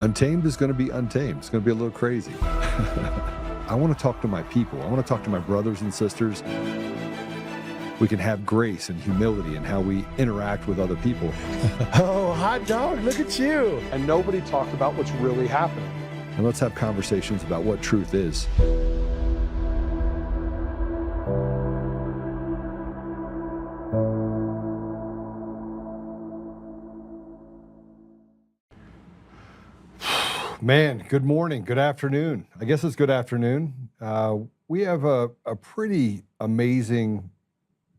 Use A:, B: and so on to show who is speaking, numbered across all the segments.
A: Untamed is going to be untamed. It's going to be a little crazy. I want to talk to my people. I want to talk to my brothers and sisters. We can have grace and humility in how we interact with other people.
B: Oh, hot dog, look at you.
C: And nobody talked about what's really happening.
A: And let's have conversations about what truth is. Man, good morning, good afternoon. I guess it's good afternoon. We have a pretty amazing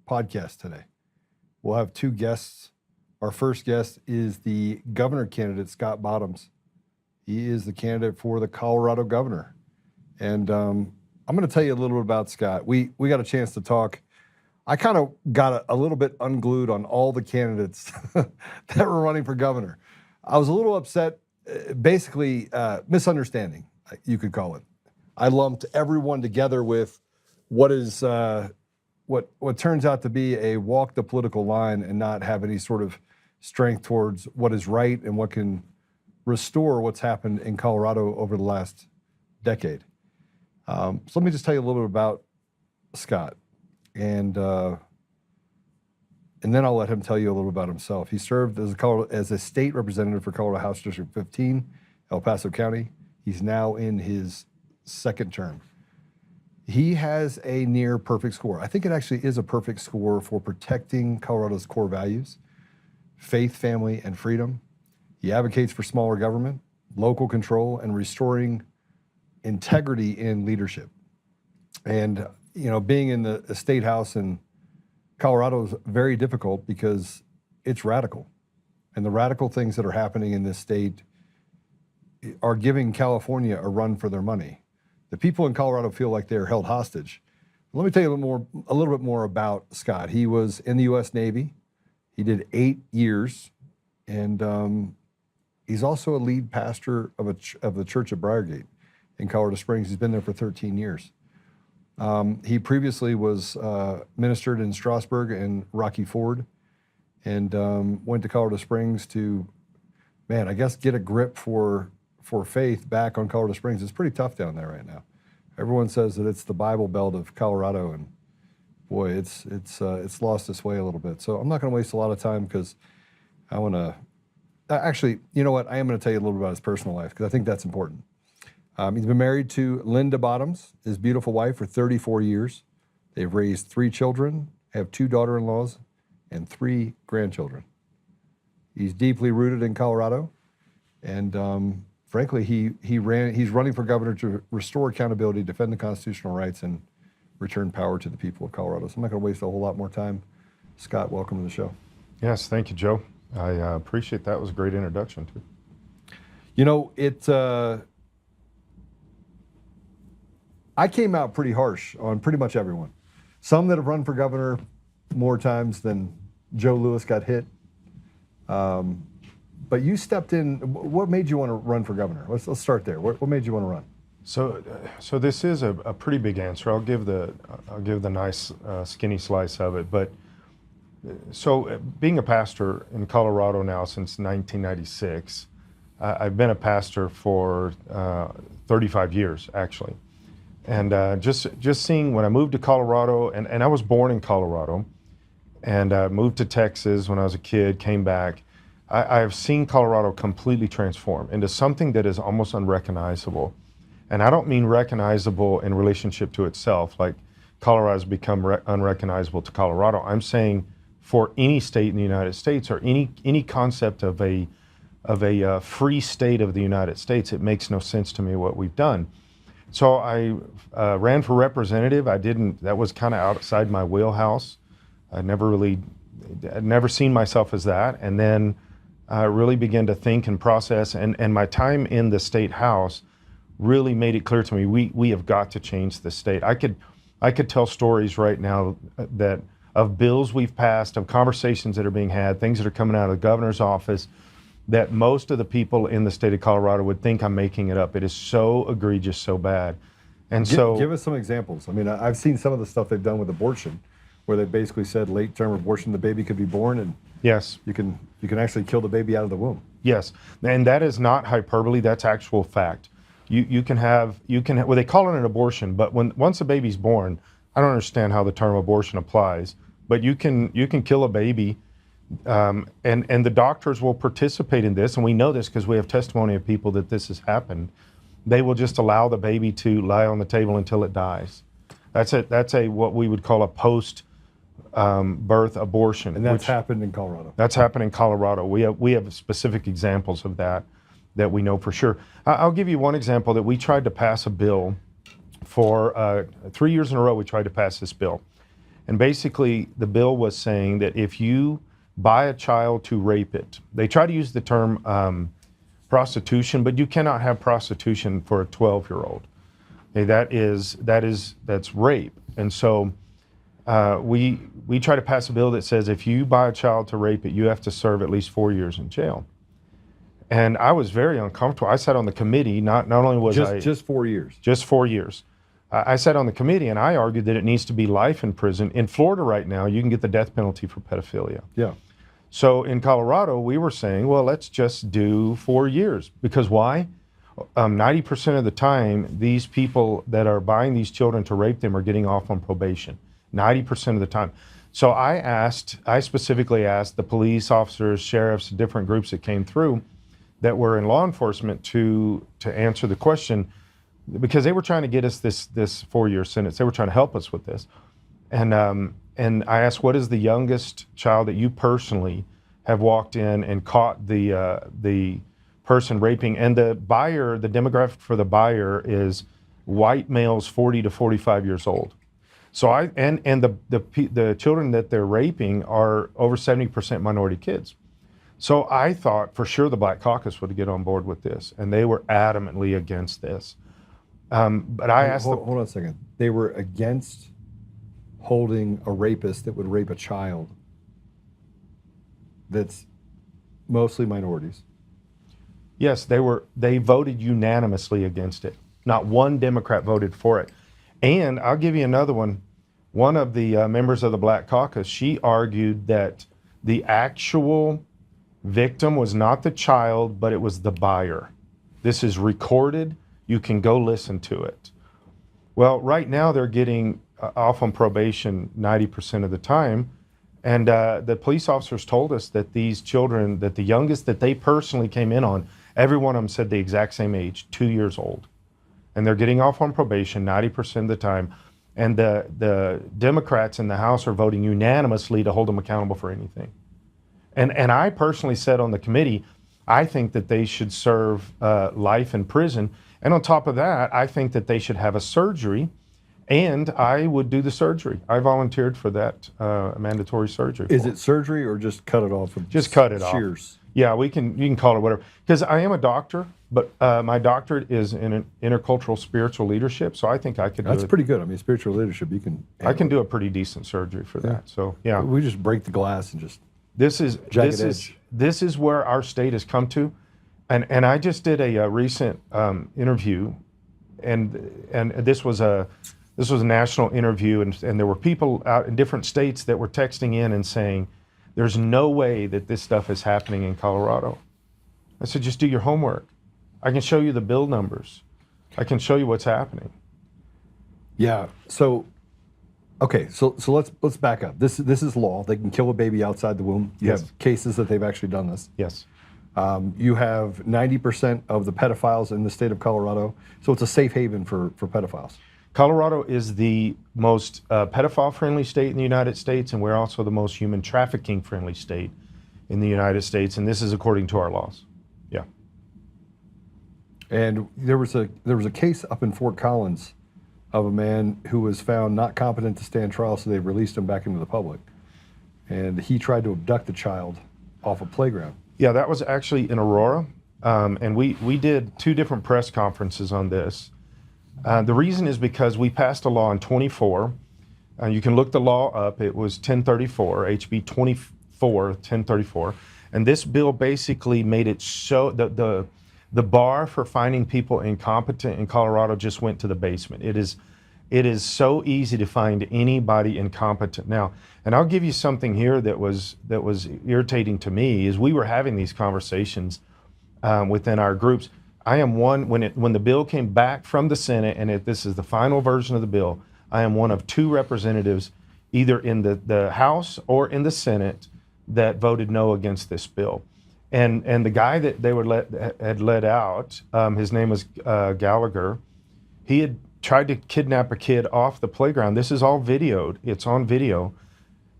A: podcast today. We'll have two guests. Our first guest is the governor candidate, Scott Bottoms. He is the candidate for the Colorado governor. And I'm going to tell you a little bit about Scott. We got a chance to talk. I kind of got a little bit unglued on all the candidates that were running for governor. I was a little upset. Basically, misunderstanding, you could call it. I lumped everyone together with what is what turns out to be a walk the political line and not have any sort of strength towards what is right and what can restore what's happened in Colorado over the last decade. So let me just tell you a little bit about Scott, and then I'll let him tell you a little about himself. He served as a state representative for Colorado House District 15, El Paso County. He's now in his second term. He has a near perfect score. I think it actually is a perfect score for protecting Colorado's core values: faith, family, and freedom. He advocates for smaller government, local control, and restoring integrity in leadership. And, you know, being in the state house in Colorado is very difficult because it's radical. And the radical things that are happening in this state are giving California a run for their money. The people in Colorado feel like they're held hostage. Let me tell you a little bit more about Scott. He was in the U.S. Navy. He did 8 years, and he's also a lead pastor of the Church of Briargate in Colorado Springs. He's been there for 13 years. He previously was ministered in Strasburg and Rocky Ford, and went to Colorado Springs to, man, I guess get a grip for faith back on Colorado Springs. It's pretty tough down there right now. Everyone says that it's the Bible Belt of Colorado, and boy, it's lost its way a little bit. So I'm not going to waste a lot of time because I want to. Actually, you know what? I am going to tell you a little bit about his personal life because I think that's important. He's been married to Linda Bottoms, his beautiful wife, for 34 years. They've raised 3 children, have 2 daughter-in-laws, and 3 grandchildren. He's deeply rooted in Colorado, and frankly, he's running for governor to restore accountability, defend the constitutional rights, and return power to the people of Colorado. So I'm not going to waste a whole lot more time. Scott, welcome to the show.
D: Yes, thank you, Joe. I appreciate that. It was a great introduction, too.
A: You know, I came out pretty harsh on pretty much everyone. Some that have run for governor more times than Joe Lewis got hit. But you stepped in. What made you want to run for governor? Let's start there. What made you want to run?
D: So this is a pretty big answer. I'll give the nice skinny slice of it. But so being a pastor in Colorado now since 1996, I've been a pastor for 35 years actually. And just seeing when I moved to Colorado, and I was born in Colorado, and moved to Texas when I was a kid, came back. I've seen Colorado completely transform into something that is almost unrecognizable. And I don't mean recognizable in relationship to itself, like Colorado has become unrecognizable to Colorado. I'm saying for any state in the United States, or any concept of a free state of the United States, it makes no sense to me what we've done. So I ran for representative. That was kind of outside my wheelhouse. I'd never seen myself as that. And then I really began to think and process, and my time in the state house really made it clear to me, we have got to change the state. I could tell stories right now that of bills we've passed, of conversations that are being had, things that are coming out of the governor's office, that most of the people in the state of Colorado would think I'm making it up. It is so egregious, so bad. And so
A: give us some examples. I mean, I've seen some of the stuff they've done with abortion, where they basically said late term abortion, the baby could be born, and
D: Yes.
A: You can actually kill the baby out of the womb.
D: Yes, and that is not hyperbole. That's actual fact. You can have well, they call it an abortion, but once a baby's born, I don't understand how the term abortion applies. But you can kill a baby, and the doctors will participate in this, and we know this because we have testimony of people that this has happened. They will just allow the baby to lie on the table until it dies. That's a what we would call a post birth abortion,
A: And that's happened in Colorado.
D: That's happened in Colorado. We have specific examples of that we know for sure. I'll give you one example that we tried to pass a bill for 3 years in a row. We tried to pass this bill, and basically the bill was saying that if you buy a child to rape it, they try to use the term prostitution, but you cannot have prostitution for a 12-year-old. Okay, that's rape, and so. We try to pass a bill that says if you buy a child to rape it, you have to serve at least 4 years in jail. And I was very uncomfortable. I sat on the committee. Not only was
A: just 4 years.
D: Just 4 years. I sat on the committee and I argued that it needs to be life in prison. In Florida right now, you can get the death penalty for pedophilia.
A: Yeah.
D: So in Colorado, we were saying, well, let's just do 4 years. Because why? 90% of the time, these people that are buying these children to rape them are getting off on probation. 90% of the time. So I specifically asked the police officers, sheriffs, different groups that came through that were in law enforcement to answer the question, because they were trying to get us this 4-year sentence. They were trying to help us with this. And I asked, what is the youngest child that you personally have walked in and caught the person raping? And the demographic for the buyer is white males 40 to 45 years old. So the children that they're raping are over 70% minority kids. So I thought for sure the Black Caucus would get on board with this, and they were adamantly against this. But I asked
A: hold on a second. They were against holding a rapist that would rape a child that's mostly minorities.
D: Yes, they voted unanimously against it. Not one Democrat voted for it. And I'll give you another one. One of the members of the Black Caucus, she argued that the actual victim was not the child, but it was the buyer. This is recorded. You can go listen to it. Well, right now they're getting off on probation 90% of the time. And the police officers told us that these children, that the youngest that they personally came in on, every one of them said the exact same age, 2 years old. And they're getting off on probation 90% of the time. And the Democrats in the House are voting unanimously to hold them accountable for anything. And I personally said on the committee, I think that they should serve life in prison. And on top of that, I think that they should have a surgery, and I would do the surgery. I volunteered for that mandatory surgery.
A: Is it surgery or just cut it off?
D: Just cut it off.
A: Shears.
D: Yeah, you can call it whatever. Because I am a doctor, but my doctorate is in an intercultural spiritual leadership, so I think I could do it.
A: That's pretty good. I mean, spiritual leadership, you can.
D: I can do a pretty decent surgery for that. So yeah,
A: we just break the glass and just.
D: This is where our state has come to, and I just did a recent interview, and this was a national interview, and there were people out in different states that were texting in and saying, "There's no way that this stuff is happening in Colorado." I said, "Just do your homework. I can show you the bill numbers. I can show you what's happening."
A: Yeah. So. Okay, so let's back up. This is law. They can kill a baby outside the womb. You have cases that they've actually done this.
D: Yes.
A: You have 90% of the pedophiles in the state of Colorado, so it's a safe haven for pedophiles.
D: Colorado is the most pedophile-friendly state in the United States, and we're also the most human trafficking-friendly state in the United States, and this is according to our laws. Yeah.
A: And there was a case up in Fort Collins of a man who was found not competent to stand trial, so they released him back into the public. And he tried to abduct the child off a playground.
D: Yeah, that was actually in Aurora. And we did 2 different press conferences on this. The reason is because we passed a law in 24. You can look the law up. It was 1034, HB 24, 1034. And this bill basically made it so the bar for finding people incompetent in Colorado just went to the basement. It is so easy to find anybody incompetent now. And I'll give you something here that was irritating to me is we were having these conversations within our groups. I am one when the bill came back from the Senate, and this is the final version of the bill. I am one of 2 representatives, either in the House or in the Senate, that voted no against this bill. And the guy that they had let out, his name was Gallagher. He had tried to kidnap a kid off the playground. This is all videoed. It's on video.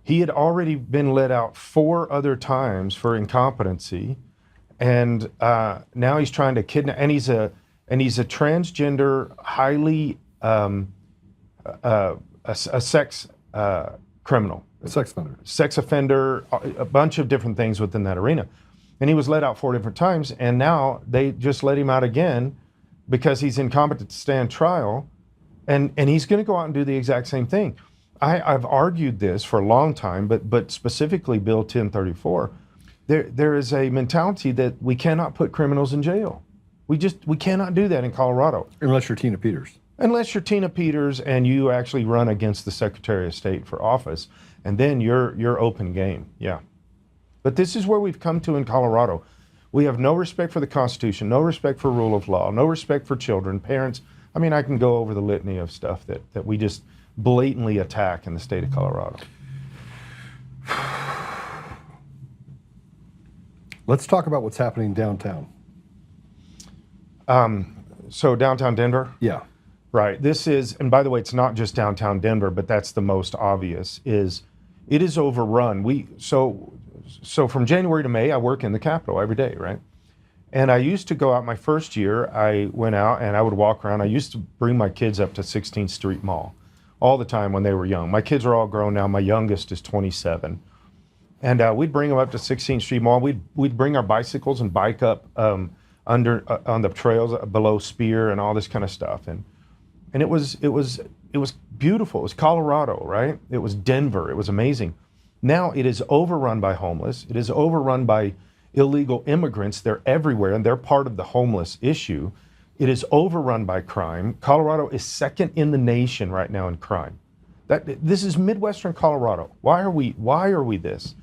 D: He had already been let out 4 other times for incompetency, and now he's trying to kidnap. And he's a transgender, highly a sex criminal,
A: A sex offender.
D: sex offender, a bunch of different things within that arena. And he was let out 4 different times, and now they just let him out again because he's incompetent to stand trial, and he's going to go out and do the exact same thing. I've argued this for a long time, but specifically Bill 1034, there is a mentality that we cannot put criminals in jail. We cannot do that in Colorado.
A: Unless you're Tina Peters.
D: Unless you're Tina Peters and you actually run against the Secretary of State for office, and then you're open game, yeah. But this is where we've come to in Colorado. We have no respect for the Constitution, no respect for rule of law, no respect for children, parents. I mean, I can go over the litany of stuff that we just blatantly attack in the state of Colorado.
A: Let's talk about what's happening downtown.
D: So downtown Denver?
A: Yeah.
D: Right. This is, and by the way, it's not just downtown Denver, but that's the most obvious, is it is overrun. So from January to May, I work in the Capitol every day, right? And I used to go out my first year, I went out and I would walk around. I used to bring my kids up to 16th Street Mall all the time when they were young. My kids are all grown now. My youngest is 27. And we'd bring them up to 16th Street Mall. We'd bring our bicycles and bike up on the trails below Spear and all this kind of stuff. And it was beautiful. It was Colorado, right? It was Denver. It was amazing. Now it is overrun by homeless. It is overrun by illegal immigrants. They're everywhere, and they're part of the homeless issue. It is overrun by crime. Colorado is second in the nation right now in crime. This is Midwestern Colorado. Why are we this?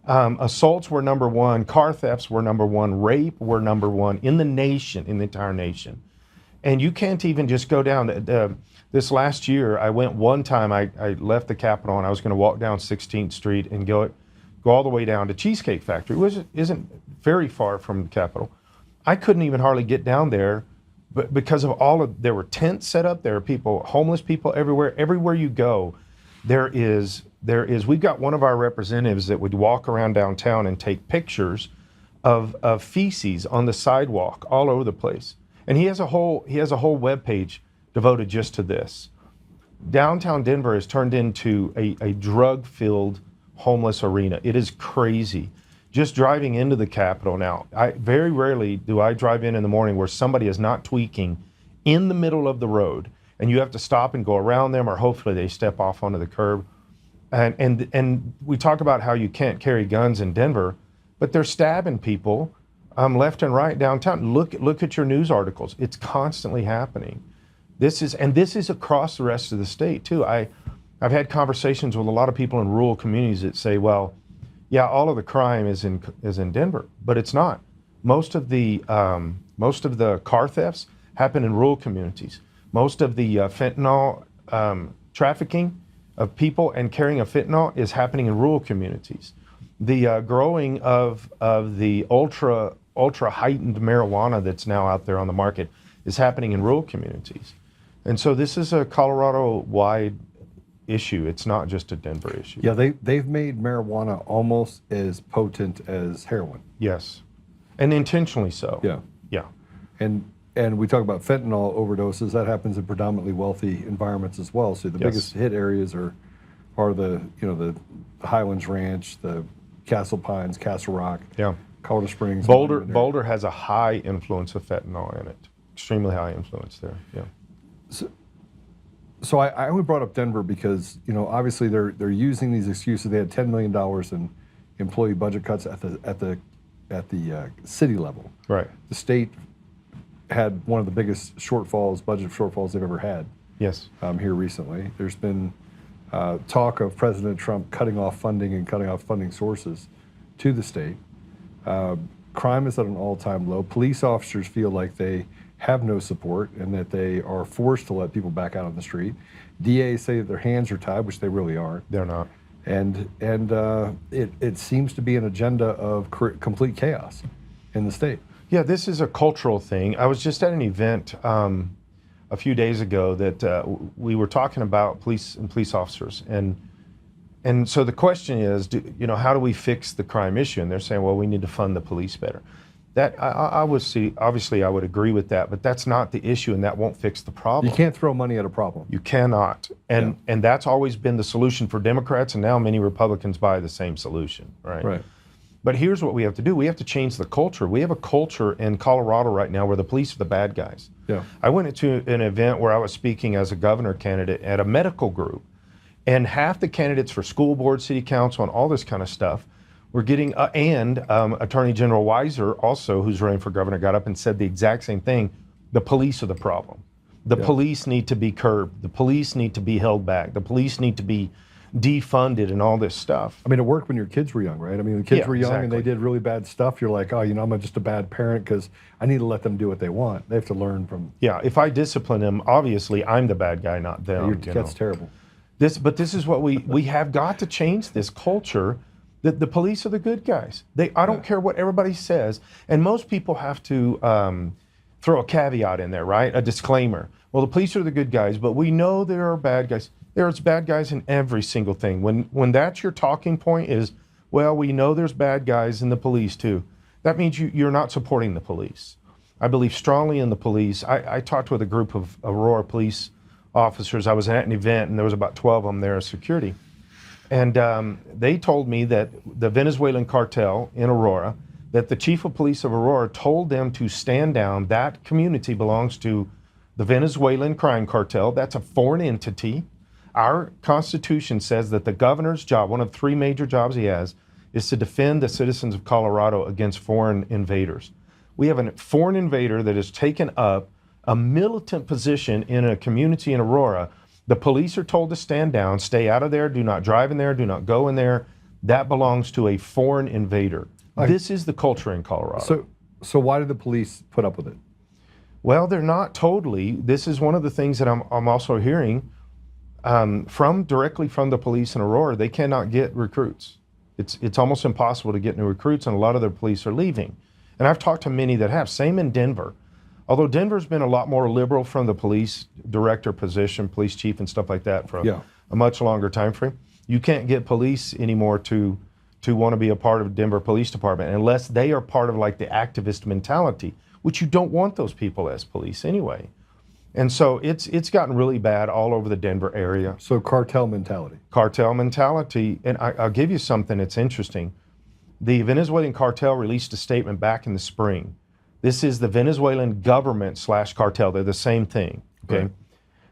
D: Assaults were number 1. Car thefts were number 1. Rape were number 1 in the nation, in the entire nation. And you can't even just go down. This last year, I went one time, I left the Capitol, and I was going to walk down 16th Street and go all the way down to Cheesecake Factory, which isn't very far from the Capitol. I couldn't even hardly get down there, but because of there were tents set up, there are people, homeless people everywhere. Everywhere you go, there is, we've got one of our representatives that would walk around downtown and take pictures of feces on the sidewalk all over the place. And he has a whole webpage devoted just to this. Downtown Denver has turned into a drug-filled homeless arena. It is crazy. Just driving into the Capitol now, very rarely do I drive in the morning where somebody is not tweaking in the middle of the road, and you have to stop and go around them, or hopefully they step off onto the curb. And we talk about how you can't carry guns in Denver, but they're stabbing people left and right downtown. Look at your news articles. It's constantly happening. This is across the rest of the state too. I've had conversations with a lot of people in rural communities that say, well, yeah, all of the crime is in Denver, but it's not. Most of the car thefts happen in rural communities. Most of the fentanyl trafficking of people and carrying of fentanyl is happening in rural communities. The growing of the ultra heightened marijuana that's now out there on the market is happening in rural communities. And so this is a Colorado-wide issue. It's not just a Denver issue.
A: Yeah, they've made marijuana almost as potent as heroin.
D: Yes, and intentionally so.
A: Yeah.
D: Yeah.
A: And we talk about fentanyl overdoses. That happens in predominantly wealthy environments as well. So the biggest hit areas are the Highlands Ranch, the Castle Pines, Castle Rock, Colorado Springs.
D: Boulder has a high influence of fentanyl in it. Extremely high influence there. Yeah.
A: So I only brought up Denver because obviously they're using these excuses. They had $10 million in employee budget cuts at the city level.
D: Right.
A: The state had one of the biggest budget shortfalls they've ever had.
D: Yes.
A: Here recently. There's been talk of President Trump cutting off funding and cutting off funding sources to the state. Crime is at an all-time low. Police officers feel like they have no support and that they are forced to let people back out on the street. DAs say that their hands are tied, which they really aren't.
D: They're not.
A: And it seems to be an agenda of complete chaos in the state.
D: Yeah, this is a cultural thing. I was just at an event a few days ago that we were talking about police and police officers, and so the question is, how do we fix the crime issue? And they're saying, well, we need to fund the police better. That I would see. Obviously, I would agree with that, but that's not the issue, and that won't fix the problem.
A: You can't throw money at a problem.
D: You cannot, and that's always been the solution for Democrats, and now many Republicans buy the same solution, right?
A: Right.
D: But here's what we have to do. We have to change the culture. We have a culture in Colorado right now where the police are the bad guys.
A: Yeah.
D: I went into an event where I was speaking as a governor candidate at a medical group, and half the candidates for school board, city council, and all this kind of stuff were getting, and Attorney General Weiser also, who's running for governor, got up and said the exact same thing. The police are the problem. The police need to be curbed. The police need to be held back. The police need to be defunded and all this stuff.
A: I mean, it worked when your kids were young, right? I mean, when kids were young and they
D: exactly.
A: did really bad stuff, you're like, oh, I'm just a bad parent because I need to let them do what they want. They have to learn from.
D: Yeah, if I discipline them, obviously I'm the bad guy, not them.
A: That's terrible.
D: But this is what we have got to change this culture that the police are the good guys. I don't care what everybody says, and most people have to throw a caveat in there, right? A disclaimer. Well, the police are the good guys, but we know there are bad guys. There's bad guys in every single thing. When that's your talking point is, well, we know there's bad guys in the police too. That means you're not supporting the police. I believe strongly in the police. I talked with a group of Aurora police officers. I was at an event and there was about 12 of them there as security. And they told me that the Venezuelan cartel in Aurora, that the chief of police of Aurora told them to stand down. That community belongs to the Venezuelan crime cartel. That's a foreign entity. Our Constitution says that the governor's job, one of three major jobs he has, is to defend the citizens of Colorado against foreign invaders. We have a foreign invader that has taken up a militant position in a community in Aurora. The police are told to stand down, stay out of there, do not drive in there, do not go in there. That belongs to a foreign invader. This is the culture in Colorado.
A: So why did the police put up with it?
D: Well, they're not totally. This is one of the things that I'm also hearing directly from the police in Aurora. They cannot get recruits. It's almost impossible to get new recruits, and a lot of their police are leaving. And I've talked to many that have. Same in Denver. Although Denver's been a lot more liberal from the police director position, police chief and stuff like that for a much longer time frame. You can't get police anymore to want to be a part of Denver Police Department unless they are part of like the activist mentality, which you don't want those people as police anyway. And so it's gotten really bad all over the Denver area.
A: So cartel mentality.
D: Cartel mentality. And I'll give you something that's interesting. The Venezuelan cartel released a statement back in the spring. This is the Venezuelan government / cartel. They're the same thing. Okay.
A: Right.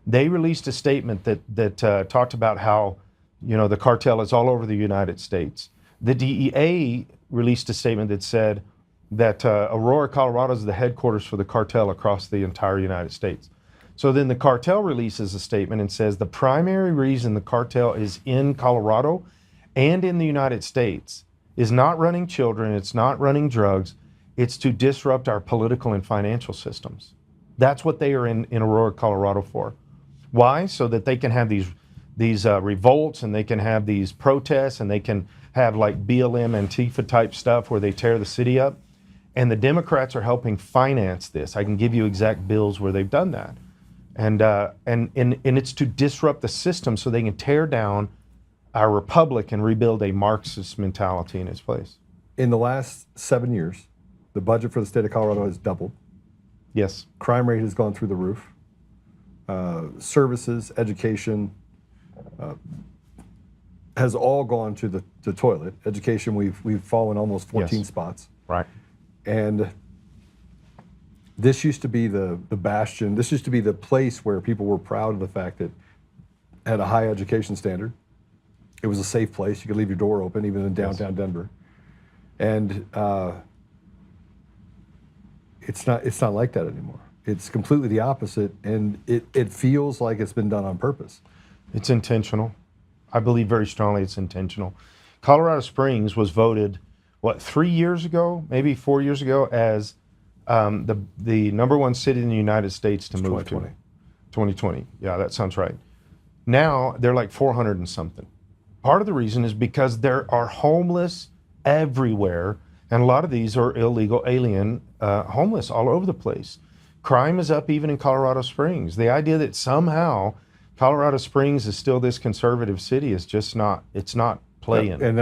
A: They
D: released a statement that talked about how, the cartel is all over the United States. The DEA released a statement that said that Aurora, Colorado is the headquarters for the cartel across the entire United States. So then the cartel releases a statement and says the primary reason the cartel is in Colorado and in the United States is not running children, it's not running drugs, it's to disrupt our political and financial systems. That's what they are in Aurora, Colorado for. Why? So that they can have these revolts and they can have these protests and they can have like BLM Antifa type stuff where they tear the city up. And the Democrats are helping finance this. I can give you exact bills where they've done that. And it's to disrupt the system so they can tear down our republic and rebuild a Marxist mentality in its place.
A: In the last 7 years, the budget for the state of Colorado has doubled.
D: Yes.
A: Crime rate has gone through the roof. Services, education has all gone to the toilet. Education, we've fallen almost 14 spots.
D: Right.
A: And this used to be the bastion. This used to be the place where people were proud of the fact that it had a high education standard. It was a safe place. You could leave your door open, even in downtown Denver. And it's not like that anymore. It's completely the opposite, and it feels like it's been done on purpose.
D: It's intentional. I believe very strongly it's intentional. Colorado Springs was voted, 3 years ago, maybe 4 years ago, as the number one city in the United States to move
A: 2020.
D: to. 2020. Yeah, that sounds right. Now they're like 400 and something. Part of the reason is because there are homeless everywhere, and a lot of these are illegal alien homeless all over the place. Crime is up even in Colorado Springs. The idea that somehow Colorado Springs is still this conservative city is just not, it's not playing.
A: And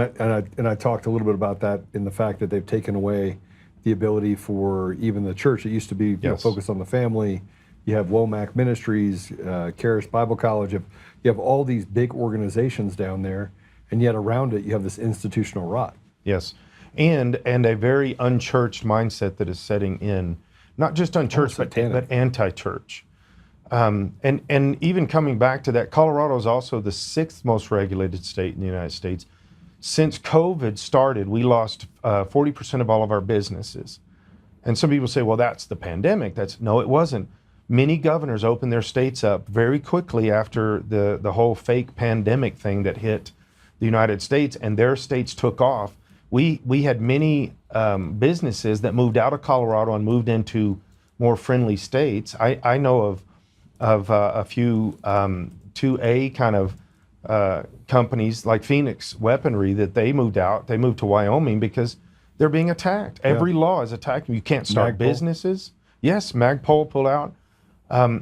A: I talked a little bit about that in the fact that they've taken away the ability for even the church. It used to be you know, focused on the family. You have Womack Ministries, Charis Bible College. You have all these big organizations down there, and yet around it you have this institutional rot.
D: Yes, and a very unchurched mindset that is setting in, not just unchurched, but anti-church. And even coming back to that, Colorado is also the 6th most regulated state in the United States. Since COVID started, we lost 40% of all of our businesses. And some people say, well, that's the pandemic. No, it wasn't. Many governors opened their states up very quickly after the whole fake pandemic thing that hit the United States, and their states took off. We had many businesses that moved out of Colorado and moved into more friendly states. I know of a few 2A kind of companies like Phoenix Weaponry that they moved out. They moved to Wyoming because they're being attacked. Every law is attacking. You can't start businesses. Yes, Magpul pull out.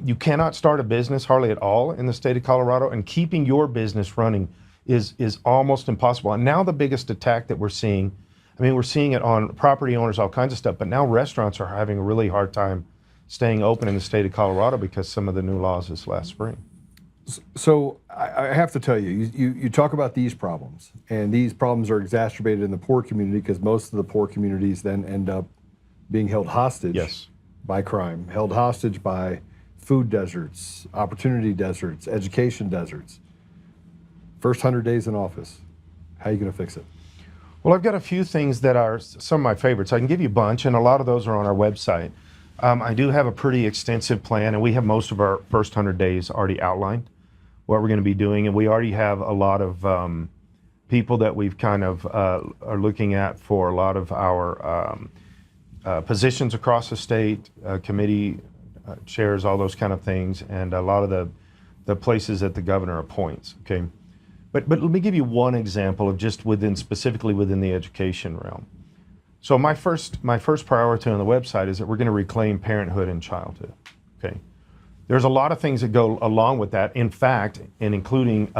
D: You cannot start a business hardly at all in the state of Colorado, and keeping your business running is almost impossible. And now the biggest attack that we're seeing, I mean, we're seeing it on property owners, all kinds of stuff, but now restaurants are having a really hard time staying open in the state of Colorado because some of the new laws this last spring.
A: So I have to tell you, you talk about these problems, and these problems are exacerbated in the poor community because most of the poor communities then end up being held hostage by crime, held hostage by food deserts, opportunity deserts, education deserts. First 100 days in office, how are you going to fix it?
D: Well, I've got a few things that are some of my favorites. I can give you a bunch, and a lot of those are on our website. I do have a pretty extensive plan, and we have most of our first 100 days already outlined, what we're going to be doing, and we already have a lot of people that we've kind of are looking at for a lot of our positions across the state, committee chairs, all those kind of things, and a lot of the places that the governor appoints. Okay, but let me give you one example of just specifically within the education realm. So my first priority on the website is that we're going to reclaim parenthood and childhood. Okay, there's a lot of things that go along with that. In fact, and including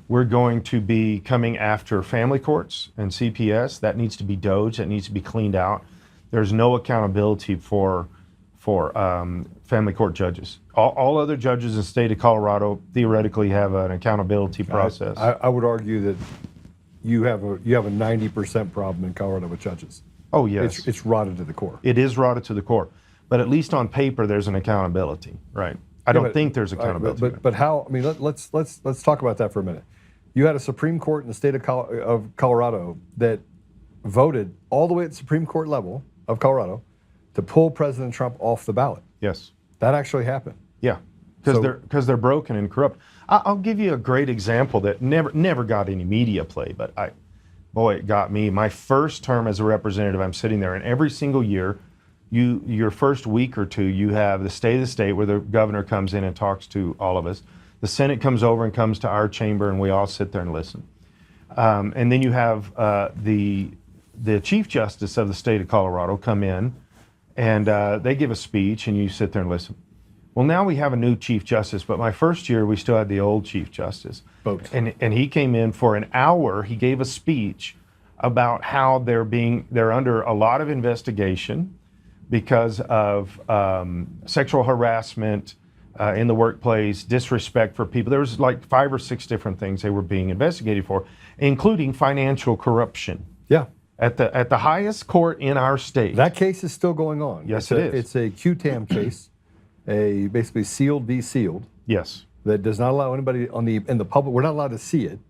D: we're going to be coming after family courts and CPS. That needs to be doged. That needs to be cleaned out. There's no accountability for family court judges. All other judges in the state of Colorado theoretically have an accountability process.
A: I would argue that you have a 90% problem in Colorado with judges.
D: Oh yes,
A: it's rotted to the core.
D: It is rotted to the core, but at least on paper there's an accountability, right? I don't think there's accountability.
A: But how? I mean, let's talk about that for a minute. You had a Supreme Court in the state of Colorado that voted all the way at the Supreme Court level of Colorado to pull President Trump off the ballot.
D: Yes.
A: That actually happened.
D: Yeah, because they're broken and corrupt. I'll give you a great example that never got any media play, but it got me. My first term as a representative, I'm sitting there, and every single year, your first week or two, you have the state of the state where the governor comes in and talks to all of us. The Senate comes over and comes to our chamber, and we all sit there and listen. And then you have the Chief Justice of the state of Colorado come in, and they give a speech, and you sit there and listen. Well, now we have a new Chief Justice, but my first year we still had the old Chief Justice. And he came in for an hour. He gave a speech about how they're under a lot of investigation because of sexual harassment in the workplace, disrespect for people. There was like 5 or 6 different things they were being investigated for, including financial corruption.
A: Yeah.
D: At the highest court in our state.
A: That case is still going on.
D: Yes, it is.
A: It's a QTAM case, a basically sealed v. sealed.
D: Yes.
A: That does not allow anybody in the public. We're not allowed to see it,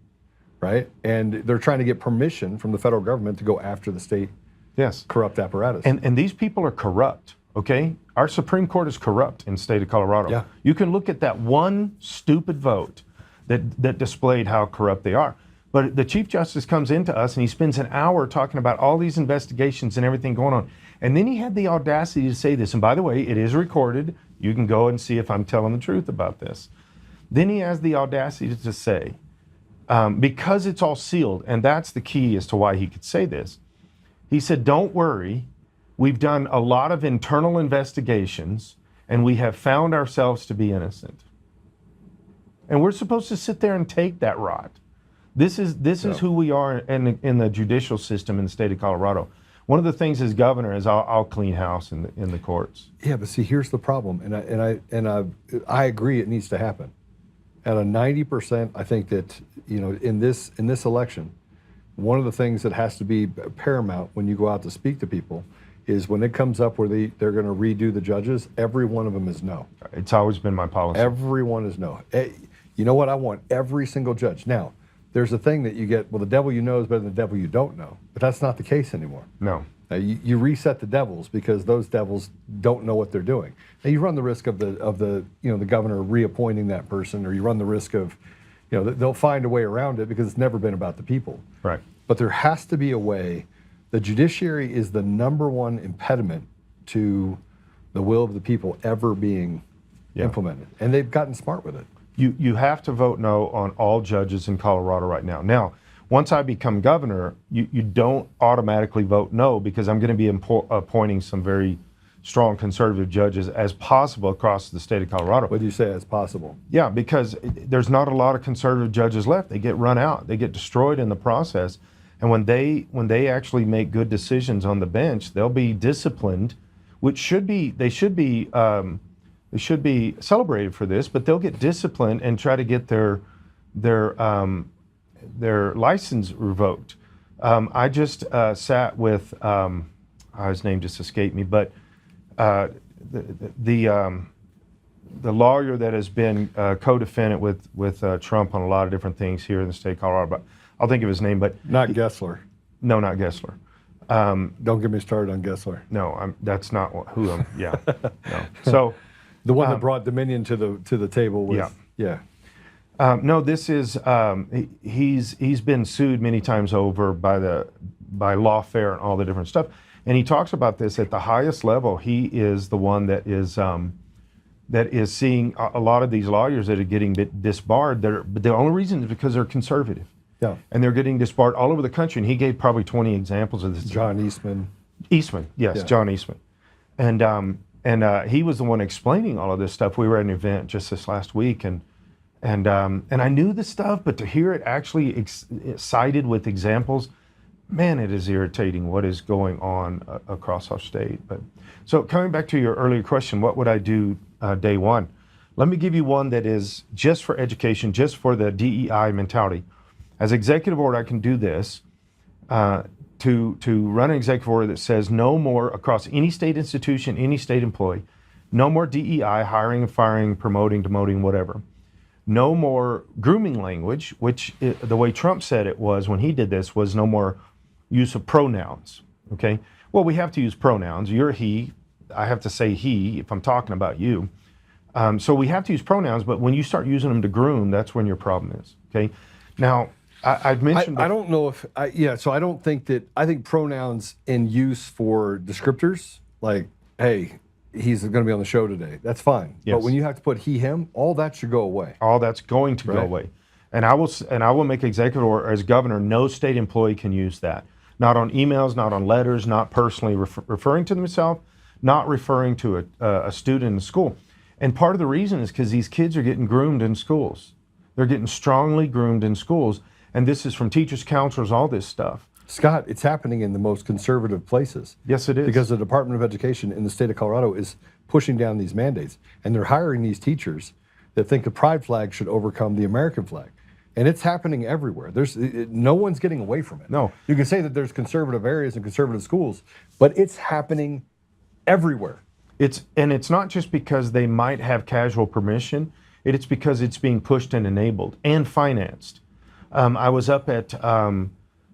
A: right? And they're trying to get permission from the federal government to go after the state.
D: Yes.
A: Corrupt apparatus.
D: And these people are corrupt. Okay. Our Supreme Court is corrupt in the state of Colorado.
A: Yeah.
D: You can look at that one stupid vote that displayed how corrupt they are. But the Chief Justice comes into us and he spends an hour talking about all these investigations and everything going on. And then he had the audacity to say this. And by the way, it is recorded. You can go and see if I'm telling the truth about this. Then he has the audacity to say, because it's all sealed, and that's the key as to why he could say this. He said, don't worry. We've done a lot of internal investigations and we have found ourselves to be innocent. And we're supposed to sit there and take that rot. This is who we are in the judicial system in the state of Colorado. One of the things as governor is I'll clean house in the courts.
A: Yeah, but see, here's the problem, and I agree it needs to happen. At a 90%, I think that in this election, one of the things that has to be paramount when you go out to speak to people is when it comes up where they're going to redo the judges, every one of them is no.
D: It's always been my policy.
A: Everyone is no. You know what? I want every single judge. Now, there's a thing that you get, well, the devil you know is better than the devil you don't know. But that's not the case anymore.
D: No.
A: You reset the devils because those devils don't know what they're doing. Now you run the risk of the governor reappointing that person, or you run the risk of, they'll find a way around it because it's never been about the people.
D: Right.
A: But there has to be a way. The judiciary is the number one impediment to the will of the people ever being implemented, and they've gotten smart with it.
D: You have to vote no on all judges in Colorado right now. Now, once I become governor, you don't automatically vote no, because I'm going to be appointing some very strong conservative judges as possible across the state of Colorado.
A: What do you say as possible?
D: Yeah, because there's not a lot of conservative judges left. They get run out. They get destroyed in the process. And when they actually make good decisions on the bench, they'll be disciplined, which they should be celebrated for this, but they'll get disciplined and try to get their license revoked. I just sat with his name just escaped me, but the lawyer that has been co-defendant with Trump on a lot of different things here in the state of Colorado. But I'll think of his name, but
A: Not Gessler.
D: No, not Gessler.
A: Don't get me started on Gessler.
D: No, that's not who I'm. Yeah, no. So
A: the one that brought Dominion to the table was
D: no, this is he's been sued many times over by lawfare and all the different stuff, and he talks about this at the highest level. He is the one that is seeing a lot of these lawyers that are getting disbarred. But the only reason is because they're conservative.
A: Yeah.
D: And they're getting disbarred all over the country. And he gave probably 20 examples of this.
A: John Eastman.
D: Eastman, yes, yeah. John Eastman. And he was the one explaining all of this stuff. We were at an event just this last week, and I knew the stuff, but to hear it actually cited with examples, man, it is irritating what is going on across our state. But so coming back to your earlier question, what would I do day one? Let me give you one that is just for education, just for the DEI mentality. As executive order, I can do this to run an executive order that says no more across any state institution, any state employee, no more DEI, hiring and firing, promoting, demoting, whatever. No more grooming language, which the way Trump said it was when he did this was no more use of pronouns, okay? Well, we have to use pronouns. You're he, I have to say he if I'm talking about you. So we have to use pronouns, but when you start using them to groom, that's when your problem is, okay? Now, I've mentioned...
A: I don't know if... so I don't think that... I think pronouns in use for descriptors, like, hey, he's going to be on the show today, that's fine.
D: Yes.
A: But when you have to put he, him, all that should go away.
D: All that's going to go away. And I will make executive order as governor, no state employee can use that. Not on emails, not on letters, not personally referring to themselves, not referring to a student in school. And part of the reason is because these kids are getting groomed in schools. They're getting strongly groomed in schools. And this is from teachers, counselors, all this stuff.
A: Scott, it's happening in the most conservative places.
D: Yes, it is.
A: Because the Department of Education in the state of Colorado is pushing down these mandates. And they're hiring these teachers that think the pride flag should overcome the American flag. And it's happening everywhere. No one's getting away from it.
D: No.
A: You can say that there's conservative areas and conservative schools, but it's happening everywhere.
D: It's not just because they might have casual permission. It's because it's being pushed and enabled and financed. I was up at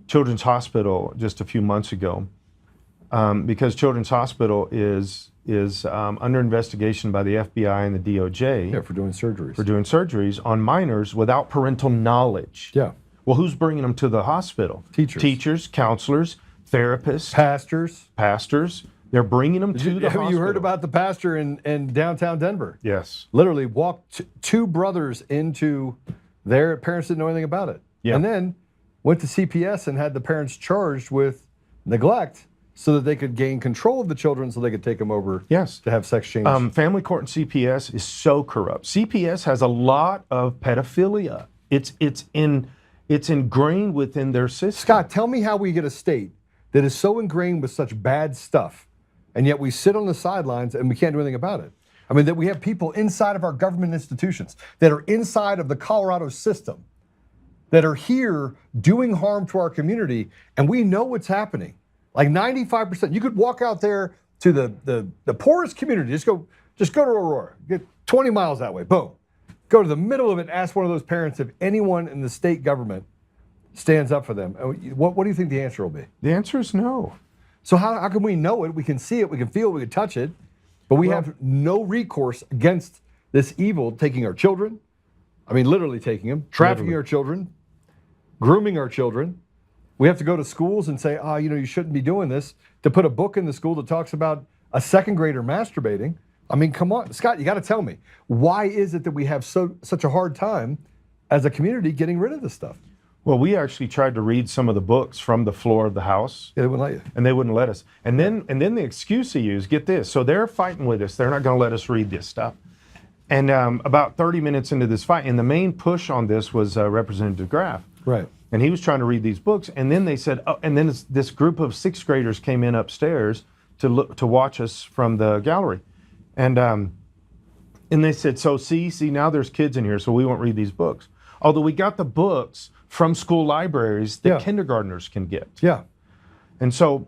D: Children's Hospital just a few months ago because Children's Hospital is is under investigation by the FBI and the DOJ
A: Yeah, for doing surgeries.
D: for doing surgeries on minors without parental knowledge.
A: Yeah.
D: Well, who's bringing them to the hospital?
A: Teachers.
D: Teachers, counselors, therapists,
A: Pastors.
D: pastors. They're bringing them to the hospital.
A: You heard about the pastor in downtown Denver?
D: Yes.
A: Literally walked two brothers into their parents didn't know anything about it.
D: Yeah.
A: And then went to CPS and had the parents charged with neglect so that they could gain control of the children so they could take them over
D: Yes.
A: to have sex change.
D: Family court and CPS is so corrupt. CPS has a lot of pedophilia. It's ingrained within their system.
A: Scott, tell me how we get a state that is so ingrained with such bad stuff, and yet we sit on the sidelines and we can't do anything about it. I mean, that we have people inside of our government institutions that are inside of the Colorado system that are here doing harm to our community, and we know what's happening. Like 95%, you could walk out there to the poorest community, just go to Aurora, get 20 miles that way, boom. Go to the middle of it, ask one of those parents if anyone in the state government stands up for them. What do you think the answer will be?
D: The answer is no.
A: So how can we know it? We can see it, we can feel it, we can touch it, but we have no recourse against this evil taking our children. I mean, literally taking them, trafficking our children, grooming our children. We have to go to schools and say, you shouldn't be doing this. To put a book in the school that talks about a second grader masturbating. I mean, come on, Scott, you got to tell me, why is it that we have such a hard time as a community getting rid of this stuff?
D: Well, we actually tried to read some of the books from the floor of the House.
A: Yeah, they wouldn't let you.
D: And they wouldn't let us. And then the excuse they use, get this, so they're fighting with us. They're not going to let us read this stuff. And about 30 minutes into this fight, and the main push on this was Representative Graff.
A: Right.
D: And he was trying to read these books. And then they said, and then this group of sixth graders came in upstairs to watch us from the gallery. And they said, so see, now there's kids in here, so we won't read these books. Although we got the books from school libraries that kindergartners can get.
A: Yeah.
D: And so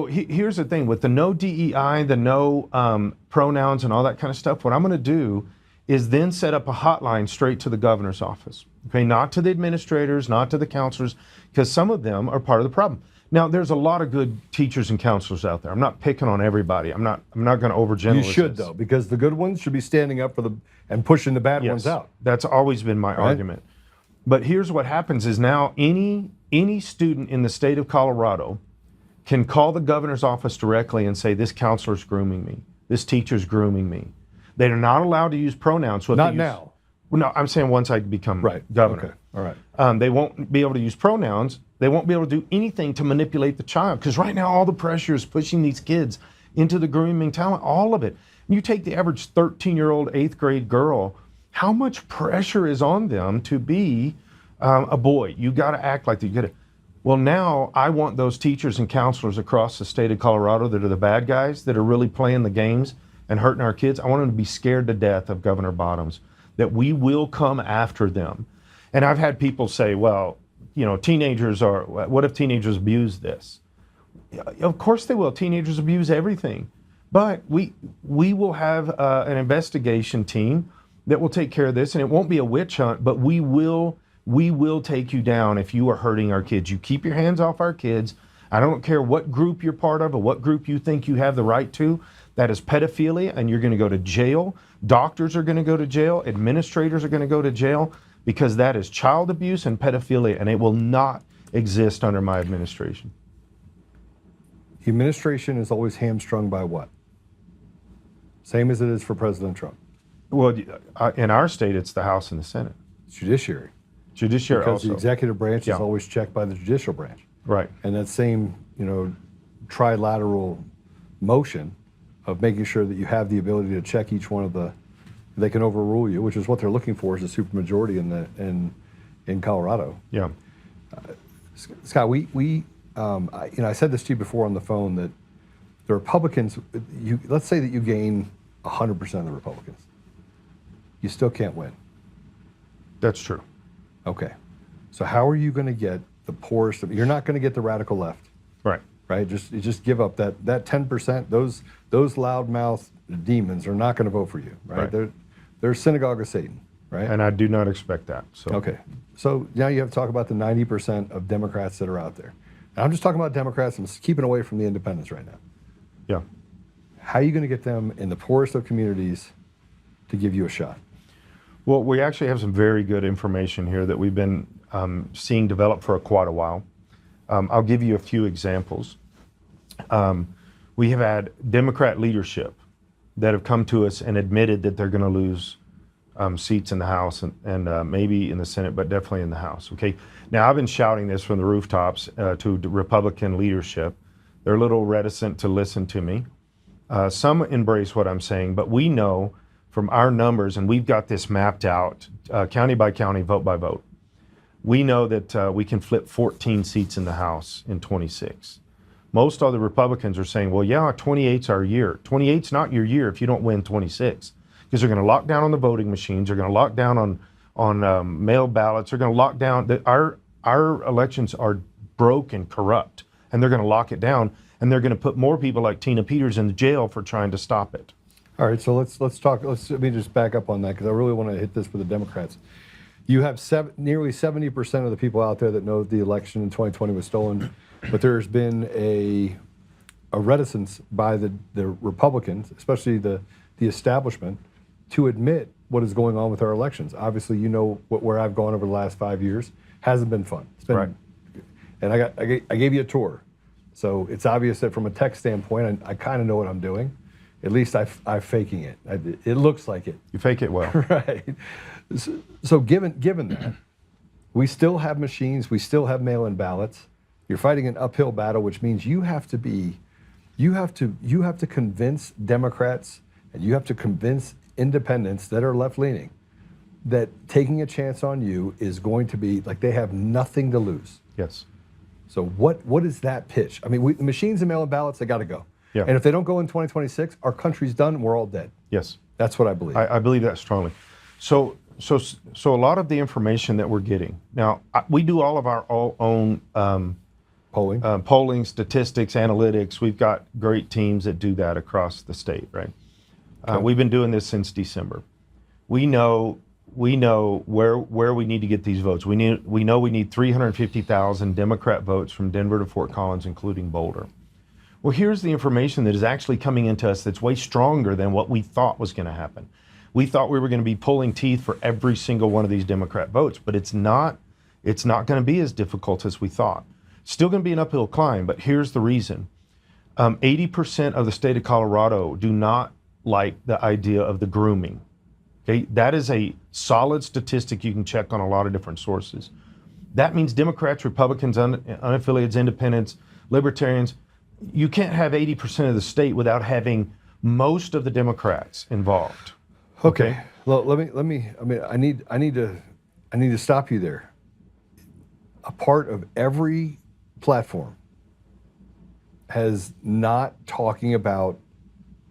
D: here's the thing, with the no DEI, the no pronouns and all that kind of stuff, what I'm going to do is then set up a hotline straight to the governor's office. Okay, not to the administrators, not to the counselors, because some of them are part of the problem. Now, there's a lot of good teachers and counselors out there. I'm not picking on everybody. I'm not going to overgeneralize.
A: You should, though, because the good ones should be standing up for and pushing the bad ones out.
D: That's always been my argument. But here's what happens is now any student in the state of Colorado can call the governor's office directly and say, this counselor's grooming me. This teacher's grooming me. They are not allowed to use pronouns.
A: Not now.
D: Well, no, I'm saying once I become governor.
A: Okay. All right.
D: They won't be able to use pronouns. They won't be able to do anything to manipulate the child, because right now all the pressure is pushing these kids into the grooming talent, all of it. You take the average 13-year-old 8th grade girl, how much pressure is on them to be a boy? You got to act like that. You got to. Well, now I want those teachers and counselors across the state of Colorado that are the bad guys, that are really playing the games and hurting our kids. I want them to be scared to death of Governor Bottoms, that we will come after them. And I've had people say, well, teenagers are, what if teenagers abuse this? Of course they will. Teenagers abuse everything. But we will have an investigation team that will take care of this, and it won't be a witch hunt, but we will take you down if you are hurting our kids. You keep your hands off our kids. I don't care what group you're part of or what group you think you have the right to. That is pedophilia, and you're going to go to jail. Doctors are going to go to jail. Administrators are going to go to jail, because that is child abuse and pedophilia, and it will not exist under my administration.
A: The administration is always hamstrung by what? Same as it is for President Trump.
D: Well, in our state, it's the House and the Senate.
A: Judiciary.
D: Judiciary
A: Because
D: also.
A: the executive branch is always checked by the judicial branch.
D: Right.
A: And that same, trilateral motion of making sure that you have the ability to check each one of they can overrule you, which is what they're looking for, is a supermajority in Colorado.
D: Yeah.
A: Scott, I said this to you before on the phone, that the Republicans, let's say that you gain 100% of the Republicans, you still can't win.
D: That's true.
A: Okay. So how are you going to get the poorest? You're not going to get the radical left.
D: Right.
A: Right? Just give up that 10%. Those loudmouth demons are not going to vote for you. Right? They're a synagogue of Satan. Right?
D: And I do not expect that. So.
A: Okay. So now you have to talk about the 90% of Democrats that are out there. And I'm just talking about Democrats. I'm keeping away from the independents right now.
D: Yeah.
A: How are you going to get them in the poorest of communities to give you a shot?
D: Well, we actually have some very good information here that we've been seeing develop for quite a while. I'll give you a few examples. We have had Democrat leadership that have come to us and admitted that they're going to lose seats in the House and maybe in the Senate, but definitely in the House. Okay. Now, I've been shouting this from the rooftops to the Republican leadership. They're a little reticent to listen to me. Some embrace what I'm saying, but we know from our numbers, and we've got this mapped out county by county, vote by vote. We know that we can flip 14 seats in the House in 26. Most other Republicans are saying, well, yeah, 28's our year. 28's not your year if you don't win 26, because they're going to lock down on the voting machines. They're going to lock down on mail ballots. They're going to lock down that our elections are broke and corrupt, and they're going to lock it down, and they're going to put more people like Tina Peters in jail for trying to stop it.
A: All right, so let's talk. Let me just back up on that because I really want to hit this with the Democrats. You have nearly 70% of the people out there that know the election in 2020 was stolen, but there's been a reticence by the Republicans, especially the establishment, to admit what is going on with our elections. Obviously, you know where I've gone over the last 5 years. Hasn't been fun. It's been,
D: right.
A: And I gave you a tour, so it's obvious that from a tech standpoint, I kind of know what I'm doing. At least I'm faking it. It looks like it.
D: You fake it well.
A: Right. So given that, we still have machines, we still have mail-in ballots. You're fighting an uphill battle, which means you have to convince Democrats and you have to convince independents that are left-leaning that taking a chance on you is going to be like they have nothing to lose.
D: Yes.
A: So what is that pitch? I mean, the machines and mail-in ballots, they got to go.
D: Yeah.
A: And if they don't go in 2026, our country's done and we're all dead.
D: Yes.
A: That's what I believe.
D: I believe that strongly. So a lot of the information that we're getting now, we do all of our own polling, statistics, analytics. We've got great teams that do that across the state, right?
A: Okay.
D: We've been doing this since December. We know where we need to get these votes. We know we need 350,000 Democrat votes from Denver to Fort Collins, including Boulder. Well, here's the information that is actually coming into us that's way stronger than what we thought was going to happen. We thought we were going to be pulling teeth for every single one of these Democrat votes, but it's not going to be as difficult as we thought. Still going to be an uphill climb, but here's the reason. 80% of the state of Colorado do not like the idea of the grooming. Okay, that is a solid statistic you can check on a lot of different sources. That means Democrats, Republicans, unaffiliated independents, libertarians, you can't have 80% of the state without having most of the Democrats involved.
A: Okay. Well, let me. I mean, I need to stop you there. A part of every platform has not talking about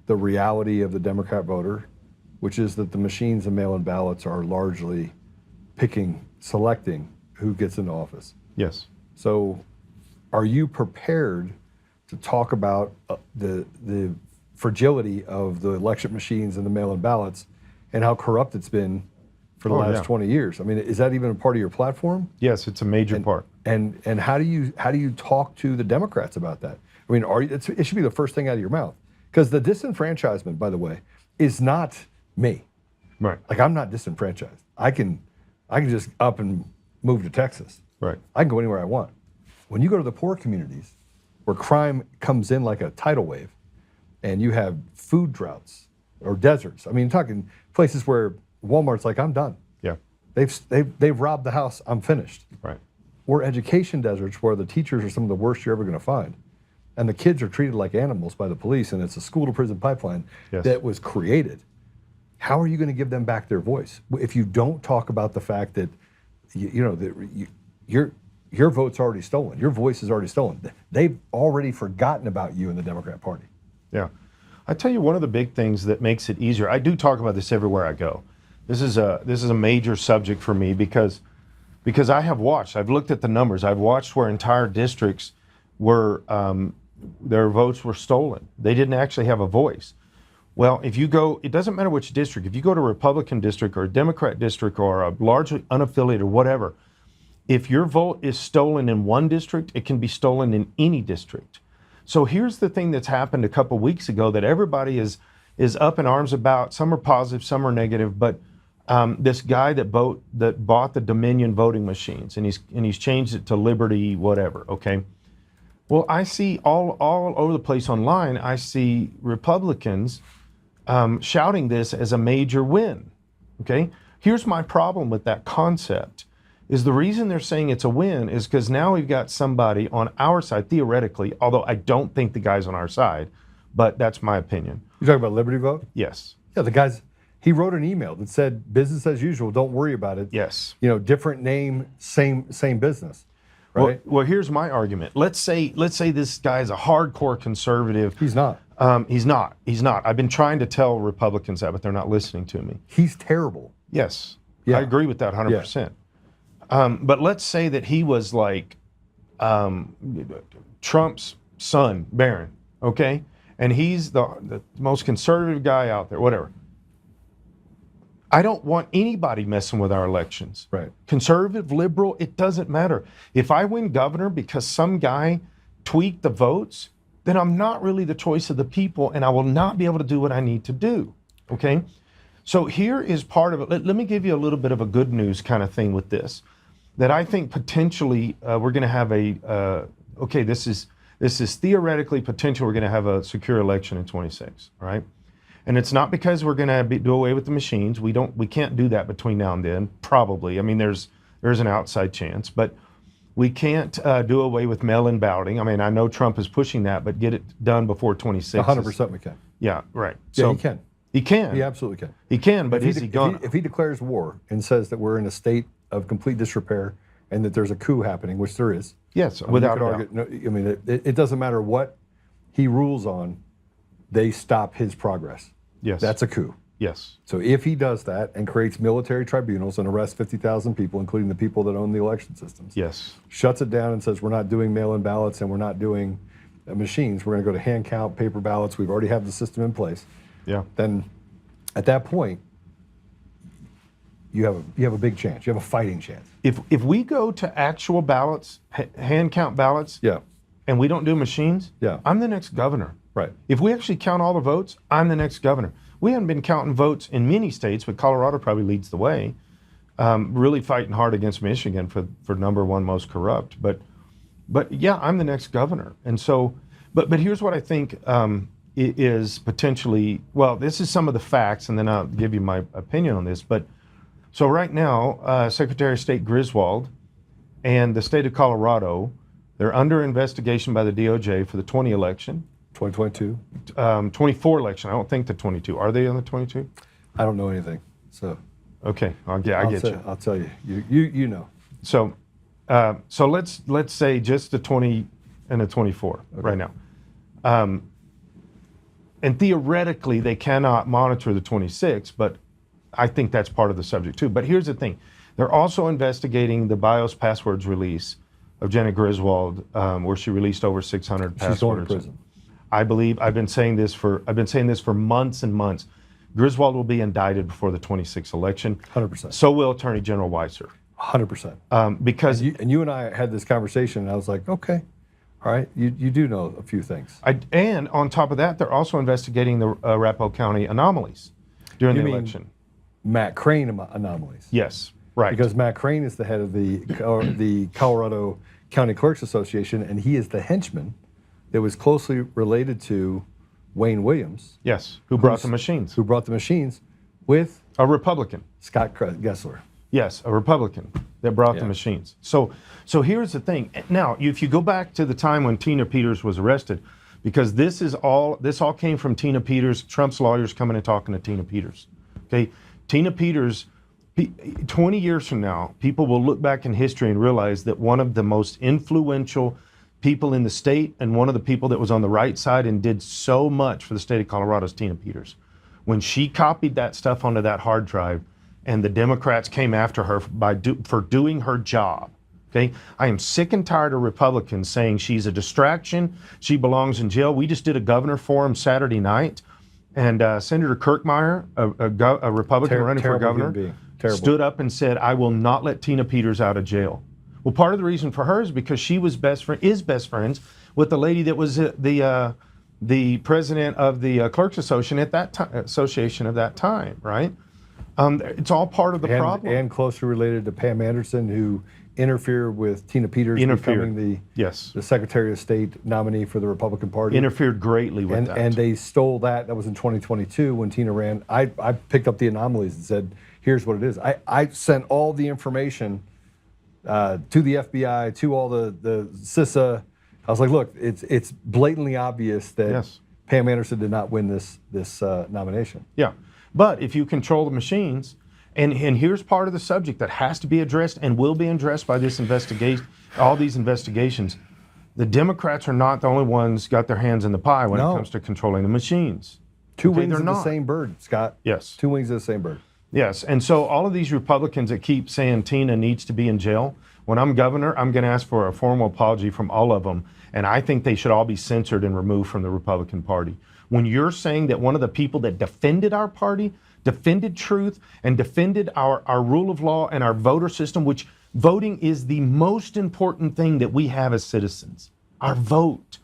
A: the reality of the Democrat voter, which is that the machines and mail-in ballots are largely selecting who gets into office.
D: Yes.
A: So, are you prepared to talk about the fragility of the election machines and the mail-in ballots and how corrupt it's been for the last 20 years? I mean, is that even a part of your platform?
D: Yes, it's a major part.
A: And how do you talk to the Democrats about that? I mean, it should be the first thing out of your mouth. Because the disenfranchisement, by the way, is not me.
D: Right.
A: Like, I'm not disenfranchised. I can just up and move to Texas.
D: Right.
A: I can go anywhere I want. When you go to the poor communities where crime comes in like a tidal wave and you have food droughts or deserts. I mean, you're talking places where Walmart's like, I'm done.
D: Yeah.
A: They've robbed the house, I'm finished.
D: Right.
A: Or education deserts where the teachers are some of the worst you're ever going to find. And the kids are treated like animals by the police, and it's a school to prison pipeline that was created. How are you going to give them back their voice if you don't talk about the fact that your vote's already stolen, your voice is already stolen? They've already forgotten about you in the Democrat Party.
D: Yeah, I tell you, one of the big things that makes it easier. I do talk about this everywhere I go. This is a major subject for me because I have watched. I've looked at the numbers. I've watched where entire districts were. Their votes were stolen. They didn't actually have a voice. Well, if you go, it doesn't matter which district. If you go to a Republican district or a Democrat district or a largely unaffiliated or whatever, if your vote is stolen in one district, it can be stolen in any district. So here's the thing that's happened a couple weeks ago that everybody is up in arms about. Some are positive, some are negative, but this guy that bought the Dominion voting machines, and he's changed it to Liberty whatever, okay? Well, I see all over the place online, I see Republicans shouting this as a major win, okay? Here's my problem with that concept, is the reason they're saying it's a win is because now we've got somebody on our side, theoretically, although I don't think the guy's on our side, but that's my opinion.
A: You're talking about Liberty Vote?
D: Yes.
A: Yeah, the guy's, he wrote an email that said, business as usual, don't worry about it.
D: Yes.
A: You know, different name, same business, right?
D: Well, here's my argument. Let's say this guy's a hardcore conservative.
A: He's not.
D: He's not. I've been trying to tell Republicans that, but they're not listening to me.
A: He's terrible.
D: Yes.
A: Yeah.
D: I agree with that 100%. But let's say that he was like Trump's son, Barron, okay? And he's the most conservative guy out there, whatever. I don't want anybody messing with our elections.
A: Right.
D: Conservative, liberal, it doesn't matter. If I win governor because some guy tweaked the votes, then I'm not really the choice of the people, and I will not be able to do what I need to do, okay? So here is part of it. Let me give you a little bit of a good news kind of thing with this, that I think potentially we're going to have this is theoretically potential we're going to have a secure election in 26, right? And it's not because we're going to do away with the machines. We can't do that between now and then, probably. I mean, there's an outside chance, but we can't do away with mail-in balloting. I mean, I know Trump is pushing that, but get it done before 26.
A: 100% we can.
D: Yeah, right.
A: Yeah,
D: So
A: he can.
D: He can.
A: He absolutely can.
D: He can, but is he gonna?
A: If he declares war and says that we're in a state of complete disrepair and that there's a coup happening, which there is.
D: Yes,
A: I mean,
D: without
A: you could
D: a doubt.
A: argue, no, I mean, it doesn't matter what he rules on, they stop his progress.
D: Yes.
A: That's a coup.
D: Yes.
A: So if he does that and creates military tribunals and arrests 50,000 people, including the people that own the election systems,
D: Yes.
A: shuts it down and says we're not doing mail-in ballots and we're not doing machines, we're going to go to hand count paper ballots, we've already have the system in place,
D: Yeah.
A: then at that point, you have a big chance. You have a fighting chance.
D: If we go to actual ballots, hand count ballots,
A: Yeah.
D: and we don't do machines,
A: Yeah.
D: I'm the next governor.
A: Right.
D: If we actually count all the votes, I'm the next governor. We haven't been counting votes in many states, but Colorado probably leads the way. Really fighting hard against Michigan for number one most corrupt. But yeah, I'm the next governor. And so, but here's what I think is potentially, well, this is some of the facts, and then I'll give you my opinion on this. But so right now, Secretary of State Griswold and the state of Colorado, they're under investigation by the DOJ for the 20 election.
A: 2022.
D: 24 election. I don't think the 22. Are they on the 22?
A: I don't know anything. So
D: Okay. I get you.
A: I'll tell you. You know.
D: So let's say just the 20 and the 24 right now. And theoretically, they cannot monitor the 26, but I think that's part of the subject too. But here's the thing. They're also investigating the BIOS passwords release of Jenna Griswold, where she released over 600 passwords.
A: She's going to prison.
D: I believe I've been saying this for months and months. Griswold will be indicted before the 26th election.
A: 100%.
D: So will Attorney General Weiser.
A: 100%.
D: Because
A: you and I had this conversation, and I was like, okay, all right, you do know a few things.
D: and on top of that, they're also investigating the Arapahoe County anomalies during
A: You
D: the
A: mean
D: election.
A: Matt Crane anomalies.
D: Yes, right.
A: Because Matt Crane is the head of the Colorado County Clerks Association, and he is the henchman that was closely related to Wayne Williams,
D: yes, who brought the machines?
A: who brought the machines with
D: A Republican.
A: Scott Gessler.
D: Yes, a Republican that brought
A: Yeah.
D: the machines. So here's the thing. Now, if you go back to the time when Tina Peters was arrested, because this all came from Tina Peters, Trump's lawyers coming and talking to Tina Peters. Okay, Tina Peters, 20 years from now, people will look back in history and realize that one of the most influential people in the state and one of the people that was on the right side and did so much for the state of Colorado is Tina Peters. When she copied that stuff onto that hard drive, and the Democrats came after her for doing her job. Okay, I am sick and tired of Republicans saying she's a distraction, she belongs in jail. We just did a governor forum Saturday night, and Senator Kirkmeyer, a Republican running for governor, stood up and said, "I will not let Tina Peters out of jail." Well, part of the reason for her is because she was best friends with the lady that was the president of the clerks association at that time, right? It's all part of the problem.
A: And closely related to Pam Anderson, who interfered with Tina Peters becoming the Secretary of State nominee for the Republican Party.
D: Interfered greatly with that.
A: And they stole that. That was in 2022 when Tina ran. I picked up the anomalies and said, here's what it is. I sent all the information to the FBI, to all the CISA. I was like, look, it's blatantly obvious that Pam Anderson did not win this nomination.
D: Yeah, but if you control the machines, and here's part of the subject that has to be addressed and will be addressed by this investigation, all these investigations. The Democrats are not the only ones got their hands in the pie when it comes to controlling the machines.
A: Two wings of the same bird, Scott.
D: Yes.
A: Two wings of the same bird.
D: Yes, and so all of these Republicans that keep saying Tina needs to be in jail, when I'm governor, I'm going to ask for a formal apology from all of them, and I think they should all be censored and removed from the Republican Party. When you're saying that one of the people that defended our party, defended truth, and defended our rule of law and our voter system, which voting is the most important thing that we have as citizens, our vote.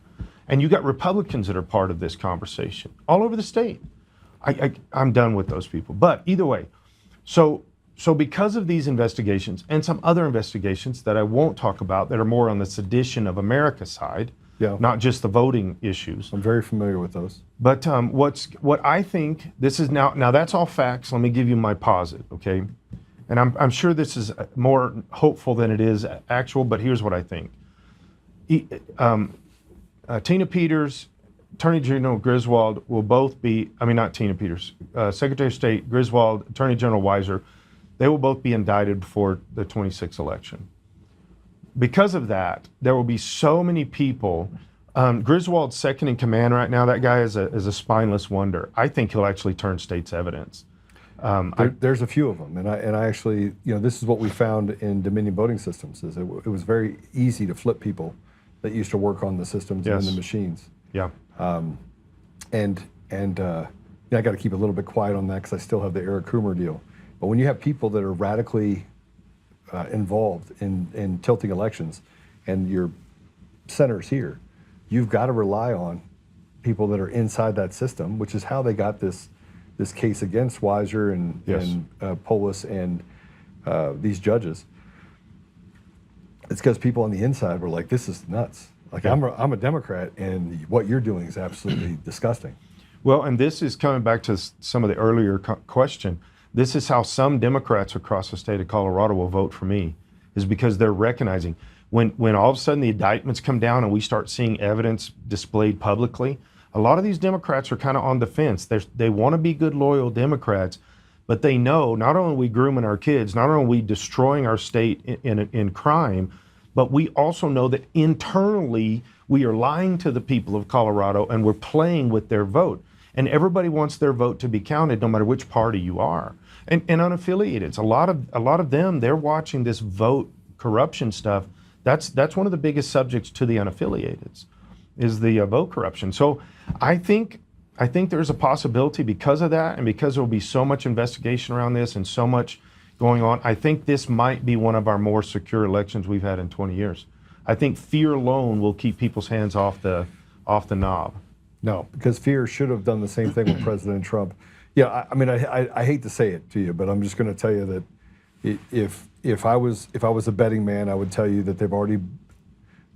D: And you got Republicans that are part of this conversation all over the state. I'm done with those people. But either way, so because of these investigations and some other investigations that I won't talk about that are more on the sedition of America side, not just the voting issues.
A: I'm very familiar with those.
D: But what I think, this is now that's all facts. Let me give you my posit, okay? And I'm sure this is more hopeful than it is actual, but here's what I think. Tina Peters, Attorney General Griswold will both be, not Tina Peters, Secretary of State Griswold, Attorney General Weiser, they will both be indicted before the 26th election. Because of that, there will be so many people. Griswold's second in command right now, that guy is a spineless wonder. I think he'll actually turn state's evidence.
A: There's a few of them, and I actually, this is what we found in Dominion voting systems, is it was very easy to flip people that used to work on the systems and the machines.
D: Yeah.
A: I got to keep a little bit quiet on that because I still have the Eric Coomer deal. But when you have people that are radically involved in tilting elections, and your senators here, you've got to rely on people that are inside that system, which is how they got this case against Weiser and Polis and these judges. It's because people on the inside were like, "This is nuts." Like I'm a Democrat, and what you're doing is absolutely disgusting.
D: Well, and this is coming back to some of the earlier question. This is how some Democrats across the state of Colorado will vote for me, is because they're recognizing when all of a sudden the indictments come down and we start seeing evidence displayed publicly, a lot of these Democrats are kind of on the fence. They want to be good, loyal Democrats, but they know not only are we grooming our kids, not only are we destroying our state in crime, but we also know that internally we are lying to the people of Colorado and we're playing with their vote. And everybody wants their vote to be counted no matter which party you are. And unaffiliated, a lot of them, they're watching this vote corruption stuff. That's one of the biggest subjects to the unaffiliateds, is the vote corruption. So I think there's a possibility because of that, and because there will be so much investigation around this and so much going on, I think this might be one of our more secure elections we've had in 20 years. I think fear alone will keep people's hands off the knob.
A: No, because fear should have done the same thing with President Trump. Yeah, I hate to say it to you, but I'm just going to tell you that if I was a betting man, I would tell you that they've already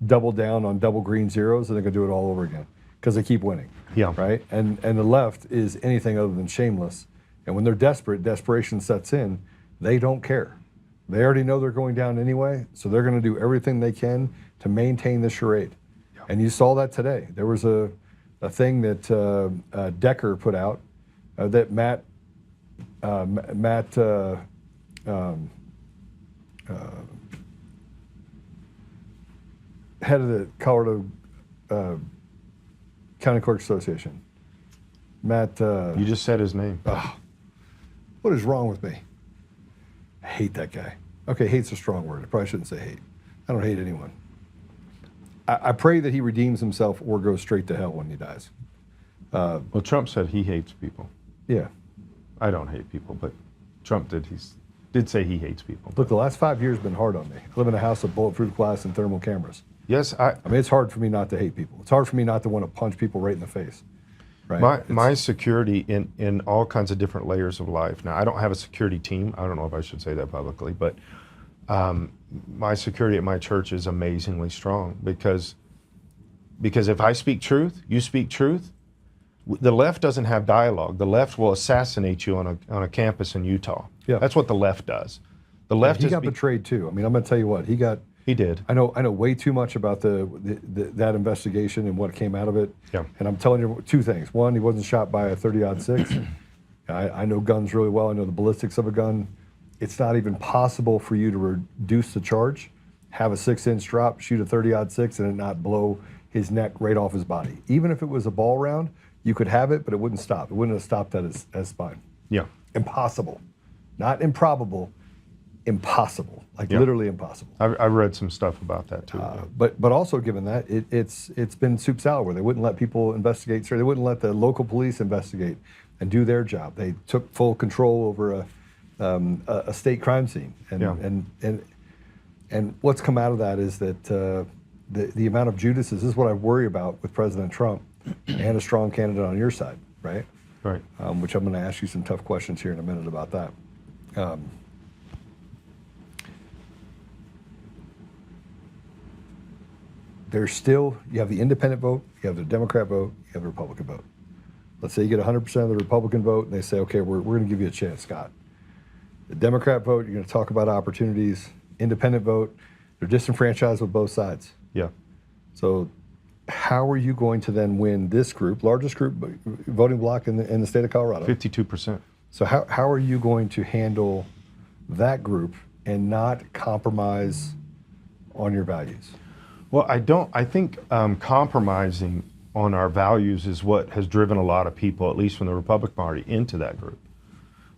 A: doubled down on double green zeros, and they're going to do it all over again because they keep winning.
D: Yeah.
A: Right. And the left is anything other than shameless. And when they're desperate, desperation sets in. They don't care. They already know they're going down anyway, so they're going to do everything they can to maintain the charade. Yeah. And you saw that today. There was a thing that Decker put out that Matt head of the Colorado County Clerks Association. Matt.
D: You just said his name.
A: What is wrong with me? I hate that guy. Okay, hate's a strong word. I probably shouldn't say hate. I don't hate anyone. I pray that he redeems himself or goes straight to hell when he dies.
D: Well, Trump said he hates people.
A: Yeah.
D: I don't hate people, but Trump did say he hates people.
A: Look, the last 5 years have been hard on me. I live in a house of bulletproof glass and thermal cameras.
D: Yes,
A: I mean, it's hard for me not to hate people. It's hard for me not to want to punch people right in the face. Right?
D: My security in all kinds of different layers of life. Now, I don't have a security team. I don't know if I should say that publicly, but my security at my church is amazingly strong because if I speak truth, you speak truth. The left doesn't have dialogue. The left will assassinate you on a campus in Utah.
A: Yeah.
D: That's what the left does. The left
A: he got betrayed too. I mean, I'm going to tell you what
D: He did.
A: I know way too much about that investigation and what came out of it.
D: Yeah.
A: And I'm telling you two things. One, he wasn't shot by a 30-06. I know guns really well. I know the ballistics of a gun. It's not even possible for you to reduce the charge, have a 6-inch drop, shoot a 30-06, and it not blow his neck right off his body. Even if it was a ball round, you could have it, but it wouldn't stop. It wouldn't have stopped at his spine.
D: Yeah.
A: Impossible. Not improbable. Impossible. Like literally impossible.
D: I've read some stuff about that too.
A: But also given that, it's been soup salad where they wouldn't let people investigate. So they wouldn't let the local police investigate and do their job. They took full control over a state crime scene. And what's come out of that is that the amount of Judases, this is what I worry about with President Trump and a strong candidate on your side, right?
D: Right.
A: Which I'm going to ask you some tough questions here in a minute about that. There's still, you have the independent vote, you have the Democrat vote, you have the Republican vote. Let's say you get 100% of the Republican vote and they say, okay, we're going to give you a chance, Scott. The Democrat vote, you're going to talk about opportunities. Independent vote, they're disenfranchised with both sides.
D: Yeah.
A: So how are you going to then win this group, largest group voting bloc in the state of Colorado?
D: 52%.
A: So how are you going to handle that group and not compromise on your values?
D: Well, I think compromising on our values is what has driven a lot of people, at least from the Republican Party, into that group.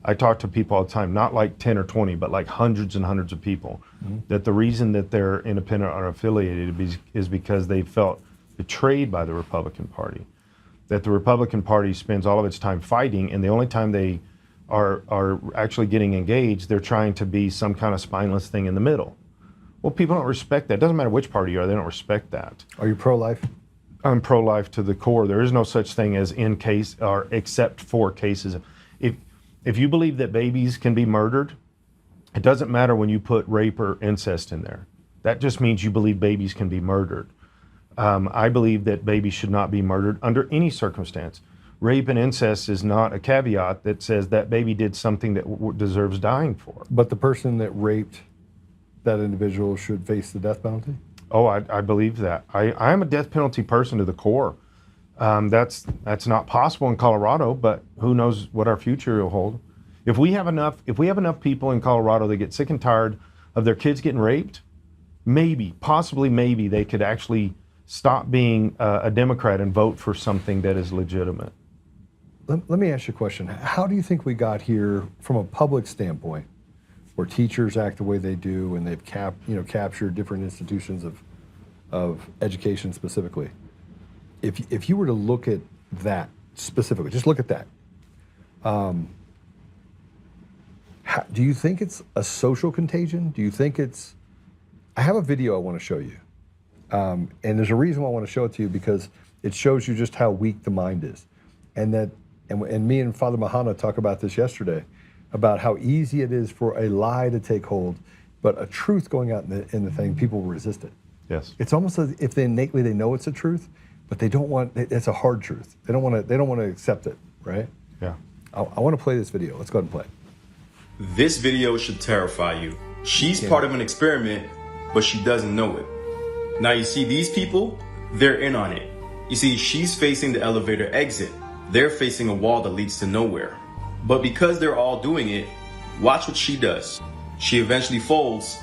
D: I talk to people all the time, not like 10 or 20, but like hundreds and hundreds of people, that the reason that they're independent or affiliated is because they felt betrayed by the Republican Party. That the Republican Party spends all of its time fighting, and the only time they are actually getting engaged, they're trying to be some kind of spineless thing in the middle. Well, people don't respect that. It doesn't matter which party you are, they don't respect that.
A: Are you pro-life?
D: I'm pro-life to the core. There is no such thing as in case or except for cases. If you believe that babies can be murdered, it doesn't matter when you put rape or incest in there. That just means you believe babies can be murdered. I believe that babies should not be murdered under any circumstance. Rape and incest is not a caveat that says that baby did something that deserves dying for.
A: But the person that raped that individual should face the death penalty?
D: Oh, I believe that. I'm a death penalty person to the core. That's not possible in Colorado, but who knows what our future will hold. If we have enough people in Colorado that get sick and tired of their kids getting raped, possibly maybe they could actually stop being a Democrat and vote for something that is legitimate.
A: Let me ask you a question. How do you think we got here from a public standpoint, where teachers act the way they do and they've captured different institutions of education specifically? If you were to look at that specifically, just look at that. Do you think it's a social contagion? Do you think it's? I have a video I want to show you, and there's a reason why I want to show it to you, because it shows you just how weak the mind is, and me and Father Mahana talked about this yesterday, about how easy it is for a lie to take hold, but a truth going out in the thing, people resist it.
D: Yes.
A: It's almost as if they innately know it's a truth, but they don't want. It's a hard truth. They don't want to accept it, right?
D: Yeah.
A: I want to play this video. Let's go ahead and play it.
E: This video should terrify you. She's part of an experiment, but she doesn't know it. Now you see these people, they're in on it. You see, she's facing the elevator exit. They're facing a wall that leads to nowhere. But because they're all doing it, watch what she does. She eventually folds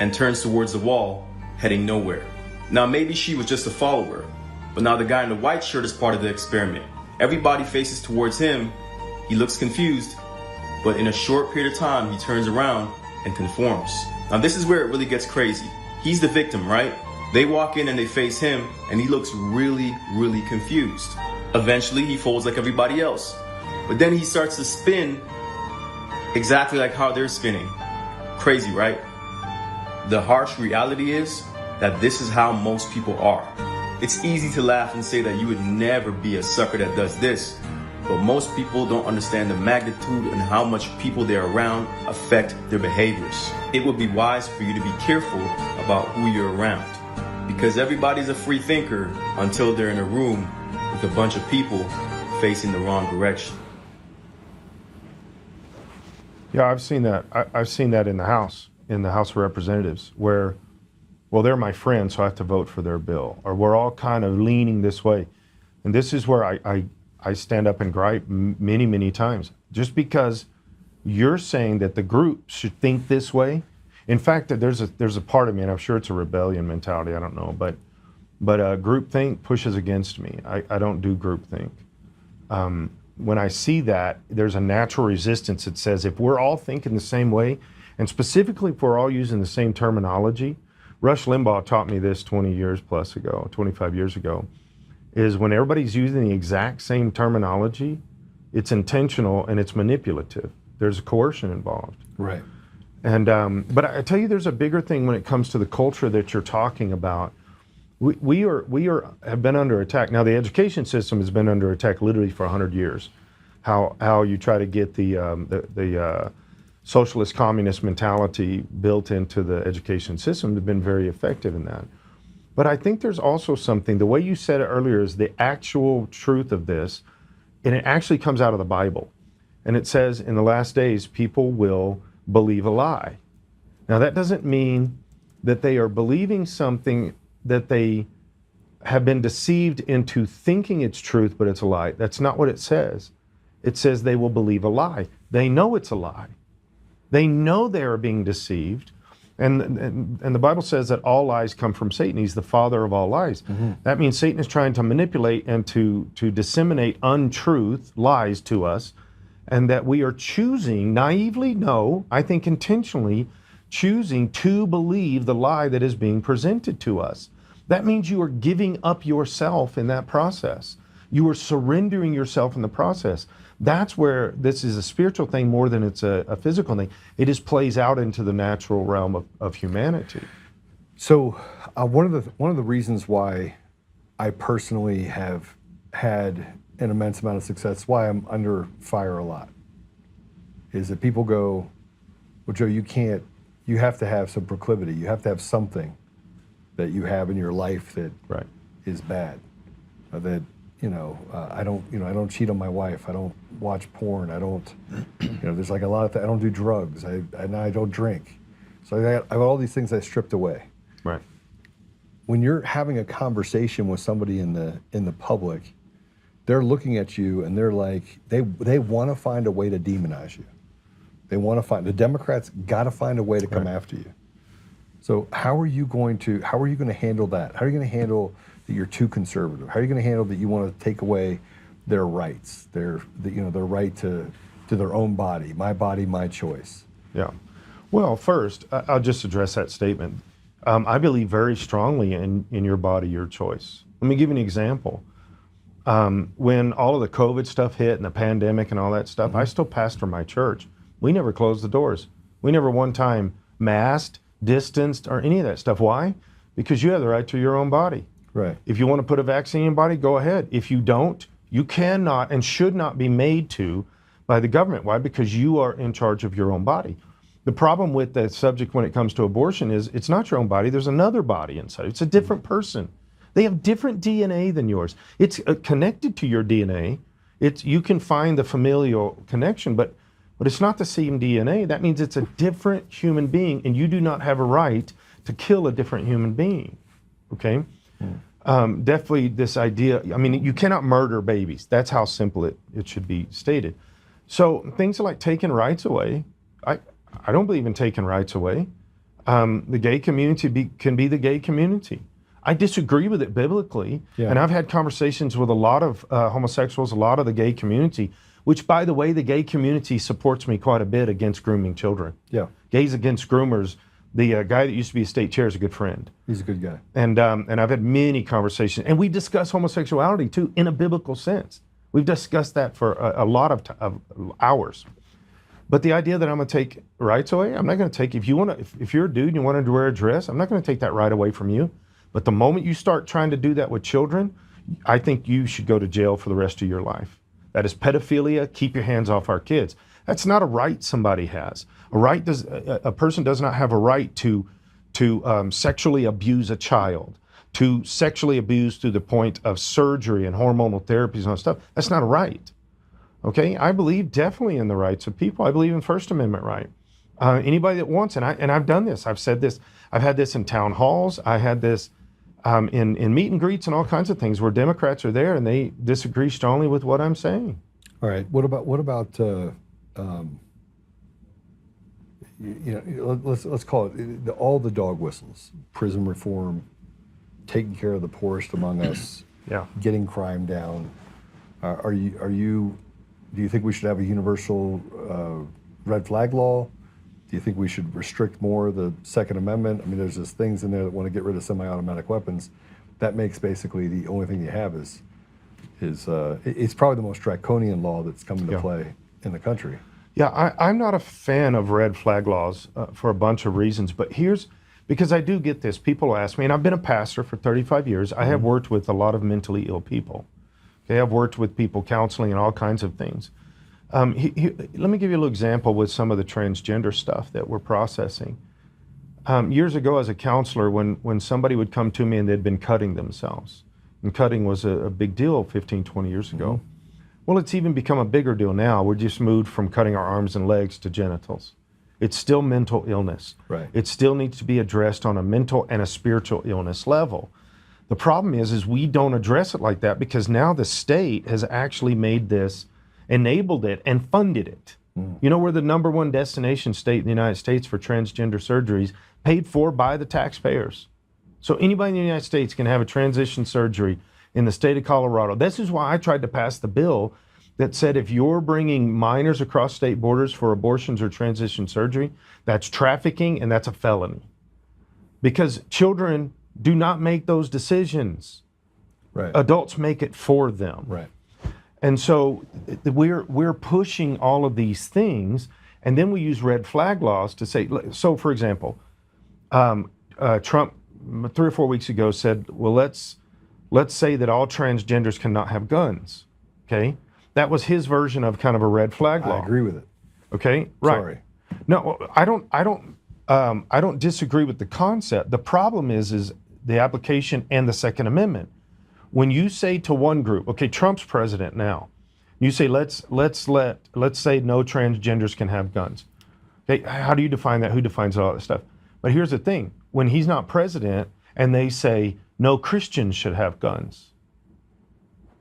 E: and turns towards the wall, heading nowhere. Now maybe she was just a follower, but now the guy in the white shirt is part of the experiment. Everybody faces towards him. He looks confused, but in a short period of time, he turns around and conforms. Now this is where it really gets crazy. He's the victim, right? They walk in and they face him, and he looks really, really confused. Eventually, he folds like everybody else. But then he starts to spin exactly like how they're spinning. Crazy, right? The harsh reality is, that this is how most people are. It's easy to laugh and say that you would never be a sucker that does this, but most people don't understand the magnitude and how much people they're around affect their behaviors. It would be wise for you to be careful about who you're around, because everybody's a free thinker until they're in a room with a bunch of people facing the wrong direction.
D: Yeah, I've seen that. I've seen that in the House of Representatives, where, well, they're my friends, so I have to vote for their bill, or we're all kind of leaning this way. And this is where I stand up and gripe many, many times. Just because you're saying that the group should think this way. In fact, there's a part of me, and I'm sure it's a rebellion mentality, I don't know, but groupthink pushes against me. I don't do groupthink. When I see that, there's a natural resistance that says if we're all thinking the same way, and specifically if we're all using the same terminology, Rush Limbaugh taught me this 20 years plus ago, 25 years ago, is when everybody's using the exact same terminology, it's intentional and it's manipulative. There's a coercion involved.
A: Right.
D: And but I tell you, there's a bigger thing when it comes to the culture that you're talking about. We have been under attack. Now the education system has been under attack literally for 100 years. How you try to get the socialist communist mentality built into the education system has been very effective in that. But I think there's also something, the way you said it earlier is the actual truth of this, and it actually comes out of the Bible. And it says in the last days, people will believe a lie. Now that doesn't mean that they are believing something that they have been deceived into thinking it's truth, but it's a lie. That's not what it says. It says they will believe a lie. They know it's a lie. They know they are being deceived. And the Bible says that all lies come from Satan. He's the father of all lies. Mm-hmm. That means Satan is trying to manipulate and to disseminate untruth, lies to us, and that we are choosing, naively, no, I think intentionally, choosing to believe the lie that is being presented to us. That means you are giving up yourself in that process. You are surrendering yourself in the process. That's where this is a spiritual thing more than it's a physical thing. It just plays out into the natural realm of humanity.
A: So one of the reasons why I personally have had an immense amount of success, why I'm under fire a lot, is that people go, well, Joe, you have to have some proclivity. You have to have something that you have in your life that
D: right.
A: is bad. That, I don't cheat on my wife. I don't watch porn. I don't, there's like a lot of I don't do drugs. I don't drink. So I got all these things I stripped away.
D: Right.
A: When you're having a conversation with somebody in the public, they're looking at you and they're like, they want to find a way to demonize you. They want to find, the Democrats got to find a way to come after you. So how are you going to handle that? How are you going to handle that you're too conservative? How are you going to handle that you want to take away their rights, their right to their own body, my choice?
D: Yeah. Well, first, I'll just address that statement. I believe very strongly in your body, your choice. Let me give you an example. When all of the COVID stuff hit and the pandemic and all that stuff, I still pastor my church. We never closed the doors. We never one time masked, distanced, or any of that stuff. Why? Because you have the right to your own body.
A: Right.
D: If you want to put a vaccine in your body, go ahead. If you don't, you cannot and should not be made to by the government. Why? Because you are in charge of your own body. The problem with the subject when it comes to abortion is it's not your own body. There's another body inside. It's a different person. They have different DNA than yours. It's connected to your DNA. You can find the familial connection, but it's not the same DNA. That means it's a different human being, and you do not have a right to kill a different human being. Okay? Definitely this idea, you cannot murder babies. That's how simple it should be stated. So things like taking rights away, I don't believe in taking rights away. The gay community can be the gay community. I disagree with it biblically, and I've had conversations with a lot of homosexuals, a lot of the gay community, which, by the way, the gay community supports me quite a bit against grooming children.
A: Yeah.
D: Gays Against Groomers, the guy that used to be a state chair is a good friend.
A: He's a good guy.
D: And I've had many conversations, and we discuss homosexuality too in a biblical sense. We've discussed that for a lot of hours. But the idea that I'm going to take rights away, I'm not going to take, if you're a dude and you wanted to wear a dress, I'm not going to take that right away from you. But the moment you start trying to do that with children, I think you should go to jail for the rest of your life. That is pedophilia. Keep your hands off our kids. That's not a right somebody has. A person does not have a right to sexually abuse a child, to sexually abuse to the point of surgery and hormonal therapies and all that stuff. That's not a right. Okay, I believe definitely in the rights of people. I believe in First Amendment right. Anybody that wants, and I've done this. I've said this. I've had this in town halls. I had this in meet and greets and all kinds of things where Democrats are there and they disagree strongly with what I'm saying.
A: All right. What about let's call it all the dog whistles, prison reform, taking care of the poorest among us,
D: Yeah.
A: getting crime down. Do you think we should have a universal red flag law? Do you think we should restrict more the Second Amendment? I mean, there's just things in there that want to get rid of semi-automatic weapons. That makes basically the only thing you have is it's probably the most draconian law that's come into play in the country.
D: Yeah, I'm not a fan of red flag laws for a bunch of reasons, but because I do get this. People ask me, and I've been a pastor for 35 years. I have worked with a lot of mentally ill people. Okay, I've worked with people counseling and all kinds of things. Let me give you a little example with some of the transgender stuff that we're processing. Years ago as a counselor, when somebody would come to me and they'd been cutting themselves, and cutting was a big deal 15, 20 years ago. Well, it's even become a bigger deal now. We're just moved from cutting our arms and legs to genitals. It's still mental illness.
A: Right.
D: It still needs to be addressed on a mental and a spiritual illness level. The problem is we don't address it like that because now the state has actually made this, enabled it, and funded it. You know, we're the #1 destination state in the United States for transgender surgeries, paid for by the taxpayers. So anybody in the United States can have a transition surgery in the state of Colorado. This is why I tried to pass the bill that said if you're bringing minors across state borders for abortions or transition surgery, that's trafficking and that's a felony. Because children do not make those decisions.
A: Right.
D: Adults make it for them.
A: Right.
D: And so we're pushing all of these things, and then we use red flag laws to say, so for example, Trump 3 or 4 weeks ago said, well, let's say that all transgenders cannot have guns. Okay, that was his version of kind of a red flag law.
A: I agree with it.
D: Okay, right.
A: Sorry.
D: No, I don't disagree with the concept. The problem is the application and the Second Amendment. When you say to one group, okay, Trump's president now, you say let's say no transgenders can have guns. Okay, how do you define that? Who defines all that stuff? But here's the thing: when he's not president, and they say no Christians should have guns,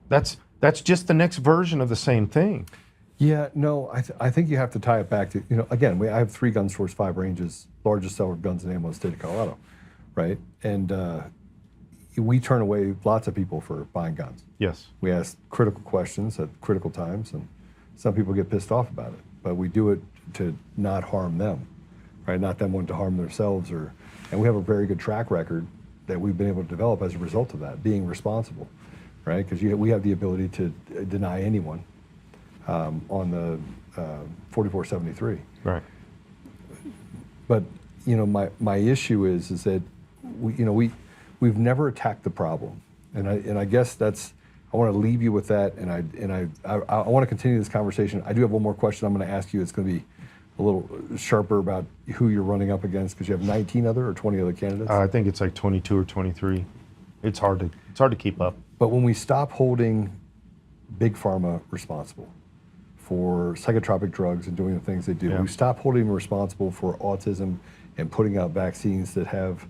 D: that's just the next version of the same thing.
A: Yeah, no, I think you have to tie it back to, again, I have 3 gun stores, 5 ranges, largest seller of guns and ammo in the state of Colorado, right? And we turn away lots of people for buying guns.
D: Yes.
A: We ask critical questions at critical times, and some people get pissed off about it, but we do it to not harm them, right? Not them wanting to harm themselves, and we have a very good track record that we've been able to develop as a result of that, being responsible, right? Because we have the ability to deny anyone on the 4473.
D: Right.
A: But my issue is that we've never attacked the problem, and I guess I want to leave you with that, and I want to continue this conversation. I do have one more question I'm going to ask you. It's going to be a little sharper about who you're running up against, because you have 19 other or 20 other candidates.
D: I think it's like 22 or 23. It's hard to keep up.
A: But when we stop holding big pharma responsible for psychotropic drugs and doing the things they do, we stop holding them responsible for autism and putting out vaccines that have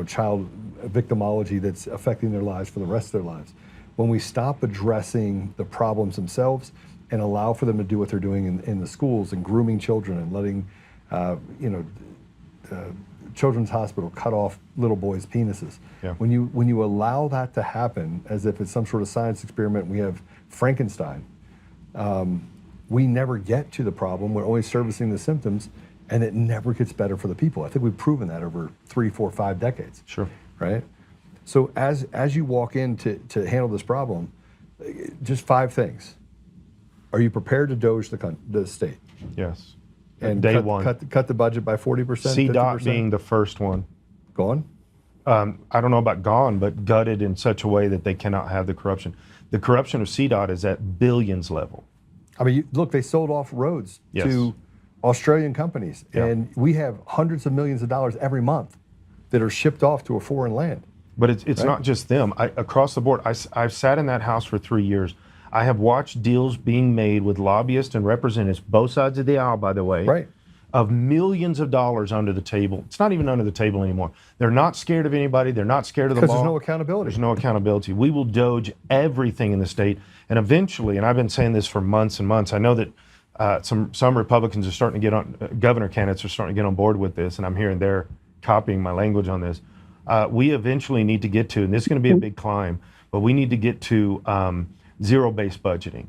A: child victimology that's affecting their lives for the rest of their lives. When we stop addressing the problems themselves and allow for them to do what they're doing in the schools and grooming children and letting Children's Hospital cut off little boys' penises.
D: Yeah.
A: When you allow that to happen as if it's some sort of science experiment, we have Frankenstein. We never get to the problem. We're always servicing the symptoms, and it never gets better for the people. I think we've proven that over 3, 4, 5 decades.
D: Sure.
A: Right? So as you walk in to handle this problem, just 5 things. Are you prepared to doge the state?
D: Yes.
A: And
D: Day
A: cut,
D: one.
A: cut the budget by 40%,
D: CDOT
A: 50%?
D: being the first one.
A: Gone?
D: I don't know about gone, but gutted in such a way that they cannot have the corruption. The corruption of CDOT is at billions level.
A: I mean, look, they sold off roads
D: Yes.
A: to Australian companies,
D: Yeah.
A: and we have hundreds of millions of dollars every month that are shipped off to a foreign land.
D: But it's
A: Right.
D: not just them. Across the board, I've sat in that house for 3 years. I have watched deals being made with lobbyists and representatives, both sides of the aisle, by the way,
A: Right.
D: of millions of dollars under the table. It's not even under the table anymore. They're not scared of anybody. They're not scared of the law.
A: Because there's no accountability.
D: There's no accountability. We will doge everything in the state. And eventually, and I've been saying this for months and months, I know that some Republicans are starting to get on, governor candidates are starting to get on board with this, and I'm hearing they're copying my language on this. We eventually need to get to, and this is going to be a big climb, but we need to get to zero-based budgeting,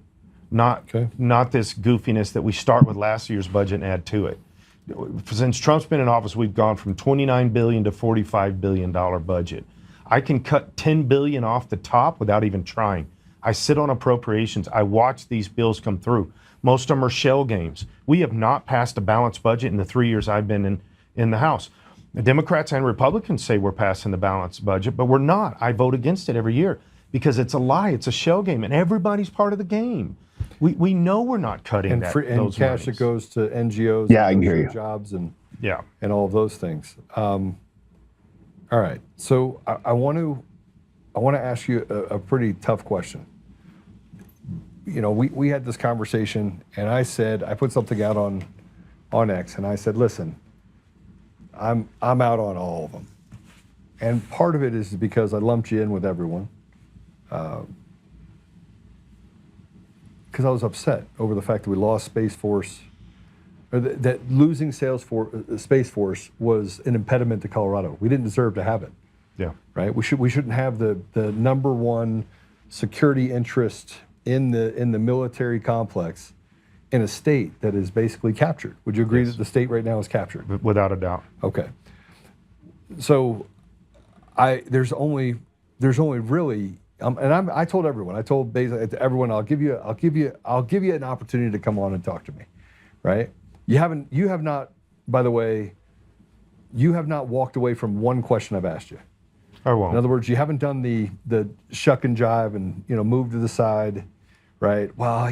D: not this goofiness that we start with last year's budget and add to it. Since Trump's been in office, we've gone from $29 billion to $45 billion budget. I can cut $10 billion off the top without even trying. I sit on appropriations. I watch these bills come through. Most of them are shell games. We have not passed a balanced budget in the 3 years I've been in the House. The Democrats and Republicans say we're passing the balanced budget, but we're not. I vote against it every year because it's a lie. It's a shell game, and everybody's part of the game. We know we're not cutting
A: And,
D: those
A: cash
D: monies.
A: that goes to NGOs,
B: Yeah, I
A: and
B: can
A: goes
B: hear
A: to
B: you.
A: jobs and
D: Yeah.
A: all of those things. All right, so I want to ask you a pretty tough question. You know, we had this conversation, and I put something out on X, and I said, listen, I'm out on all of them, and part of it is because I lumped you in with everyone, because I was upset over the fact that we lost Space Force, or that losing Space Force was an impediment to Colorado. We didn't deserve to have it.
D: Yeah.
A: Right? We shouldn't have the number one security interest in the military complex in a state that is basically captured. Would you agree
D: Yes.
A: that the state right now is captured?
D: Without a doubt.
A: Okay. So there's only really I told everyone. I told basically everyone I'll give you an opportunity to come on and talk to me. Right? You have not, by the way, you have not walked away from one question I've asked you.
D: I won't.
A: In other words, you haven't done the shuck and jive and move to the side, right? Well,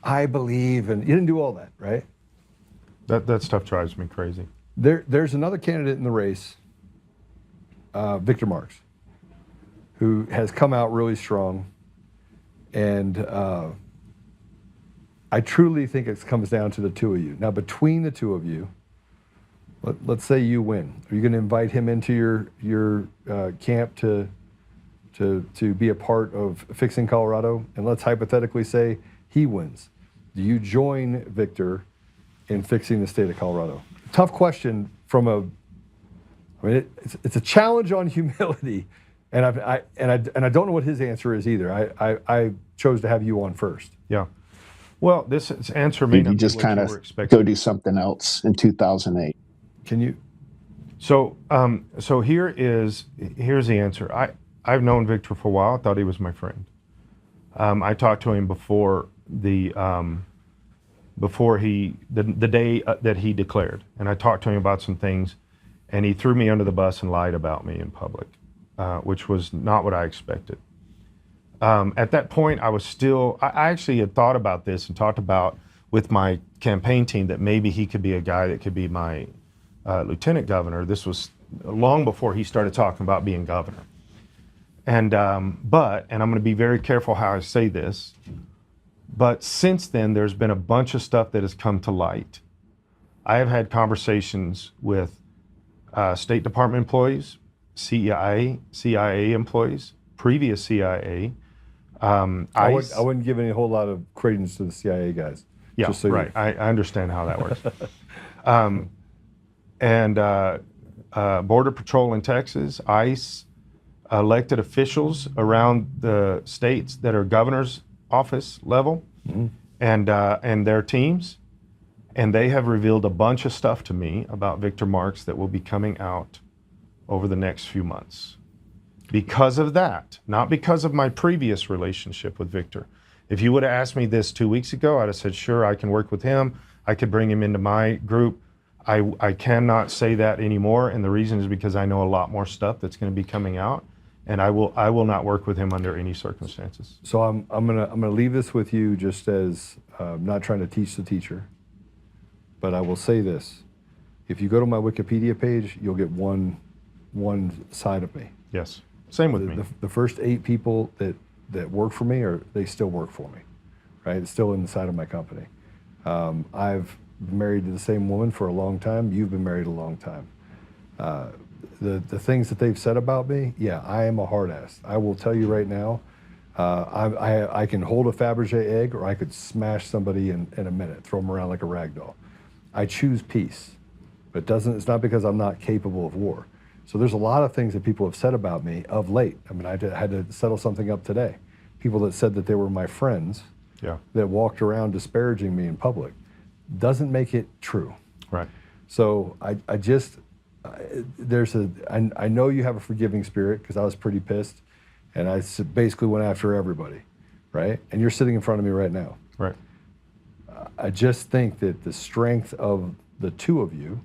A: I believe, and you didn't do all that, right?
D: That stuff drives me crazy.
A: There's another candidate in the race, Victor Marks, who has come out really strong, and I truly think it comes down to the two of you. Now, between the two of you, let's say you win. Are you going to invite him into your camp to be a part of fixing Colorado? And let's hypothetically say he wins. Do you join Victor in fixing the state of Colorado? Tough question it's a challenge on humility, and I don't know what his answer is either. I chose to have you on first.
D: Yeah. Well, this answer may
B: Did
D: not
B: you
D: be
B: just
D: what
B: kind
D: you
B: of
D: were expecting.
B: go do something else in 2008?
A: Can you?
D: So here's the answer. I've known Victor for a while. I thought he was my friend. I talked to him before the day that he declared, and I talked to him about some things, and he threw me under the bus and lied about me in public, which was not what I expected. At that point, I actually had thought about this and talked about with my campaign team that maybe he could be a guy that could be my lieutenant governor. This was long before he started talking about being governor. And I'm going to be very careful how I say this, but since then, there's been a bunch of stuff that has come to light. I have had conversations with State Department employees, CIA employees, previous CIA.
A: I wouldn't give any whole lot of credence to the CIA guys.
D: Yeah,
A: just so
D: right. I understand how that works. Border Patrol in Texas, ICE, elected officials around the states that are governor's office level, and their teams, and they have revealed a bunch of stuff to me about Victor Marks that will be coming out over the next few months. Because of that, not because of my previous relationship with Victor. If you would have asked me this 2 weeks ago, I'd have said, sure, I can work with him. I could bring him into my group. I cannot say that anymore, and the reason is because I know a lot more stuff that's going to be coming out, and I will not work with him under any circumstances.
A: So I'm gonna leave this with you just as not trying to teach the teacher, but I will say this: if you go to my Wikipedia page, you'll get one side of me.
D: Yes, same with me.
A: The first 8 people that work for me they still work for me, right? It's still inside of my company. I've been married to the same woman for a long time. You've been married a long time. The things that they've said about me, yeah, I am a hard ass. I will tell you right now, I can hold a Fabergé egg, or I could smash somebody in a minute, throw them around like a rag doll. I choose peace, but it's not because I'm not capable of war. So there's a lot of things that people have said about me of late. I mean, I had to settle something up today. People that said that they were my friends, that walked around disparaging me in public, doesn't make it true.
D: Right.
A: So I know you have a forgiving spirit, because I was pretty pissed, and I basically went after everybody, right? And you're sitting in front of me right now.
D: Right.
A: I just think that the strength of the two of you,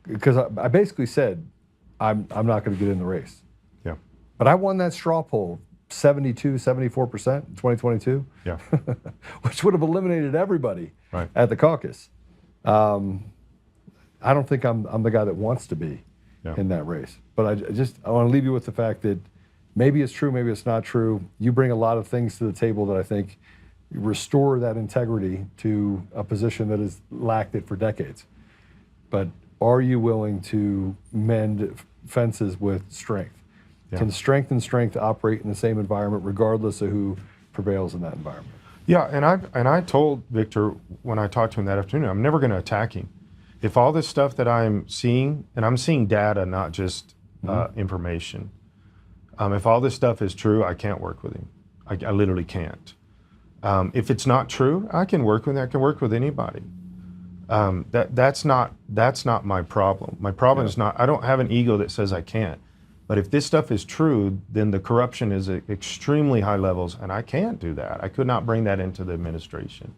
A: because I basically said, I'm not going to get in the race.
D: Yeah.
A: But I won that straw poll 74% in 2022,
D: Yeah.
A: which would have eliminated everybody
D: Right.
A: at the caucus. I don't think I'm the guy that wants to be in that race. But I want to leave you with the fact that maybe it's true, maybe it's not true. You bring a lot of things to the table that I think restore that integrity to a position that has lacked it for decades. But are you willing to mend fences with strength?
D: Yeah.
A: Can strength and strength operate in the same environment regardless of who prevails in that environment?
D: Yeah, and I told Victor when I talked to him that afternoon, I'm never going to attack him. If all this stuff that I'm seeing, and I'm seeing data, not just information, if all this stuff is true, I can't work with him. I literally can't. If it's not true, I can work with him. I can work with anybody. That's not my problem. My problem is not, I don't have an ego that says I can't. But if this stuff is true, then the corruption is at extremely high levels, and I can't do that. I could not bring that into the administration.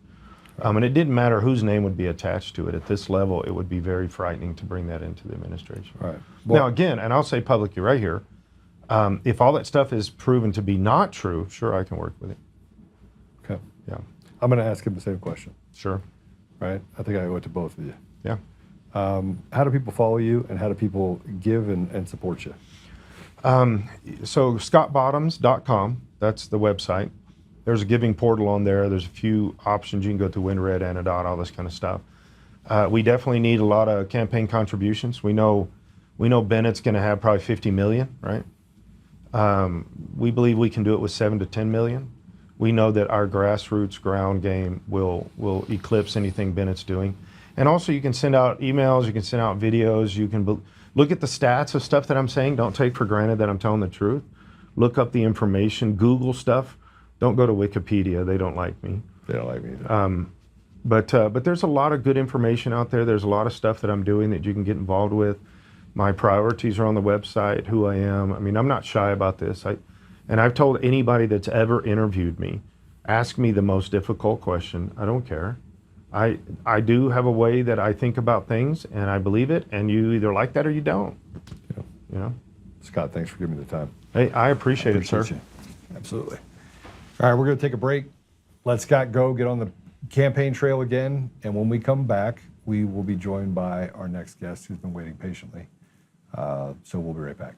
D: And it didn't matter whose name would be attached to it. At this level, it would be very frightening to bring that into the administration.
A: Right.
D: Now, again, and I'll say publicly right here, if all that stuff is proven to be not true, sure, I can work with it.
A: Okay.
D: Yeah.
A: I'm going to ask him the same question.
D: Sure.
A: Right? I think I owe it to both of you.
D: Yeah.
A: How do people follow you, and how do people give and support you?
D: So scottbottoms.com, that's the website. There's a giving portal on there. There's a few options. You can go to WinRed, Anodot, all this kind of stuff. We definitely need a lot of campaign contributions. We know Bennett's going to have probably 50 million, right? We believe we can do it with 7 to 10 million. We know that our grassroots ground game will eclipse anything Bennett's doing. And also you can send out emails, you can send out videos, you can look at the stats of stuff that I'm saying. Don't take for granted that I'm telling the truth. Look up the information, Google stuff. Don't go to Wikipedia, they don't like me.
A: They don't like me either.
D: But there's a lot of good information out there. There's a lot of stuff that I'm doing that you can get involved with. My priorities are on the website, who I am. I mean, I'm not shy about this. And I've told anybody that's ever interviewed me, ask me the most difficult question. I don't care. I do have a way that I think about things, and I believe it, and you either like that or you don't.
A: Yeah.
D: You know?
A: Scott, thanks for giving me the time.
D: Hey, I appreciate it, sir.
A: You. Absolutely. All right, we're going to take a break. Let Scott go, get on the campaign trail again, and when we come back, we will be joined by our next guest who's been waiting patiently. So we'll be right back.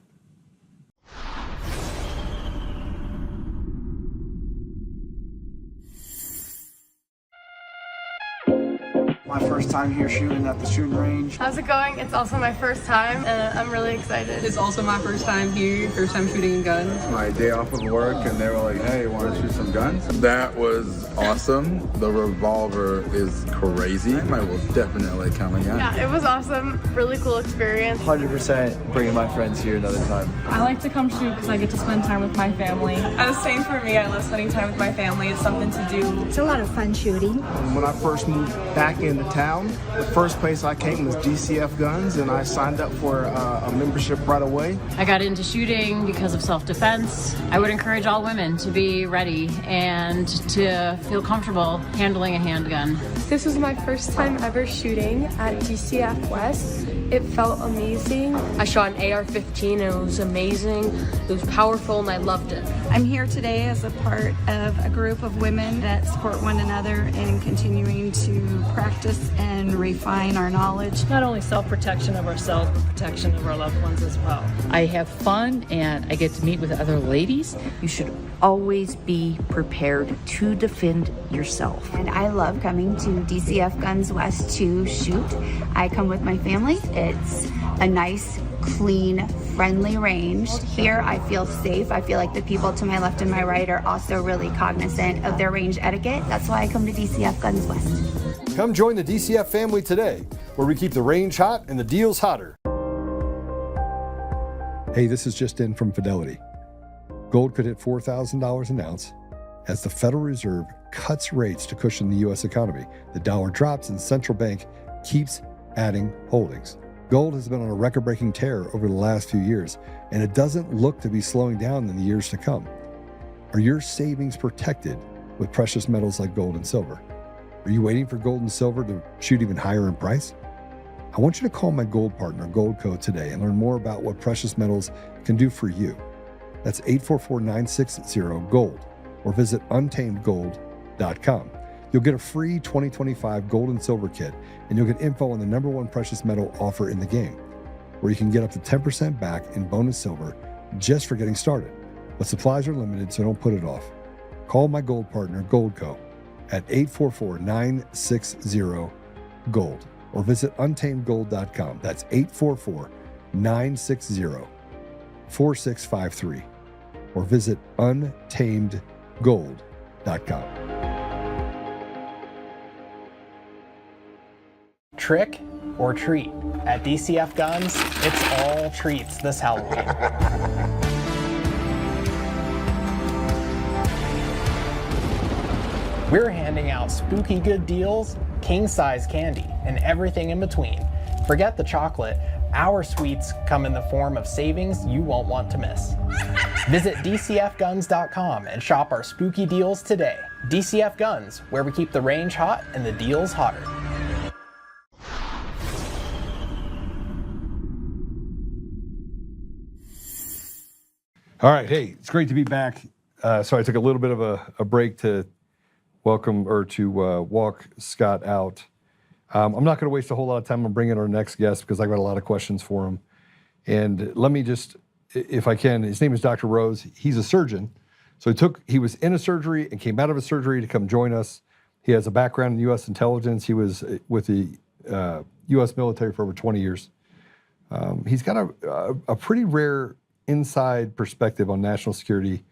F: My first time here shooting at the shooting range.
G: How's it going? It's also my first time, and I'm really excited.
H: It's also my first time here, first time shooting guns.
I: My day off of work, and they were like, hey, you want to shoot some guns? That was awesome. The revolver is crazy. I will definitely come again.
G: Yeah, it was awesome. Really cool experience.
F: 100% bringing my friends here another time.
J: I like to come shoot because I get to spend time with my family.
H: Same for me. I love spending time with my family. It's something to do.
K: It's a lot of fun shooting.
F: When I first moved back into town, around. The first place I came was DCF Guns, and I signed up for a membership right away.
K: I got into shooting because of self-defense. I would encourage all women to be ready and to feel comfortable handling a handgun.
G: This was my first time ever shooting at DCF West. It felt amazing. I shot an AR-15 and it was amazing. It was powerful and I loved it.
J: I'm here today as a part of a group of women that support one another in continuing to practice and refine our knowledge.
K: Not only self-protection of ourselves, but protection of our loved ones as well.
L: I have fun and I get to meet with other ladies.
M: You should always be prepared to defend yourself.
N: And I love coming to DCF Guns West to shoot. I come with my family. It's a nice, clean, friendly range. Here I feel safe. I feel like the people to my left and my right are also really cognizant of their range etiquette. That's why I come to DCF Guns West.
A: Come join the DCF family today, where we keep the range hot and the deals hotter. Hey, this is just in from Fidelity. Gold could hit $4,000 an ounce as the Federal Reserve cuts rates to cushion the U.S. economy. The dollar drops and the central bank keeps adding holdings. Gold has been on a record-breaking tear over the last few years, and it doesn't look to be slowing down in the years to come. Are your savings protected with precious metals like gold and silver? Are you waiting for gold and silver to shoot even higher in price? I want you to call my gold partner, Goldco, today and learn more about what precious metals can do for you. That's 844-960-GOLD, or visit untamedgold.com. You'll get a free 2025 gold and silver kit, and you'll get info on the #1 precious metal offer in the game, where you can get up to 10% back in bonus silver just for getting started. But supplies are limited, so don't put it off. Call my gold partner, Goldco, at 844-960-GOLD, or visit untamedgold.com. That's 844-960-4653, or visit untamedgold.com.
O: Trick or treat? At DCF Guns, it's all treats this Halloween. We're handing out spooky good deals, king-size candy, and everything in between. Forget the chocolate, our sweets come in the form of savings you won't want to miss. Visit DCFguns.com and shop our spooky deals today. DCF Guns, where we keep the range hot and the deals hotter.
A: All right, hey, it's great to be back. So I took a little bit of a break to welcome or to walk Scott out. I'm not going to waste a whole lot of time on bringing our next guest because I've got a lot of questions for him. And let me just, if I can, his name is Dr. Rose. He's a surgeon. So he was in a surgery and came out of a surgery to come join us. He has a background in U.S. intelligence. He was with the U.S. military for over 20 years. He's got a pretty rare inside perspective on national security,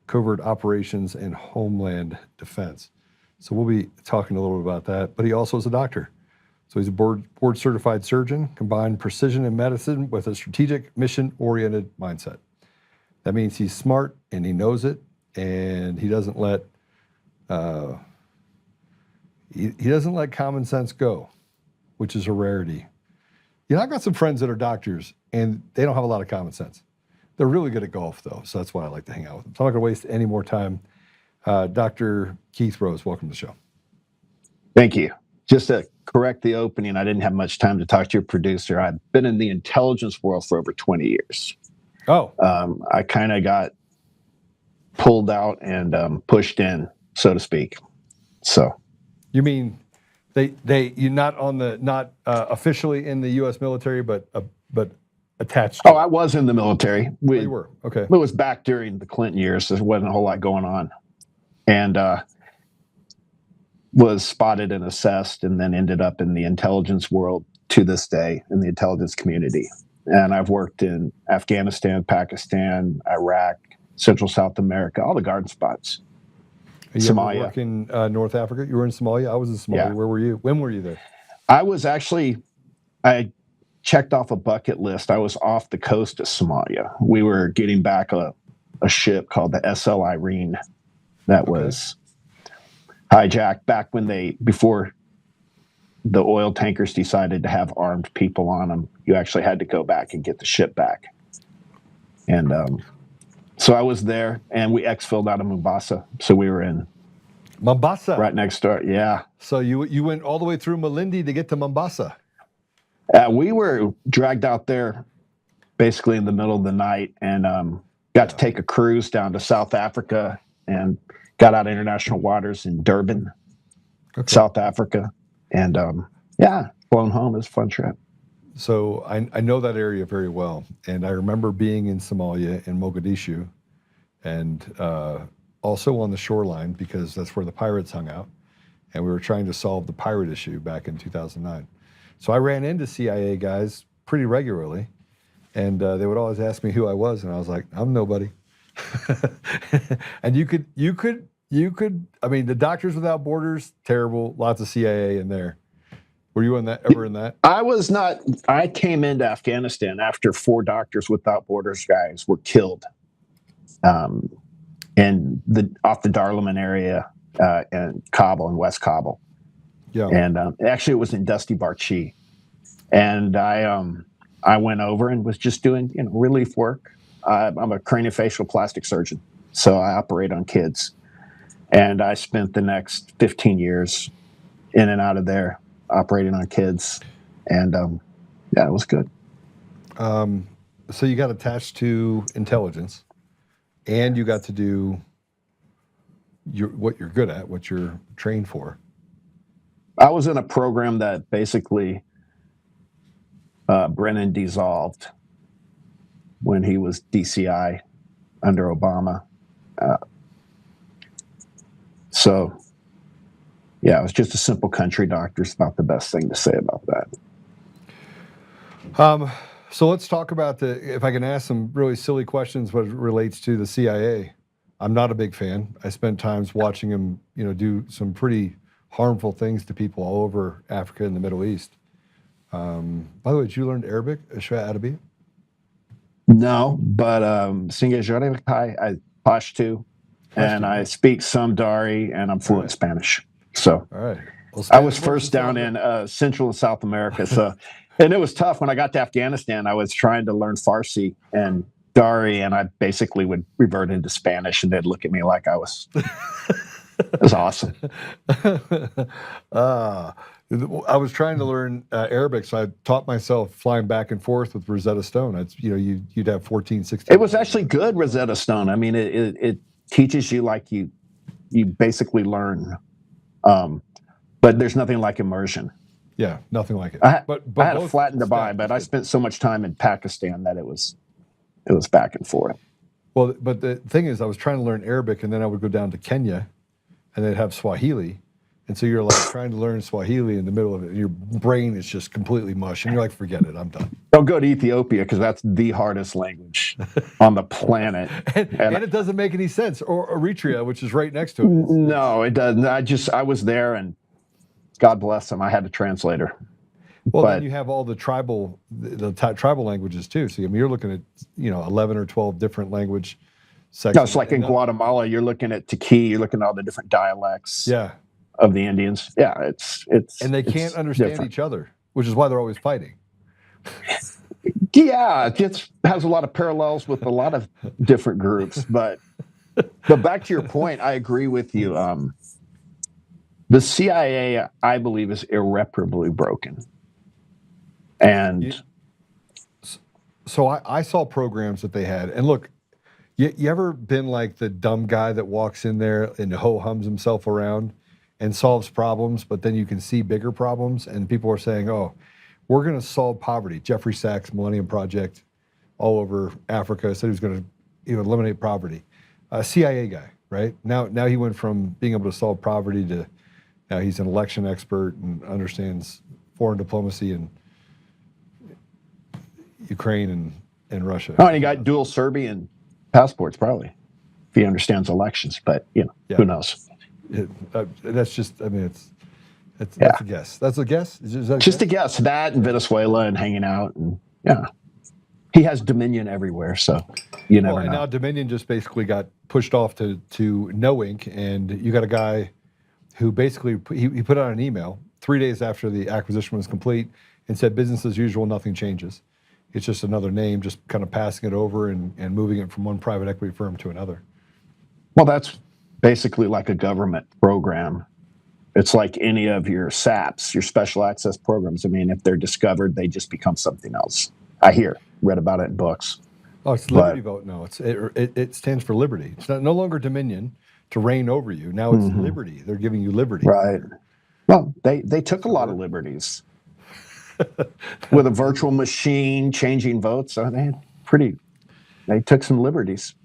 A: covert operations, and homeland defense. So we'll be talking a little bit about that. But he also is a doctor. So he's a board-certified surgeon, combined precision in medicine with a strategic, mission-oriented mindset. That means he's smart and he knows it, and he doesn't let he doesn't let common sense go, which is a rarity. You know, I've got some friends that are doctors, and they don't have a lot of common sense. They're really good at golf, though, so that's why I like to hang out with them. So I'm not going to waste any more time. Dr. Keith Rose, welcome to the show.
B: Thank you. Just to correct the opening, I didn't have much time to talk to your producer. I've been in the intelligence world for over 20 years.
A: Oh.
B: I kind of got pulled out and pushed in, so to speak. So.
A: You mean you're not officially in the U.S. military, but attached to
B: Oh, I was in the military.
A: You were? Okay.
B: It was back during the Clinton years. So there wasn't a whole lot going on. And was spotted and assessed and then ended up in the intelligence world to this day in the intelligence community. And I've worked in Afghanistan, Pakistan, Iraq, Central South America, all the garden spots.
A: You
B: Somalia.
A: ever work in North Africa? You were in Somalia? I was in Somalia.
B: Yeah.
A: Where were you? When were you there?
B: I checked off a bucket list. I was off the coast of Somalia. We were getting back a ship called the SL Irene that was hijacked back before the oil tankers decided to have armed people on them, you actually had to go back and get the ship back. And so I was there, and we exfilled out of Mombasa. So we were in
A: Mombasa,
B: right next door. Yeah.
A: So you went all the way through Malindi to get to Mombasa.
B: We were dragged out there basically in the middle of the night, and got to take a cruise down to South Africa, and got out of international waters in Durban, South Africa, and flown home. It was a fun trip.
A: So I know that area very well, and I remember being in Somalia, in Mogadishu, and also on the shoreline, because that's where the pirates hung out, and we were trying to solve the pirate issue back in 2009. So I ran into CIA guys pretty regularly, and they would always ask me who I was, and I was like, I'm nobody. And you could, I mean, the Doctors Without Borders, terrible, lots of CIA in there. Were you ever in that?
B: I was not. I came into Afghanistan after 4 Doctors Without Borders guys were killed, off the Darlaman area, in Kabul, in West Kabul.
A: Yeah.
B: And actually, it was in Dusty Barchi, and I went over and was just doing relief work. I'm a craniofacial plastic surgeon, so I operate on kids, and I spent the next 15 years in and out of there operating on kids, and it was good.
A: So you got attached to intelligence, and you got to do what you're good at, what you're trained for.
B: I was in a program that basically Brennan dissolved when he was DCI under Obama. So yeah, it was just a simple country doctor. It's not the best thing to say about that.
A: So let's talk about if I can ask some really silly questions what relates to the CIA. I'm not a big fan. I spent times watching him, do some pretty harmful things to people all over Africa and the Middle East. By the way, did you learn Arabic, Arabic?
B: No, but Singe I Pashto, and I speak some Dari, and I'm fluent in Spanish. So
A: all right. Well,
B: I was first down in Central and South America. So, and it was tough when I got to Afghanistan. I was trying to learn Farsi and Dari, and I basically would revert into Spanish, and they'd look at me like I was. It was awesome.
A: I was trying to learn Arabic, so I taught myself flying back and forth with Rosetta Stone. It's, you'd have 14, 16.
B: It was actually good, Rosetta Stone. I mean, it teaches you like you basically learn, but there's nothing like immersion.
A: Yeah, nothing like it.
B: I had a flat in Dubai, but I spent so much time in Pakistan that it was back and forth.
A: Well, but the thing is, I was trying to learn Arabic, and then I would go down to Kenya, and they'd have Swahili. And so you're like trying to learn Swahili in the middle of it. And your brain is just completely mush. And you're like, forget it, I'm done.
B: Don't go to Ethiopia because that's the hardest language on the planet.
A: and it doesn't make any sense. Or Eritrea, which is right next to it.
B: No, it doesn't. I was there, and God bless them, I had a translator.
A: Well, then you have all the tribal languages too. So I mean, you're looking at 11 or 12 different language sections.
B: No, it's like in Guatemala, you're looking at Tiki, you're looking at all the different dialects.
A: Yeah.
B: Of the Indians. Yeah, it's
A: and they can't understand each other, which is why they're always fighting.
B: Yeah, it has a lot of parallels with a lot of different groups, but back to your point, I agree with you. The CIA, I believe, is irreparably broken. And
A: so I saw programs that they had, and look, you ever been like the dumb guy that walks in there and ho-hums himself around and solves problems, but then you can see bigger problems, and people are saying, oh, we're going to solve poverty. Jeffrey Sachs, Millennium Project, all over Africa, said he was going to eliminate poverty. CIA guy, right? Now he went from being able to solve poverty to now he's an election expert and understands foreign diplomacy in Ukraine and Russia.
B: Oh, and he got dual Serbian passports, probably, if he understands elections, but, who knows?
A: That's just, I mean, that's a guess. That's a guess? Is that
B: just a guess. That and Venezuela and hanging out. And he has dominion everywhere, so you never know.
A: And now Dominion just basically got pushed off to no ink, and you got a guy who basically, he put out an email 3 days after the acquisition was complete and said business as usual, nothing changes. It's just another name, just kind of passing it over and moving it from one private equity firm to another.
B: Well, that's basically like a government program. It's like any of your SAPs, your special access programs. I mean, if they're discovered, they just become something else. Read about it in books.
A: Oh, it's Liberty Vote. No, it stands for liberty. It's no longer dominion to reign over you. Now it's liberty. They're giving you liberty.
B: Right. Well, they took a lot of liberties with a virtual machine changing votes. So they took some liberties.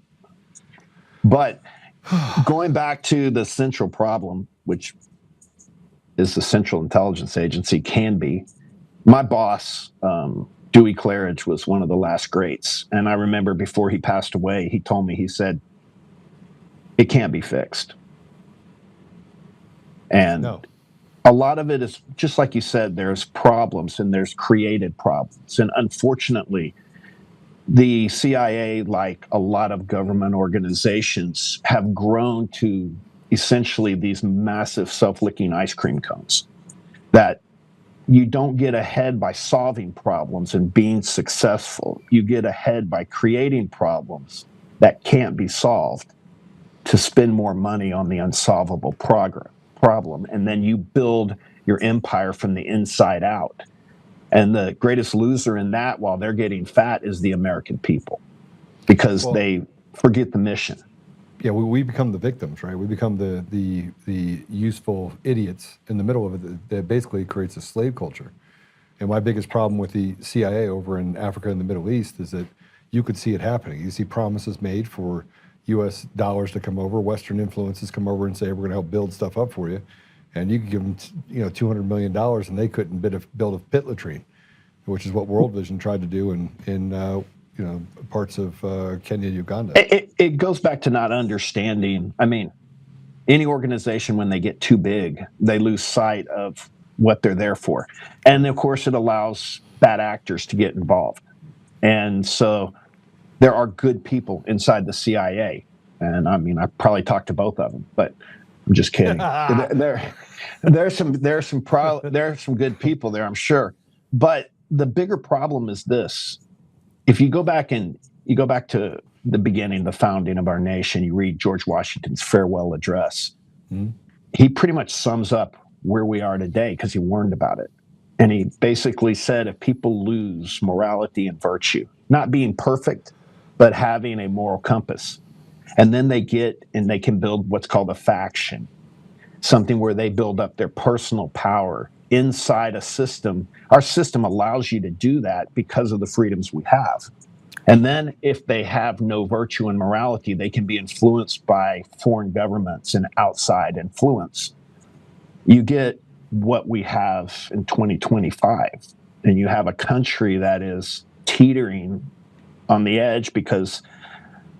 B: But going back to the central problem, which is the Central Intelligence Agency, can be. My boss, Dewey Claridge, was one of the last greats. And I remember before he passed away, he told me, he said, it can't be fixed. And a lot of it is, just like you said, there's problems and there's created problems. And unfortunately, the CIA, like a lot of government organizations, have grown to essentially these massive self-licking ice cream cones that you don't get ahead by solving problems and being successful. You get ahead by creating problems that can't be solved to spend more money on the unsolvable problem. And then you build your empire from the inside out. And the greatest loser in that, while they're getting fat, is the American people, because they forget the mission.
A: Yeah, we become the victims, right? We become the useful idiots in the middle of it that basically creates a slave culture. And my biggest problem with the CIA over in Africa and the Middle East is that you could see it happening. You see promises made for U.S. dollars to come over, Western influences come over and say, we're going to help build stuff up for you. And you could give them, $200 million, and they couldn't build a pit latrine, which is what World Vision tried to do in parts of Kenya and Uganda.
B: It goes back to not understanding. I mean, any organization, when they get too big, they lose sight of what they're there for. And of course, it allows bad actors to get involved. And so there are good people inside the CIA. And I mean, I probably talked to both of them, but I'm just kidding. There's some good people there, I'm sure. But the bigger problem is this. If you go back to the beginning, the founding of our nation, you read George Washington's farewell address. He pretty much sums up where we are today because he warned about it. And he basically said, if people lose morality and virtue, not being perfect, but having a moral compass, and then they can build what's called a faction, something where they build up their personal power inside a system. Our system allows you to do that because of the freedoms we have. And then if they have no virtue and morality, they can be influenced by foreign governments and outside influence. You get what we have in 2025, and you have a country that is teetering on the edge because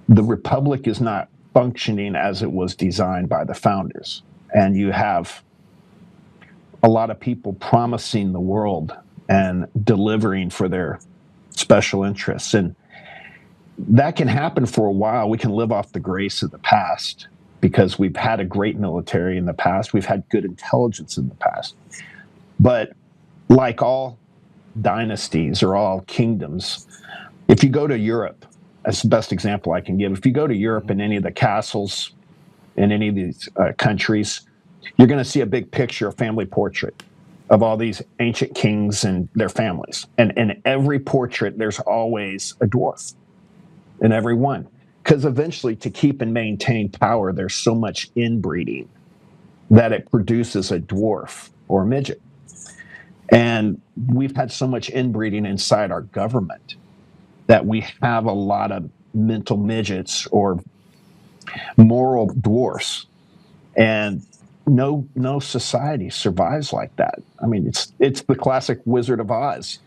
B: the republic is not functioning as it was designed by the founders. And you have a lot of people promising the world and delivering for their special interests. And that can happen for a while. We can live off the grace of the past because we've had a great military in the past. We've had good intelligence in the past. But like all dynasties or all kingdoms, if you go to Europe, that's the best example I can give. If you go to Europe in any of the castles in any of these countries, you're going to see a big picture, a family portrait of all these ancient kings and their families. And in every portrait, there's always a dwarf in every one. Because eventually, to keep and maintain power, there's so much inbreeding that it produces a dwarf or a midget. And we've had so much inbreeding inside our government that we have a lot of mental midgets or moral dwarfs. And no society survives like that. I mean, it's the classic Wizard of Oz.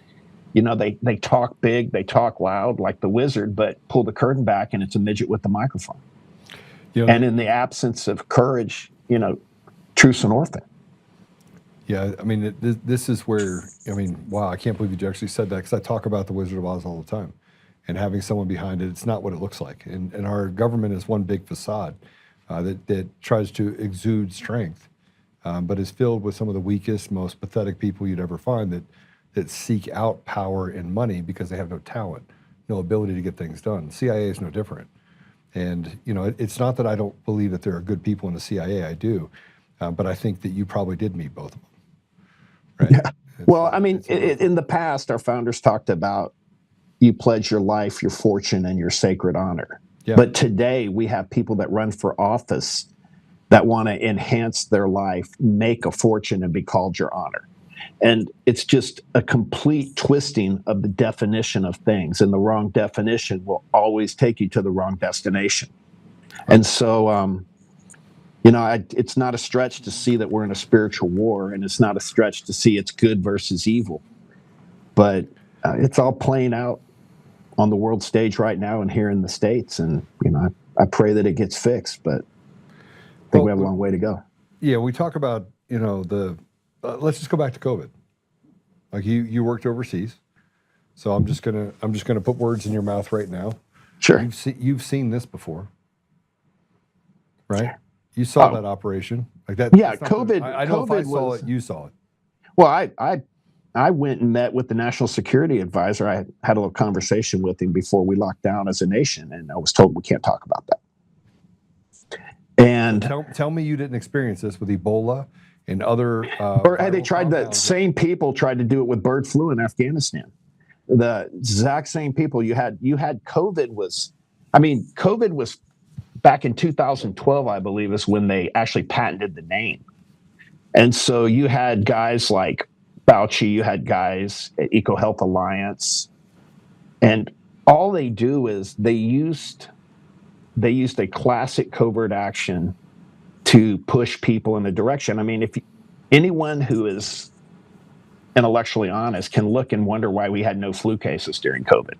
B: They talk big, they talk loud like the wizard, but pull the curtain back and it's a midget with the microphone. And in the absence of courage, truth's an orphan.
A: Yeah, I mean, this is where, wow, I can't believe you actually said that, because I talk about the Wizard of Oz all the time. And having someone behind it, it's not what it looks like. And our government is one big facade that tries to exude strength. but is filled with some of the weakest, most pathetic people you'd ever find that seek out power and money because they have no talent, no ability to get things done. CIA is no different. And, you know, it's not that I don't believe that there are good people in the CIA, I do, but I think that you probably did meet both of them, right?
B: Yeah. Well, I mean, in the past, our founders talked about you pledge your life, your fortune, and your sacred honor.
A: Yeah.
B: But today we have people that run for office that want to enhance their life, make a fortune, and be called your honor. And it's just a complete twisting of the definition of things. And the wrong definition will always take you to the wrong destination. And so, you know, it's not a stretch to see that we're in a spiritual war, and it's not a stretch to see it's good versus evil. But it's all playing out on the world stage right now and here in the States. And, you know, I pray that it gets fixed, but I think we have a long way to go.
A: Yeah, we talk about, you know, let's just go back to COVID. Like you worked overseas, so I'm just gonna put words in your mouth right now.
B: Sure.
A: You've seen this before, right? You saw that operation like that.
B: Yeah, COVID.
A: I know
B: COVID
A: if I saw it, you saw it.
B: Well, I went and met with the National Security Advisor. I had a little conversation with him before we locked down as a nation, and I was told we can't talk about that. And
A: tell me you didn't experience this with Ebola and other.
B: Or they tried that same people tried to do it with bird flu in Afghanistan. The exact same people you had COVID was back in 2012, I believe, is when they actually patented the name. And so you had guys like Fauci, you had guys at EcoHealth Alliance, and all they do is they used a classic covert action to push people in a direction. I mean, if anyone who is intellectually honest can look and wonder why we had no flu cases during COVID.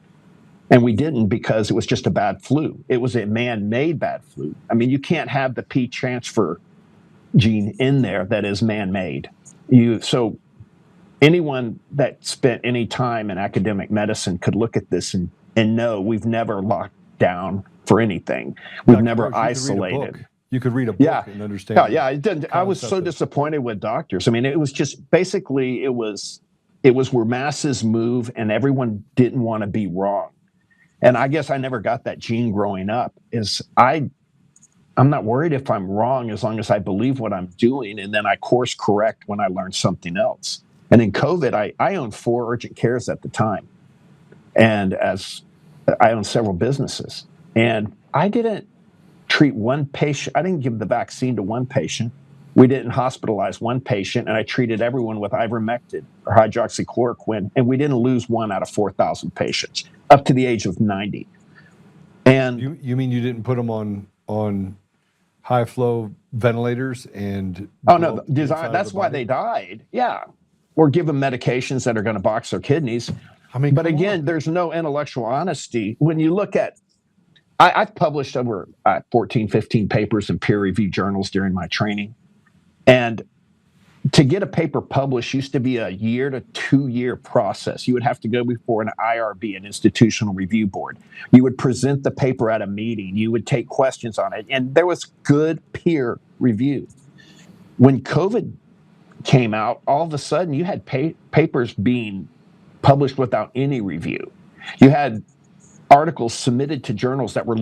B: And we didn't because it was just a bad flu. It was a man-made bad flu. I mean, you can't have the P transfer gene in there that is man-made. So anyone that spent any time in academic medicine could look at this and know we've never locked down for anything. We've never isolated.
A: You could read a book and understand.
B: Yeah, it didn't. I was so disappointed with doctors. I mean, it was just basically it was where masses move and everyone didn't want to be wrong. And I guess I never got that gene growing up. I'm not worried if I'm wrong as long as I believe what I'm doing, and then I course correct when I learn something else. And in COVID, I owned 4 urgent cares at the time, and as I owned several businesses, and I didn't treat one patient. I didn't give the vaccine to one patient. We didn't hospitalize one patient, and I treated everyone with ivermectin or hydroxychloroquine, and we didn't lose 1 out of 4,000 patients up to the age of 90. And
A: you mean you didn't put them on high flow ventilators and?
B: Oh no, that's why they died. Yeah, or give them medications that are going to box their kidneys.
A: I mean,
B: but again, there's no intellectual honesty when you look at. I've published over 14, 15 papers in peer-reviewed journals during my training. And to get a paper published used to be a 1 to 2 year process. You would have to go before an IRB, an institutional review board. You would present the paper at a meeting. You would take questions on it. And there was good peer review. When COVID came out, all of a sudden you had papers being published without any review. You had articles submitted to journals that were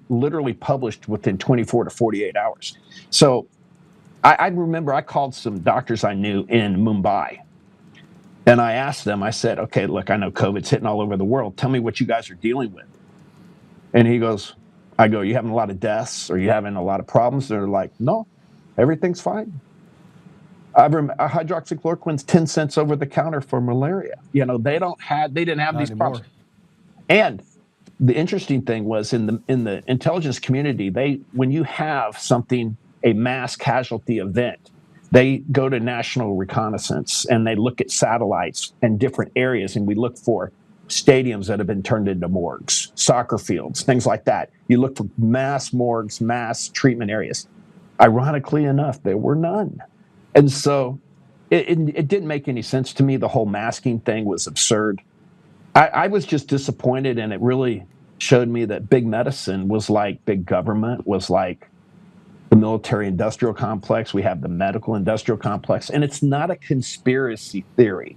B: literally published within 24 to 48 hours. So I remember I called some doctors I knew in Mumbai, and I asked them, I said, okay, look, I know COVID's hitting all over the world. Tell me what you guys are dealing with. And he goes, you having a lot of deaths? Or you having a lot of problems? They're like, no, everything's fine. Hydroxychloroquine's 10 cents over the counter for malaria. You know, they didn't have these problems. And the interesting thing was in the intelligence community, when you have a mass casualty event, they go to national reconnaissance and they look at satellites and different areas, and we look for stadiums that have been turned into morgues, soccer fields, things like that. You look for mass morgues, mass treatment areas. Ironically enough, there were none. And so it didn't make any sense to me. The whole masking thing was absurd. I was just disappointed, and it really showed me that big medicine was like big government, was like the military industrial complex, we have the medical industrial complex, and it's not a conspiracy theory.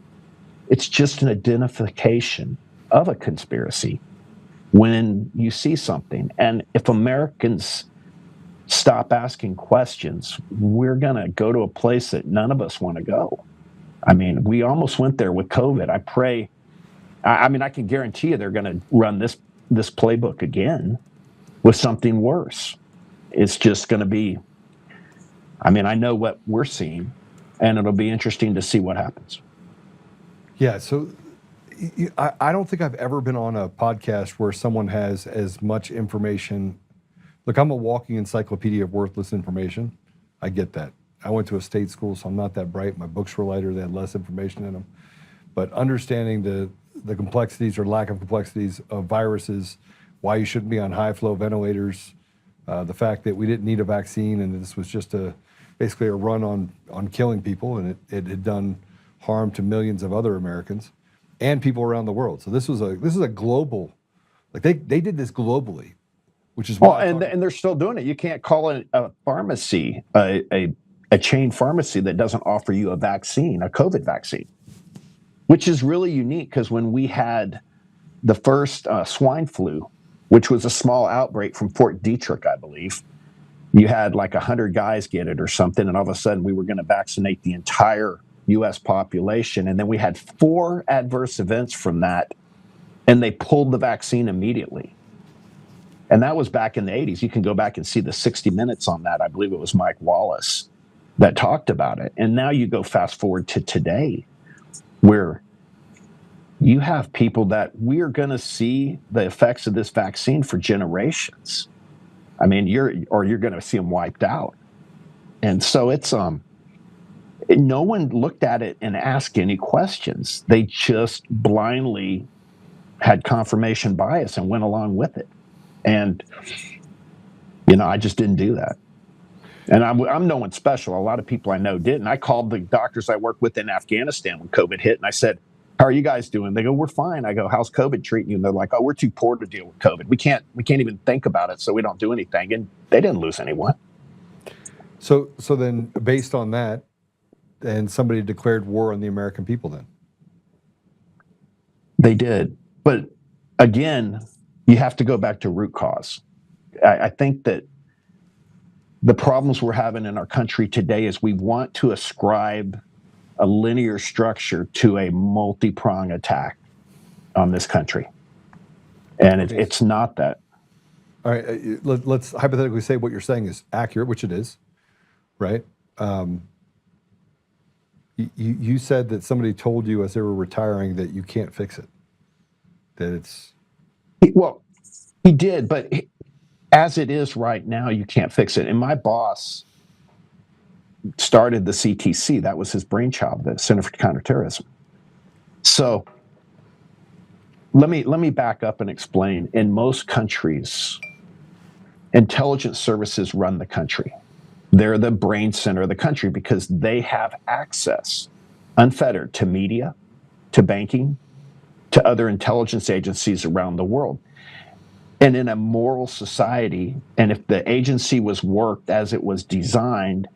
B: It's just an identification of a conspiracy when you see something. And if Americans stop asking questions, we're going to go to a place that none of us want to go. I mean, we almost went there with COVID. I can guarantee you they're going to run this playbook again with something worse. It's just going to be, I know what we're seeing, and it'll be interesting to see what happens.
A: Yeah, so I don't think I've ever been on a podcast where someone has as much information. Look, I'm a walking encyclopedia of worthless information. I get that. I went to a state school, so I'm not that bright. My books were lighter. They had less information in them. But understanding the complexities or lack of complexities of viruses, why you shouldn't be on high-flow ventilators, the fact that we didn't need a vaccine and this was just basically a run on killing people, and it had done harm to millions of other Americans and people around the world. So this is a global, like they did this globally, which is why.
B: Well, and they're still doing it. You can't call it a pharmacy, a chain pharmacy that doesn't offer you a vaccine, a COVID vaccine, which is really unique because when we had the first swine flu, which was a small outbreak from Fort Detrick, I believe, you had like 100 guys get it or something, and all of a sudden we were going to vaccinate the entire U.S. population, and then we had 4 adverse events from that, and they pulled the vaccine immediately. And that was back in the 80s. You can go back and see the 60 Minutes on that. I believe it was Mike Wallace that talked about it. And now you go fast forward to today, where you have people that we are going to see the effects of this vaccine for generations. I mean, you're going to see them wiped out. And so it's no one looked at it and asked any questions. They just blindly had confirmation bias and went along with it. And I just didn't do that. And I'm no one special. A lot of people I know didn't. I called the doctors I work with in Afghanistan when COVID hit, and I said, "How are you guys doing?" They go, "We're fine." I go, "How's COVID treating you?" And they're like, "Oh, we're too poor to deal with COVID. We can't even think about it, so we don't do anything." And they didn't lose anyone.
A: So then, based on that, and somebody declared war on the American people then?
B: They did. But again, you have to go back to root cause. I think that the problems we're having in our country today is we want to ascribe a linear structure to a multi-pronged attack on this country. And it's not that.
A: All right, let's hypothetically say what you're saying is accurate, which it is, right? You said that somebody told you as they were retiring that you can't fix it, that it's...
B: Well, he did, but as it is right now, you can't fix it. And my boss started the CTC. That was his brainchild, the Center for Counterterrorism. So let me back up and explain. In most countries, intelligence services run the country. They're the brain center of the country because they have access, unfettered, to media, to banking, to other intelligence agencies around the world. And in a moral society, and if the agency was worked as it was designed,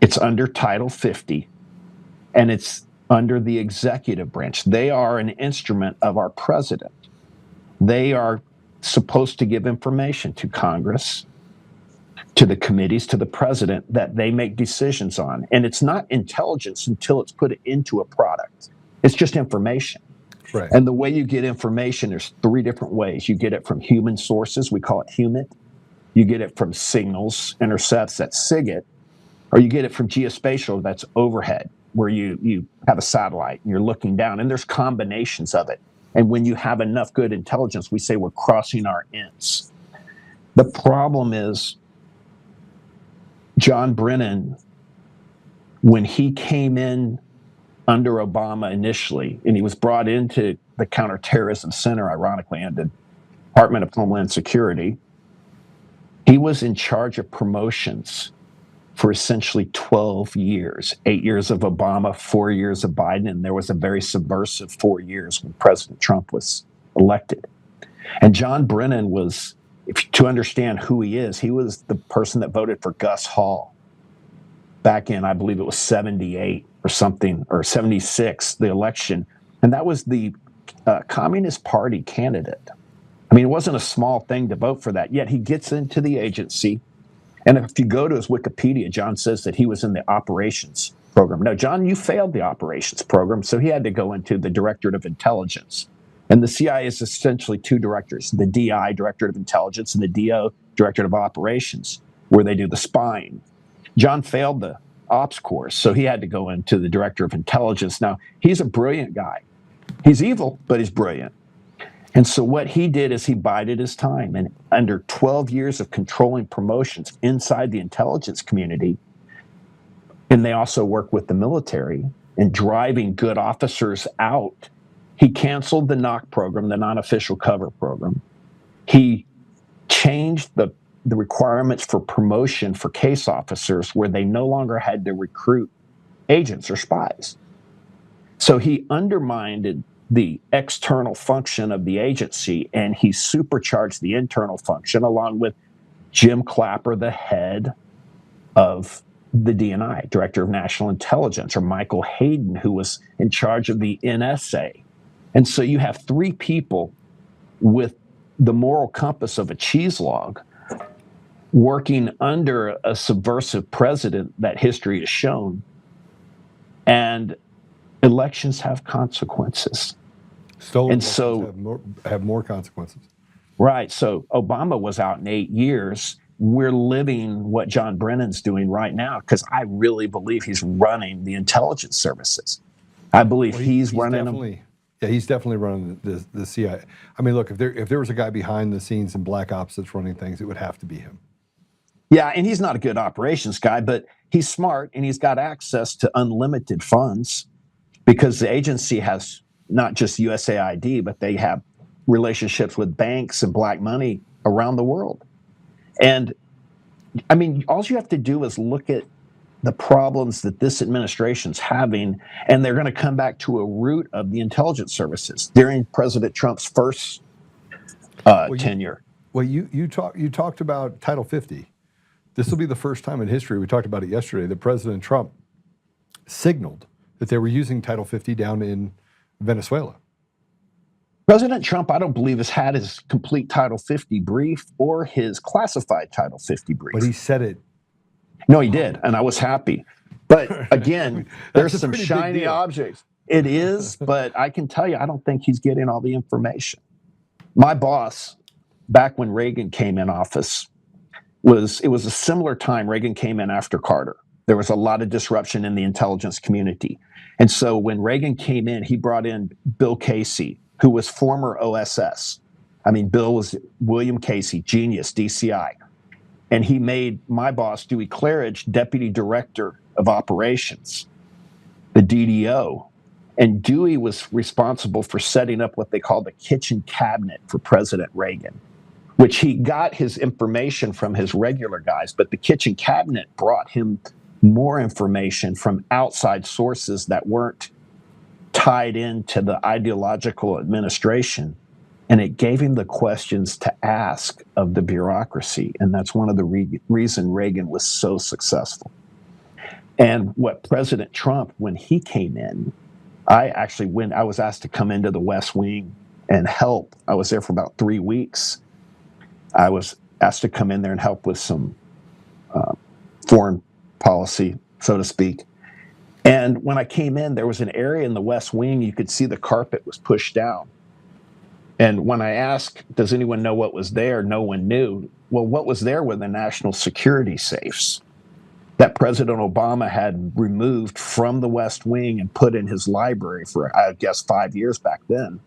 B: it's under Title 50, and it's under the executive branch. They are an instrument of our president. They are supposed to give information to Congress, to the committees, to the president that they make decisions on. And it's not intelligence until it's put into a product. It's just information.
A: Right.
B: And the way you get information, there's 3 different ways. You get it from human sources, we call it HUMIT. You get it from signals, intercepts, that's SIGIT. Or you get it from geospatial, that's overhead, where you have a satellite and you're looking down, and there's combinations of it. And when you have enough good intelligence, we say we're crossing our ends. The problem is John Brennan, when he came in under Obama initially, and he was brought into the Counterterrorism Center, ironically, and the Department of Homeland Security, he was in charge of promotions for essentially 12 years, 8 years of Obama, 4 years of Biden, and there was a very subversive 4 years when President Trump was elected. And John Brennan was to understand who he was the person that voted for Gus Hall back in, I believe it was 78 or something, or 76, the election. And that was the Communist Party candidate. I mean, it wasn't a small thing to vote for that. Yet he gets into the agency. And if you go to his Wikipedia, John says that he was in the operations program. No, John, you failed the operations program, so he had to go into the Directorate of Intelligence. And the CIA is essentially two directors, the DI, Directorate of Intelligence, and the DO, Directorate of Operations, where they do the spying. John failed the ops course, so he had to go into the Director of Intelligence. Now, he's a brilliant guy. He's evil, but he's brilliant. And so what he did is he bided his time. And under 12 years of controlling promotions inside the intelligence community, and they also work with the military and driving good officers out, he canceled the NOC program, the non-official cover program. He changed the requirements for promotion for case officers where they no longer had to recruit agents or spies. So he undermined the external function of the agency, and he supercharged the internal function along with Jim Clapper, the head of the DNI, Director of National Intelligence, or Michael Hayden, who was in charge of the NSA. And so you have three people with the moral compass of a cheese log working under a subversive president that history has shown. And elections have consequences.
A: Stolen
B: and
A: elections
B: so
A: have more consequences.
B: Right. So Obama was out in 8 years. We're living what John Brennan's doing right now, because I really believe he's running the intelligence services. I believe he's running them.
A: Yeah, he's definitely running the CIA. I mean, look, if there was a guy behind the scenes in Black Ops that's running things, it would have to be him.
B: Yeah, and he's not a good operations guy, but he's smart and he's got access to unlimited funds because the agency has not just USAID, but they have relationships with banks and black money around the world. And I mean, all you have to do is look at the problems that this administration's having, and they're going to come back to a root of the intelligence services during President Trump's first tenure.
A: You talked about Title 50. This will be the first time in history, we talked about it yesterday, that President Trump signaled that they were using Title 50 down in Venezuela.
B: President Trump, I don't believe, has had his complete Title 50 brief or his classified Title 50 brief.
A: But he said it.
B: No, he did, and I was happy. But again, there's some shiny objects. It is, but I can tell you, I don't think he's getting all the information. My boss, back when Reagan came in office, it was a similar time. Reagan came in after Carter. There was a lot of disruption in the intelligence community. And so when Reagan came in, he brought in Bill Casey, who was former OSS. I mean, Bill was William Casey, genius, DCI. And he made my boss, Dewey Claridge, Deputy Director of Operations, the DDO. And Dewey was responsible for setting up what they call the kitchen cabinet for President Reagan, which he got his information from his regular guys, but the kitchen cabinet brought him more information from outside sources that weren't tied into the ideological administration. And it gave him the questions to ask of the bureaucracy. And that's one of the reason Reagan was so successful. And what President Trump, when he came in, I was asked to come into the West Wing and help. I was there for about 3 weeks. I was asked to come in there and help with some foreign policy, so to speak. And when I came in, there was an area in the West Wing, you could see the carpet was pushed down. And when I asked, does anyone know what was there? No one knew. Well, what was there were the national security safes that President Obama had removed from the West Wing and put in his library for, I guess, 5 years back then.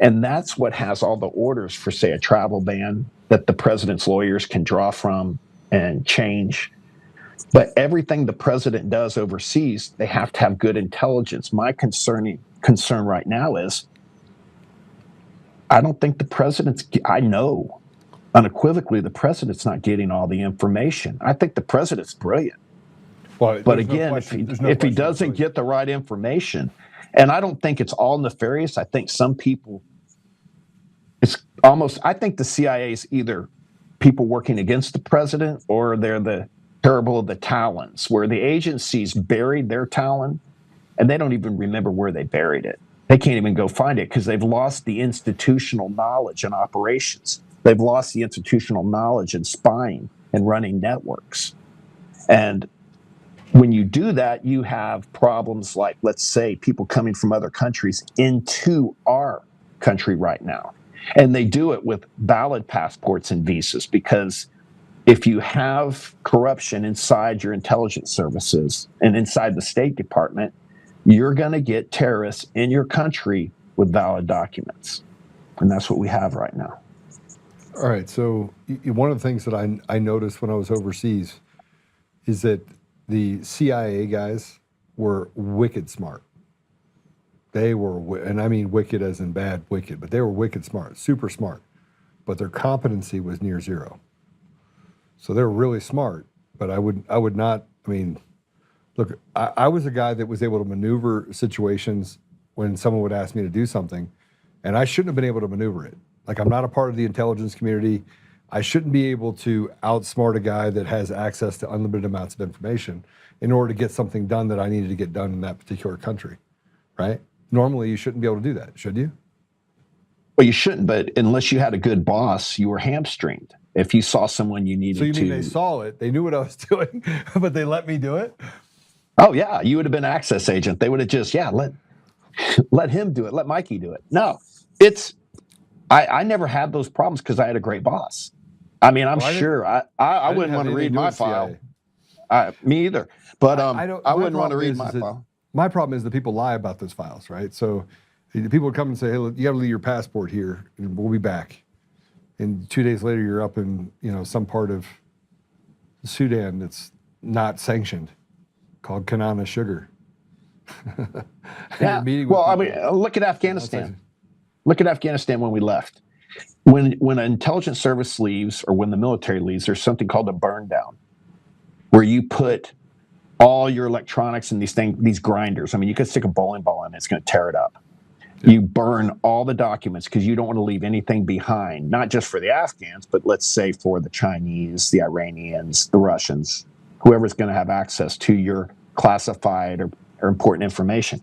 B: And that's what has all the orders for, say, a travel ban that the president's lawyers can draw from and change. But everything the president does overseas, they have to have good intelligence. My concern right now is I don't think I know unequivocally the president's not getting all the information. I think the president's brilliant.
A: Well,
B: but again, if he doesn't get the right information, and I don't think it's all nefarious. I think some people it's almost, I think the CIA is either people working against the president or they're the parable of the talons, where the agencies buried their talon and they don't even remember where they buried it. They can't even go find it because they've lost the institutional knowledge in operations. They've lost the institutional knowledge in spying and running networks. And when you do that, you have problems like, let's say, people coming from other countries into our country right now. And they do it with valid passports and visas, because if you have corruption inside your intelligence services and inside the State Department, you're going to get terrorists in your country with valid documents. And that's what we have right now.
A: All right. So one of the things that I noticed when I was overseas is that the CIA guys were wicked smart. They were, and I mean wicked as in bad wicked, but they were wicked smart, super smart. But their competency was near zero. So they were really smart, but I would not, I mean, look, I was a guy that was able to maneuver situations when someone would ask me to do something, and I shouldn't have been able to maneuver it. Like, I'm not a part of the intelligence community. I shouldn't be able to outsmart a guy that has access to unlimited amounts of information in order to get something done that I needed to get done in that particular country, right? Normally, you shouldn't be able to do that, should you?
B: Well, you shouldn't, but unless you had a good boss, you were hamstringed. If you saw someone you needed to...
A: So you mean they saw it, they knew what I was doing, but they let me do it?
B: Oh, yeah, you would have been an access agent. They would have just, let him do it, let Mikey do it. No, it's... I never had those problems because I had a great boss. I mean, I'm sure I wouldn't want to read my file. Me either. But I wouldn't want to read my file.
A: My problem is that people lie about those files, right? So the people would come and say, hey, look, you got to leave your passport here, and we'll be back. And 2 days later, you're up in some part of Sudan that's not sanctioned, called Kanana Sugar.
B: Yeah. Well, I mean, look at Afghanistan. Look at Afghanistan when we left. When an intelligence service leaves or when the military leaves, there's something called a burn down, where you put all your electronics and these grinders. I mean, you could stick a bowling ball in it, it's going to tear it up. You burn all the documents because you don't want to leave anything behind, not just for the Afghans, but let's say for the Chinese, the Iranians, the Russians, whoever's going to have access to your classified or important information.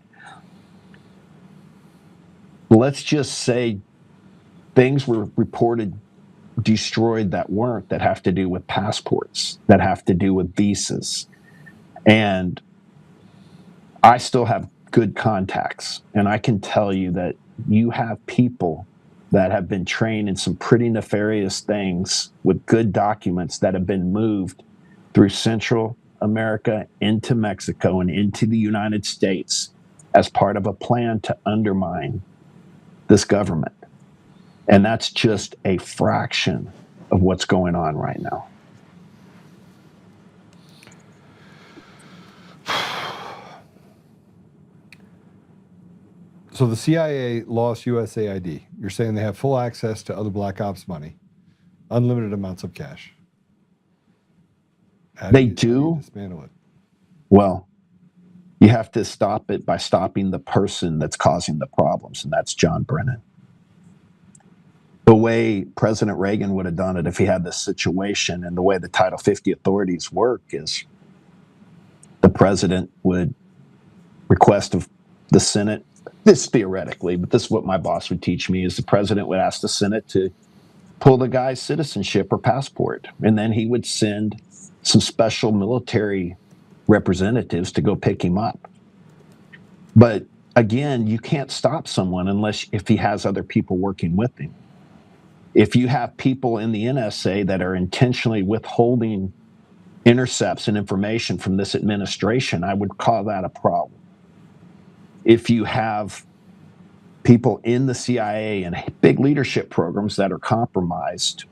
B: Let's just say things were reported destroyed that weren't, that have to do with passports, that have to do with visas. And I still have good contacts, and I can tell you that you have people that have been trained in some pretty nefarious things with good documents that have been moved through Central America into Mexico and into the United States as part of a plan to undermine this government. And that's just a fraction of what's going on right now.
A: So the CIA lost USAID. You're saying they have full access to other black ops money, unlimited amounts of cash.
B: They do.
A: Dismantle it.
B: Well, you have to stop it by stopping the person that's causing the problems, and that's John Brennan. The way President Reagan would have done it if he had this situation, and the way the Title 50 authorities work, is the president would request of the Senate, this theoretically, but this is what my boss would teach me, is the president would ask the Senate to pull the guy's citizenship or passport, and then he would send some special military representatives to go pick him up. But again, you can't stop someone if he has other people working with him. If you have people in the NSA that are intentionally withholding intercepts and information from this administration, I would call that a problem. If you have people in the CIA and big leadership programs that are compromised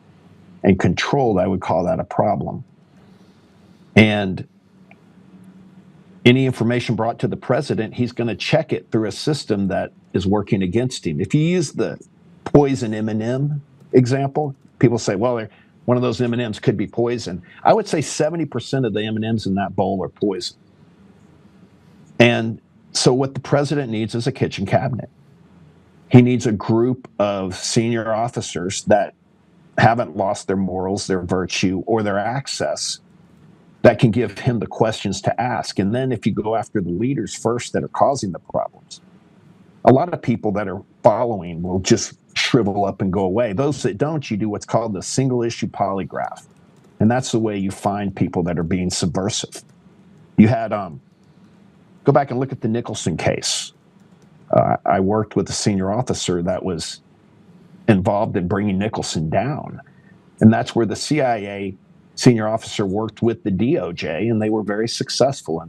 B: and controlled, I would call that a problem. And any information brought to the president, he's going to check it through a system that is working against him. If you use the poison M&M example, people say, well, one of those M&Ms could be poison. I would say 70% of the M&Ms in that bowl are poison. And so what the president needs is a kitchen cabinet. He needs a group of senior officers that haven't lost their morals, their virtue, or their access, that can give him the questions to ask. And then if you go after the leaders first that are causing the problems, a lot of people that are following will just shrivel up and go away. Those that don't, you do what's called the single issue polygraph. And that's the way you find people that are being subversive. You had, go back and look at the Nicholson case. I worked with a senior officer that was involved in bringing Nicholson down. And that's where the CIA senior officer worked with the DOJ, and they were very successful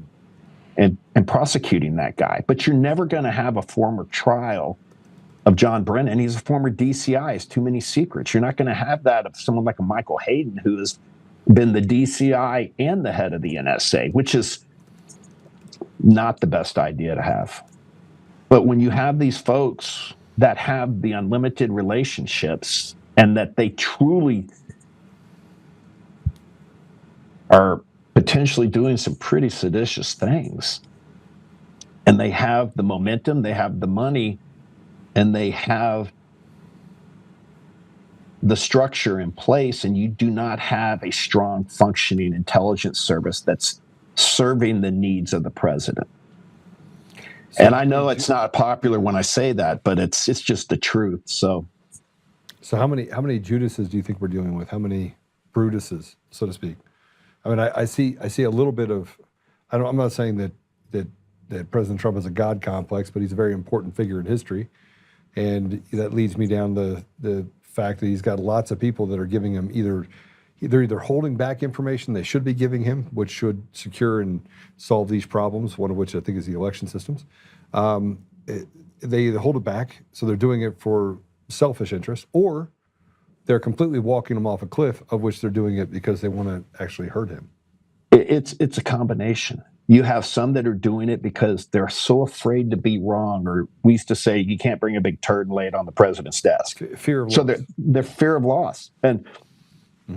B: in prosecuting that guy. But you're never going to have a former trial of John Brennan. He's a former DCI. It's too many secrets. You're not going to have that of someone like a Michael Hayden, who has been the DCI and the head of the NSA, which is not the best idea to have. But when you have these folks that have the unlimited relationships and that they truly are potentially doing some pretty seditious things, and they have the momentum, they have the money, and they have the structure in place, and you do not have a strong functioning intelligence service that's serving the needs of the president. And I know it's not popular when I say that, but it's just the truth. So
A: how many Judases do you think we're dealing with? How many Brutuses, so to speak? I mean, I see a little bit of. I'm not saying that President Trump has a God complex, but he's a very important figure in history, and that leads me down the fact that he's got lots of people that are giving him they're either holding back information they should be giving him, which should secure and solve these problems, one of which I think is the election systems. They either hold it back, so they're doing it for selfish interest, or they're completely walking him off a cliff, of which they're doing it because they want to actually hurt him.
B: It's a combination. You have some that are doing it because they're so afraid to be wrong, or we used to say you can't bring a big turd and lay it on the president's desk.
A: Fear of
B: so
A: loss.
B: they're fear of loss. And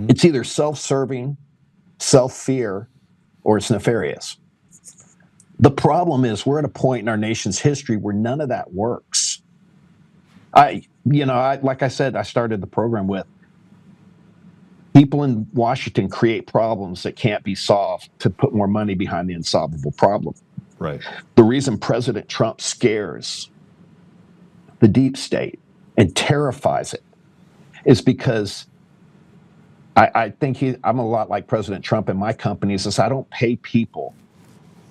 B: it's either self-serving, self-fear, or it's nefarious. The problem is we're at a point in our nation's history where none of that works. Like I said, I started the program with people in Washington create problems that can't be solved to put more money behind the unsolvable problem.
A: Right.
B: The reason President Trump scares the deep state and terrifies it is because I think I'm a lot like President Trump in my company. Is I don't pay people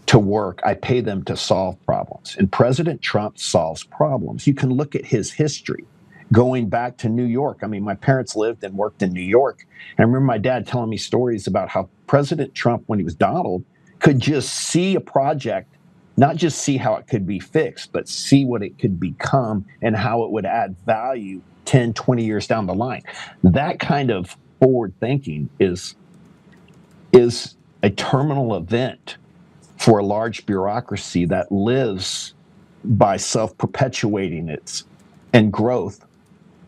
B: to work. I pay them to solve problems. And President Trump solves problems. You can look at his history going back to New York. I mean, my parents lived and worked in New York. And I remember my dad telling me stories about how President Trump, when he was Donald, could just see a project, not just see how it could be fixed, but see what it could become and how it would add value 10, 20 years down the line. That kind of forward thinking is a terminal event for a large bureaucracy that lives by self-perpetuating its and growth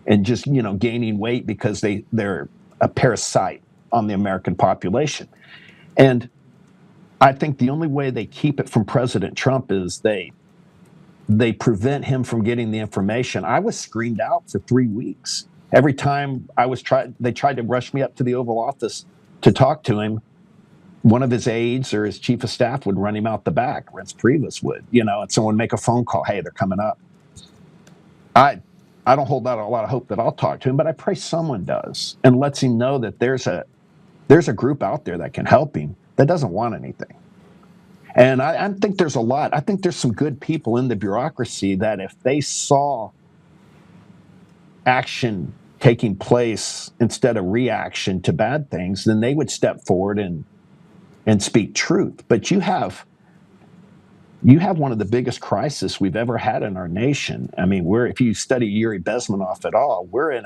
B: and just gaining weight because they're a parasite on the American population. And I think the only way they keep it from President Trump is they prevent him from getting the information. I was screened out for 3 weeks. Every time they tried to rush me up to the Oval Office to talk to him. One of his aides or his chief of staff would run him out the back. Reince Priebus would, and someone would make a phone call. Hey, they're coming up. I don't hold out a lot of hope that I'll talk to him, but I pray someone does and lets him know that there's a group out there that can help him that doesn't want anything. And I think there's a lot. I think there's some good people in the bureaucracy that if they saw action taking place instead of reaction to bad things, then they would step forward and speak truth. But you have one of the biggest crises we've ever had in our nation. I mean, if you study Yuri Bezmenov at all, we're in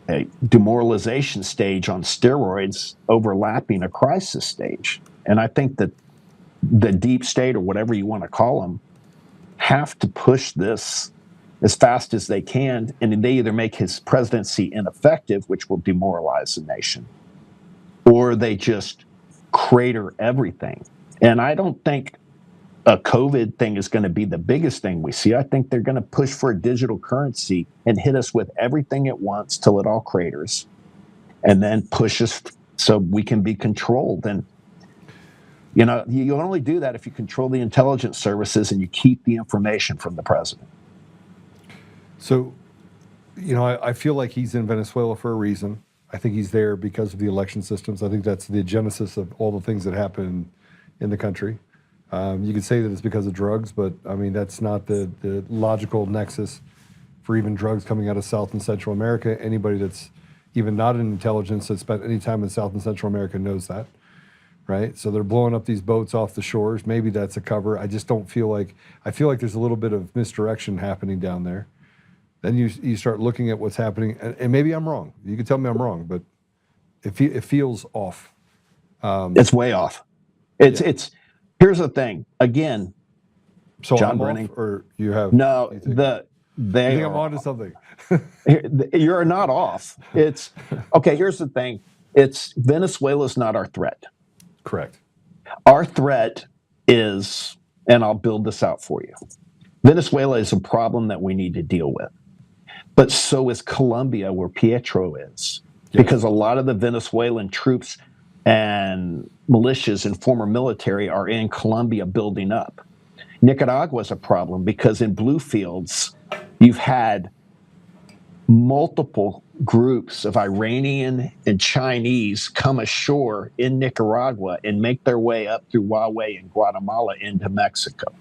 B: a demoralization stage on steroids overlapping a crisis stage. And I think that the deep state, or whatever you want to call them, have to push this as fast as they can, and they either make his presidency ineffective, which will demoralize the nation, or they just crater everything. And I don't think a COVID thing is going to be the biggest thing we see. I think they're going to push for a digital currency and hit us with everything at once till it all craters, and then push us so we can be controlled. And you only do that if you control the intelligence services and you keep the information from the president.
A: So, I feel like he's in Venezuela for a reason. I think he's there because of the election systems. I think that's the genesis of all the things that happen in the country. You could say that it's because of drugs, but I mean, that's not the logical nexus for even drugs coming out of South and Central America. Anybody that's even not in intelligence that spent any time in South and Central America knows that, right? So they're blowing up these boats off the shores. Maybe that's a cover. I just don't feel like, I feel like there's a little bit of misdirection happening down there. Then you start looking at what's happening, and maybe I'm wrong. You can tell me I'm wrong, but it feels off.
B: It's way off. It's here's the thing. Again,
A: so
B: John
A: I'm
B: Brennan,
A: off, or you have
B: no.
A: you think I'm onto something?
B: You're not off. It's okay. Here's the thing. It's Venezuela's not our threat.
A: Correct.
B: Our threat is, and I'll build this out for you. Venezuela is a problem that we need to deal with. But so is Colombia, where Pietro is, because a lot of the Venezuelan troops and militias and former military are in Colombia building up. Nicaragua is a problem because in Bluefields, you've had multiple groups of Iranian and Chinese come ashore in Nicaragua and make their way up through Huawei and Guatemala into Mexico.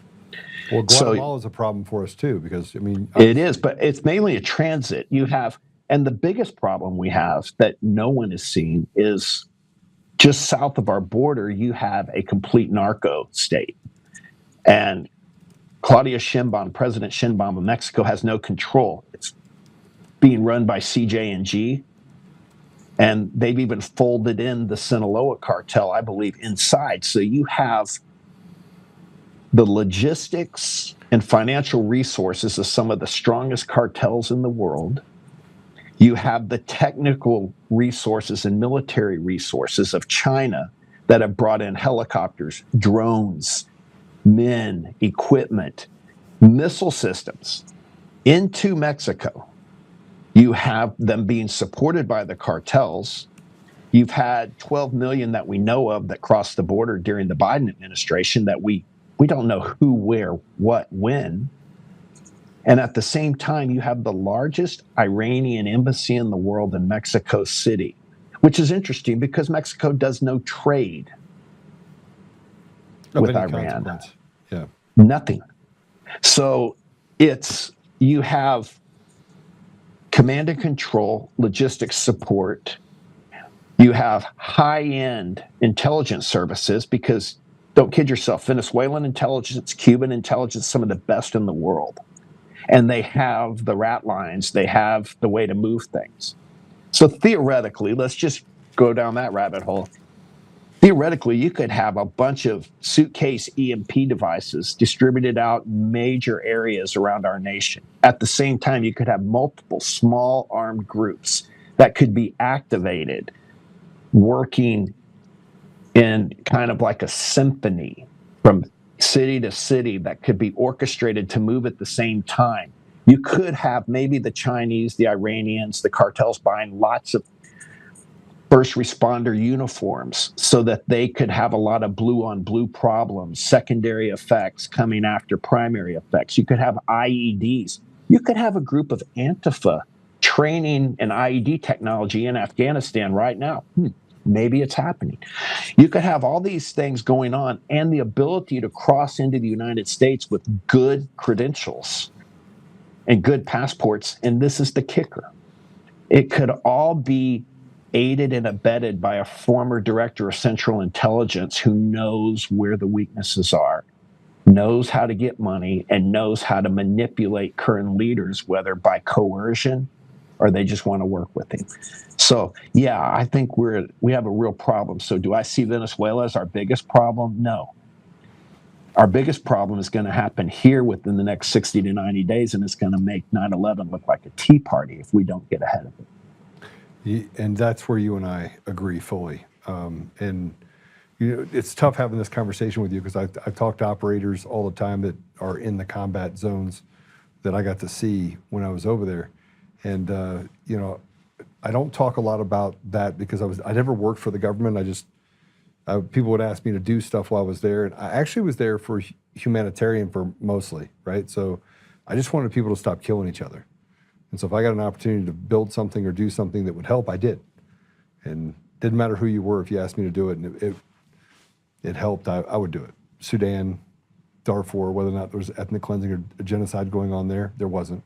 A: Well, Guatemala is a problem for us too, because I mean,
B: it is, but it's mainly a transit. You have, and the biggest problem we have that no one is seeing is just south of our border, you have a complete narco state. And Claudia Sheinbaum, President Sheinbaum of Mexico, has no control. It's being run by CJ&G, and they've even folded in the Sinaloa cartel, I believe, inside. So you have the logistics and financial resources of some of the strongest cartels in the world. You have the technical resources and military resources of China that have brought in helicopters, drones, men, equipment, missile systems into Mexico. You have them being supported by the cartels. You've had 12 million that we know of that crossed the border during the Biden administration that we don't know who, where, what, when. And at the same time, you have the largest Iranian embassy in the world in Mexico City, which is interesting because Mexico does no trade with Iran.
A: Yeah.
B: Nothing. So you have command and control, logistics support. You have high-end intelligence services because, don't kid yourself, Venezuelan intelligence, Cuban intelligence, some of the best in the world. And they have the rat lines. They have the way to move things. So theoretically, let's just go down that rabbit hole. Theoretically, you could have a bunch of suitcase EMP devices distributed out in major areas around our nation. At the same time, you could have multiple small armed groups that could be activated, working in kind of like a symphony from city to city that could be orchestrated to move at the same time. You could have maybe the Chinese, the Iranians, the cartels buying lots of first responder uniforms so that they could have a lot of blue on blue problems, secondary effects coming after primary effects. You could have IEDs. You could have a group of Antifa training in IED technology in Afghanistan right now. Maybe it's happening. You could have all these things going on and the ability to cross into the United States with good credentials and good passports. And this is the kicker. It could all be aided and abetted by a former director of Central Intelligence who knows where the weaknesses are, knows how to get money, and knows how to manipulate current leaders, whether by coercion or they just want to work with him. So, yeah, I think we have a real problem. So do I see Venezuela as our biggest problem? No. Our biggest problem is going to happen here within the next 60 to 90 days, and it's going to make 9/11 look like a tea party if we don't get ahead of it.
A: And that's where you and I agree fully. And it's tough having this conversation with you because I talk to operators all the time that are in the combat zones that I got to see when I was over there. And, I don't talk a lot about that because I never worked for the government. People would ask me to do stuff while I was there. And I actually was there for humanitarian for mostly, right? So I just wanted people to stop killing each other. And so if I got an opportunity to build something or do something that would help, I did. And it didn't matter who you were. If you asked me to do it and it helped, I would do it. Sudan, Darfur, whether or not there was ethnic cleansing or genocide going on there wasn't.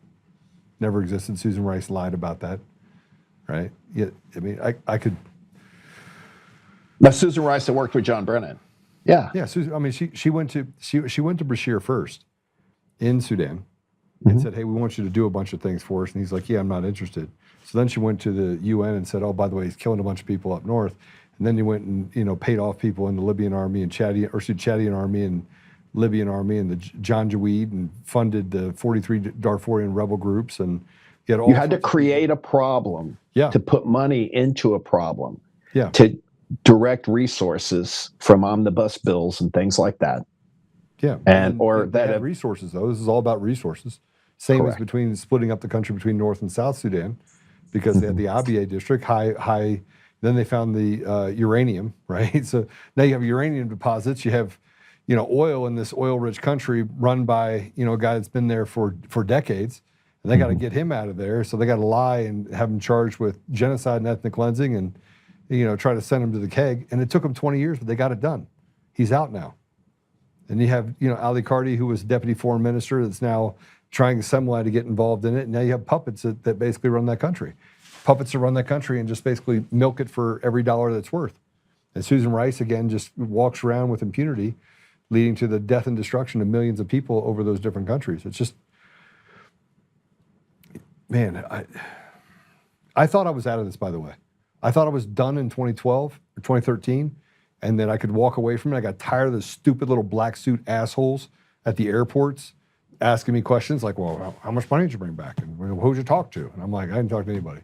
A: Never existed. Susan Rice lied about that, right? Yeah, I mean, I could.
B: That's Susan Rice that worked with John Brennan. Yeah.
A: Yeah, Susan, I mean, she went to Bashir first in Sudan and said, hey, we want you to do a bunch of things for us. And he's like, yeah, I'm not interested. So then she went to the UN and said, oh, by the way, he's killing a bunch of people up north. And then he went and, paid off people in the Libyan army and Chadian army and Libyan army and the Janjaweed and funded the 43 Darfurian rebel groups. And
B: you had to create a problem to put money into a problem.
A: Yeah.
B: To direct resources from omnibus bills and things like that.
A: Yeah. They had resources, though. This is all about resources. Same as between splitting up the country between North and South Sudan, because they had the Abyei district, high. Then they found the uranium, right? So now you have uranium deposits. You have, oil in this oil-rich country run by, a guy that's been there for decades. And they got to get him out of there. So they got to lie and have him charged with genocide and ethnic cleansing and, try to send him to the keg. And it took them 20 years, but they got it done. He's out now. And you have, Ali Cardi, who was deputy foreign minister, that's now trying semi to get involved in it. And now you have puppets that basically run that country. Puppets that run that country and just basically milk it for every dollar that's worth. And Susan Rice, again, just walks around with impunity, leading to the death and destruction of millions of people over those different countries. It's just, man, I thought I was out of this, by the way. I thought I was done in 2012 or 2013, and then I could walk away from it. I got tired of the stupid little black suit assholes at the airports asking me questions like, well, how much money did you bring back? And who'd you talk to? And I'm like, I didn't talk to anybody.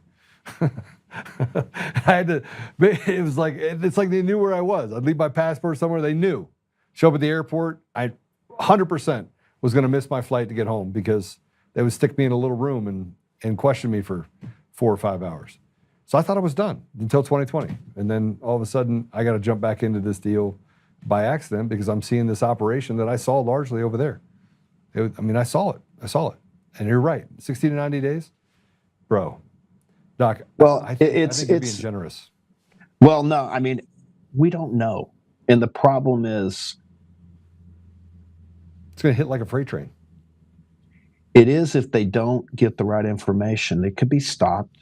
A: It was like, it's like they knew where I was. I'd leave my passport somewhere, they knew. Show up at the airport, I 100% was gonna miss my flight to get home because they would stick me in a little room and question me for 4 or 5 hours. So I thought I was done until 2020. And then all of a sudden, I got to jump back into this deal by accident because I'm seeing this operation that I saw largely over there. I saw it. And you're right, 60 to 90 days? Bro, Doc,
B: well,
A: I think you're being generous.
B: Well, no, we don't know. And the problem is,
A: it's going to hit like a freight train.
B: It is if they don't get the right information. It could be stopped.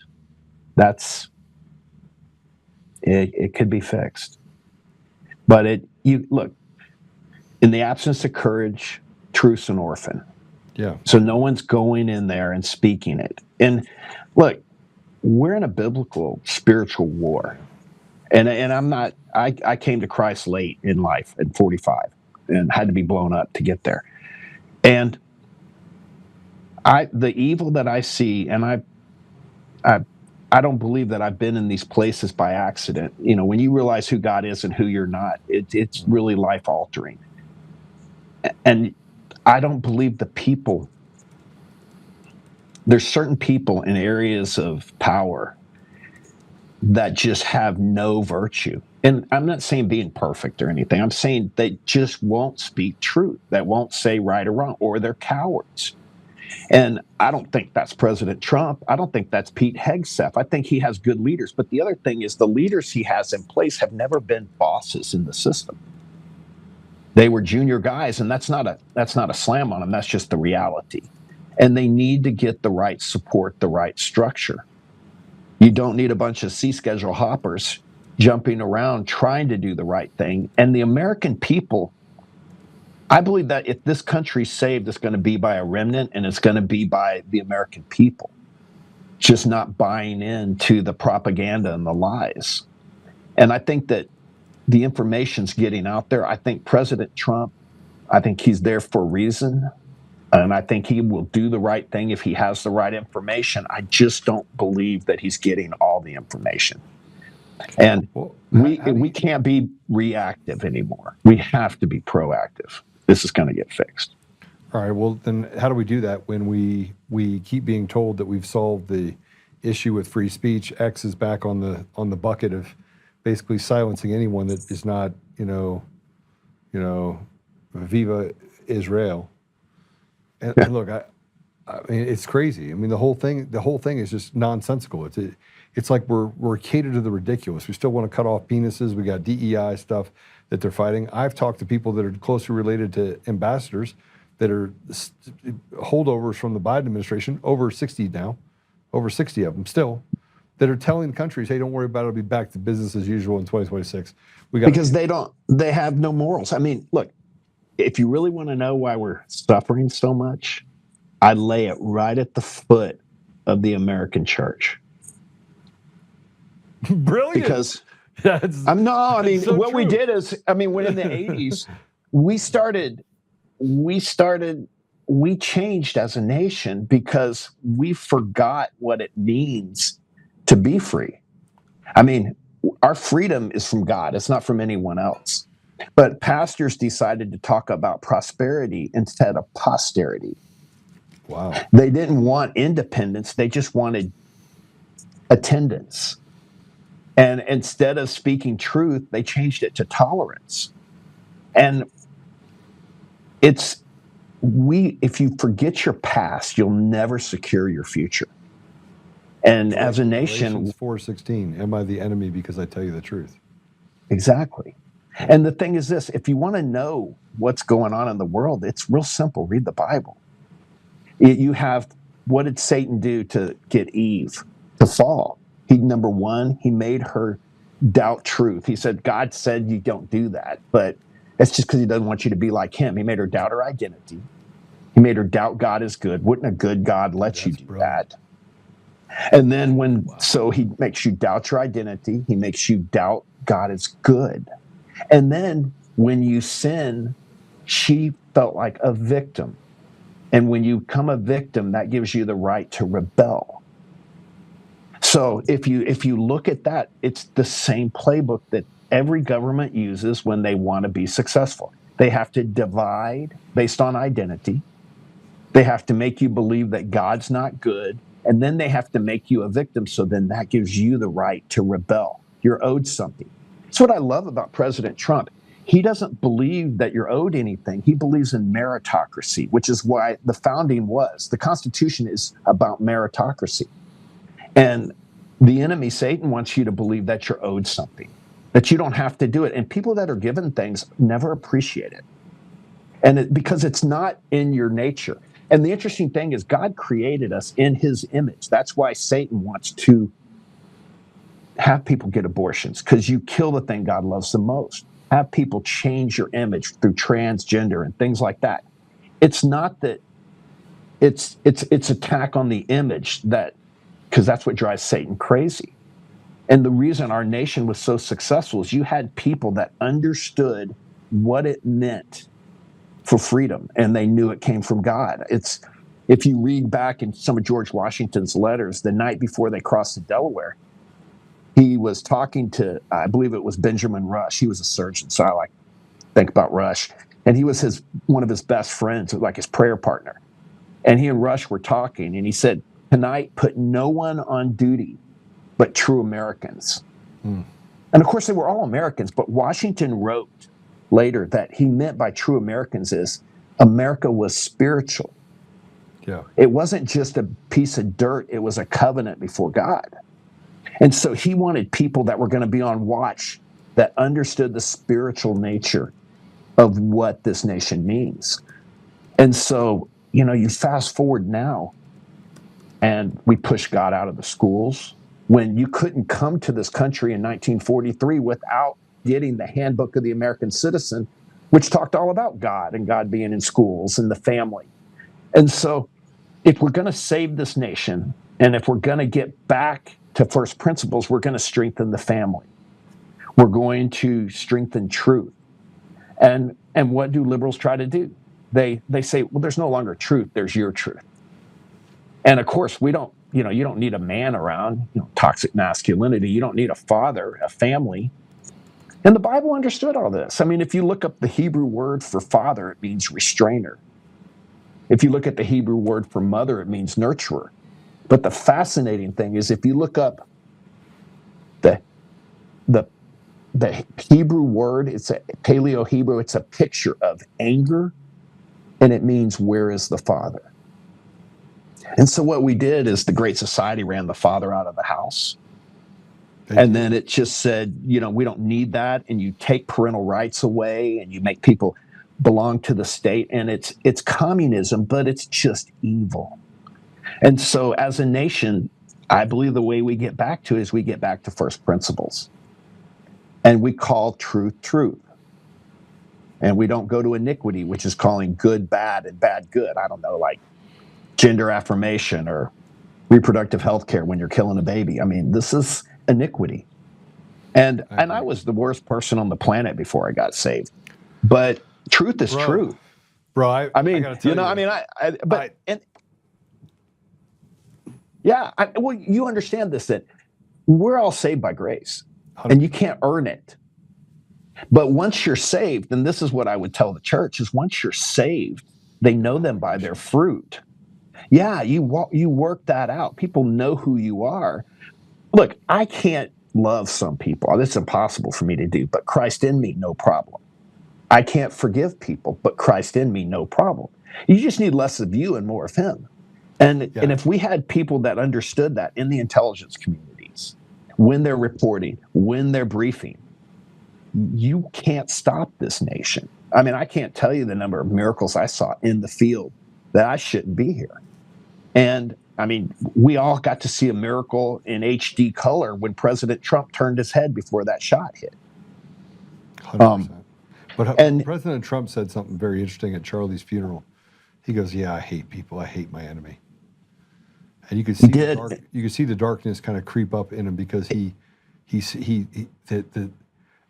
B: It could be fixed. But look, in the absence of courage, truth's an orphan.
A: Yeah.
B: So no one's going in there and speaking it. And look, we're in a biblical spiritual war. And I came to Christ late in life at 45 and had to be blown up to get there. And the evil that I see, and I don't believe that I've been in these places by accident. When you realize who God is and who you're not, it's really life altering. And I don't believe there's certain people in areas of power that just have no virtue. And I'm not saying being perfect or anything. I'm saying they just won't speak truth, that won't say right or wrong, or they're cowards. And I don't think that's President Trump. I don't think that's Pete Hegseth. I think he has good leaders. But the other thing is the leaders he has in place have never been bosses in the system. They were junior guys, and that's not a slam on them. That's just the reality. And they need to get the right support, the right structure. You don't need a bunch of C-schedule hoppers jumping around trying to do the right thing. And the American people, I believe that if this country's saved, it's going to be by a remnant, and it's going to be by the American people, just not buying into the propaganda and the lies. And I think that the information's getting out there. I think President Trump, I think he's there for a reason, and I think he will do the right thing if he has the right information. I just don't believe that he's getting all the information. And we can't be reactive anymore. We have to be proactive. This is going to get fixed.
A: All right. Well, then how do we do that when we keep being told that we've solved the issue with free speech? X is back on the bucket of basically silencing anyone that is not, Viva Israel. And look, I mean, it's crazy. I mean, the whole thing is just nonsensical. It's like we're catered to the ridiculous. We still want to cut off penises. We got DEI stuff that they're fighting. I've talked to people that are closely related to ambassadors that are holdovers from the Biden administration, over 60 now, over 60 of them still, that are telling countries, hey, don't worry about it, it'll be back to business as usual in 2026.
B: Because they have no morals. I mean, look, if you really want to know why we're suffering so much, I lay it right at the foot of the American church.
A: Brilliant.
B: Because what we did is, when in the 80s, we changed as a nation because we forgot what it means to be free. I mean, our freedom is from God. It's not from anyone else. But pastors decided to talk about prosperity instead of posterity.
A: Wow.
B: They didn't want independence. They just wanted attendance. And instead of speaking truth, they changed it to tolerance. And if you forget your past, you'll never secure your future. And as a nation,
A: Galatians 4:16, am I the enemy because I tell you the truth?
B: Exactly. And the thing is this, if you want to know what's going on in the world, it's real simple. Read the Bible. You have, what did Satan do to get Eve to fall? Number one, he made her doubt truth. He said, God said you don't do that, but it's just because he doesn't want you to be like him. He made her doubt her identity. He made her doubt God is good. Wouldn't a good God let you do that? And then so he makes you doubt your identity. He makes you doubt God is good. And then when you sin, she felt like a victim. And when you become a victim, that gives you the right to rebel. So if you look at that, it's the same playbook that every government uses when they want to be successful. They have to divide based on identity. They have to make you believe that God's not good. And then they have to make you a victim. So then that gives you the right to rebel. You're owed something. That's what I love about President Trump. He doesn't believe that you're owed anything. He believes in meritocracy, which is why the founding was. The Constitution is about meritocracy. And the enemy, Satan, wants you to believe that you're owed something, that you don't have to do it. And people that are given things never appreciate it. And because it's not in your nature. And the interesting thing is God created us in his image. That's why Satan wants to have people get abortions, because you kill the thing God loves the most. Have people change your image through transgender and things like that. It's not that it's attack on the image, that because that's what drives Satan crazy. And the reason our nation was so successful is you had people that understood what it meant for freedom, and they knew it came from God. If you read back in some of George Washington's letters, the night before they crossed the Delaware, he was talking to, I believe it was Benjamin Rush. He was a surgeon, so I think about Rush. And he was one of his best friends, like his prayer partner. And he and Rush were talking, and he said, tonight, put no one on duty but true Americans. And of course, they were all Americans, but Washington wrote later that he meant by true Americans is America was spiritual.
A: Yeah.
B: It wasn't just a piece of dirt. It was a covenant before God. And so he wanted people that were going to be on watch, that understood the spiritual nature of what this nation means. And so, you fast forward now, and we push God out of the schools. When you couldn't come to this country in 1943 without getting the Handbook of the American Citizen, which talked all about God and God being in schools and the family. And so if we're going to save this nation, and if we're going to get back to first principles, we're going to strengthen the family. We're going to strengthen truth. And what do liberals try to do? They say, well, there's no longer truth, there's your truth. And of course, we don't you don't need a man around, toxic masculinity. You don't need a father, a family. And the Bible understood all this. I mean, if you look up the Hebrew word for father, it means restrainer. If you look at the Hebrew word for mother, it means nurturer. But the fascinating thing is, if you look up the Hebrew word, it's a Paleo Hebrew, it's a picture of anger, and it means, where is the father? And so what we did is the Great Society ran the father out of the house. And then it just said, we don't need that. And you take parental rights away and you make people belong to the state. And it's communism, but it's just evil. And so as a nation, I believe the way we get back to it is we get back to first principles. And we call truth, truth. And we don't go to iniquity, which is calling good bad and bad good. I don't know, like gender affirmation or reproductive health care when you're killing a baby. I mean, this is iniquity. And I was the worst person on the planet before I got saved. But truth is truth.
A: Bro, I
B: mean,
A: gotta tell
B: well, you understand this, that we're all saved by grace 100%. And you can't earn it. But once you're saved, and this is what I would tell the church, is once you're saved, they know them by their fruit. Yeah, you work that out. People know who you are. Look, I can't love some people. It's impossible for me to do, but Christ in me, no problem. I can't forgive people, but Christ in me, no problem. You just need less of you and more of him. And if we had people that understood that in the intelligence communities, when they're reporting, when they're briefing, you can't stop this nation. I mean, I can't tell you the number of miracles I saw in the field that I shouldn't be here. And I mean, we all got to see a miracle in HD color when President Trump turned his head before that shot hit.
A: 100%. But President Trump said something very interesting at Charlie's funeral. He goes, "Yeah, I hate people. I hate my enemy." And you could see the darkness kind of creep up in him because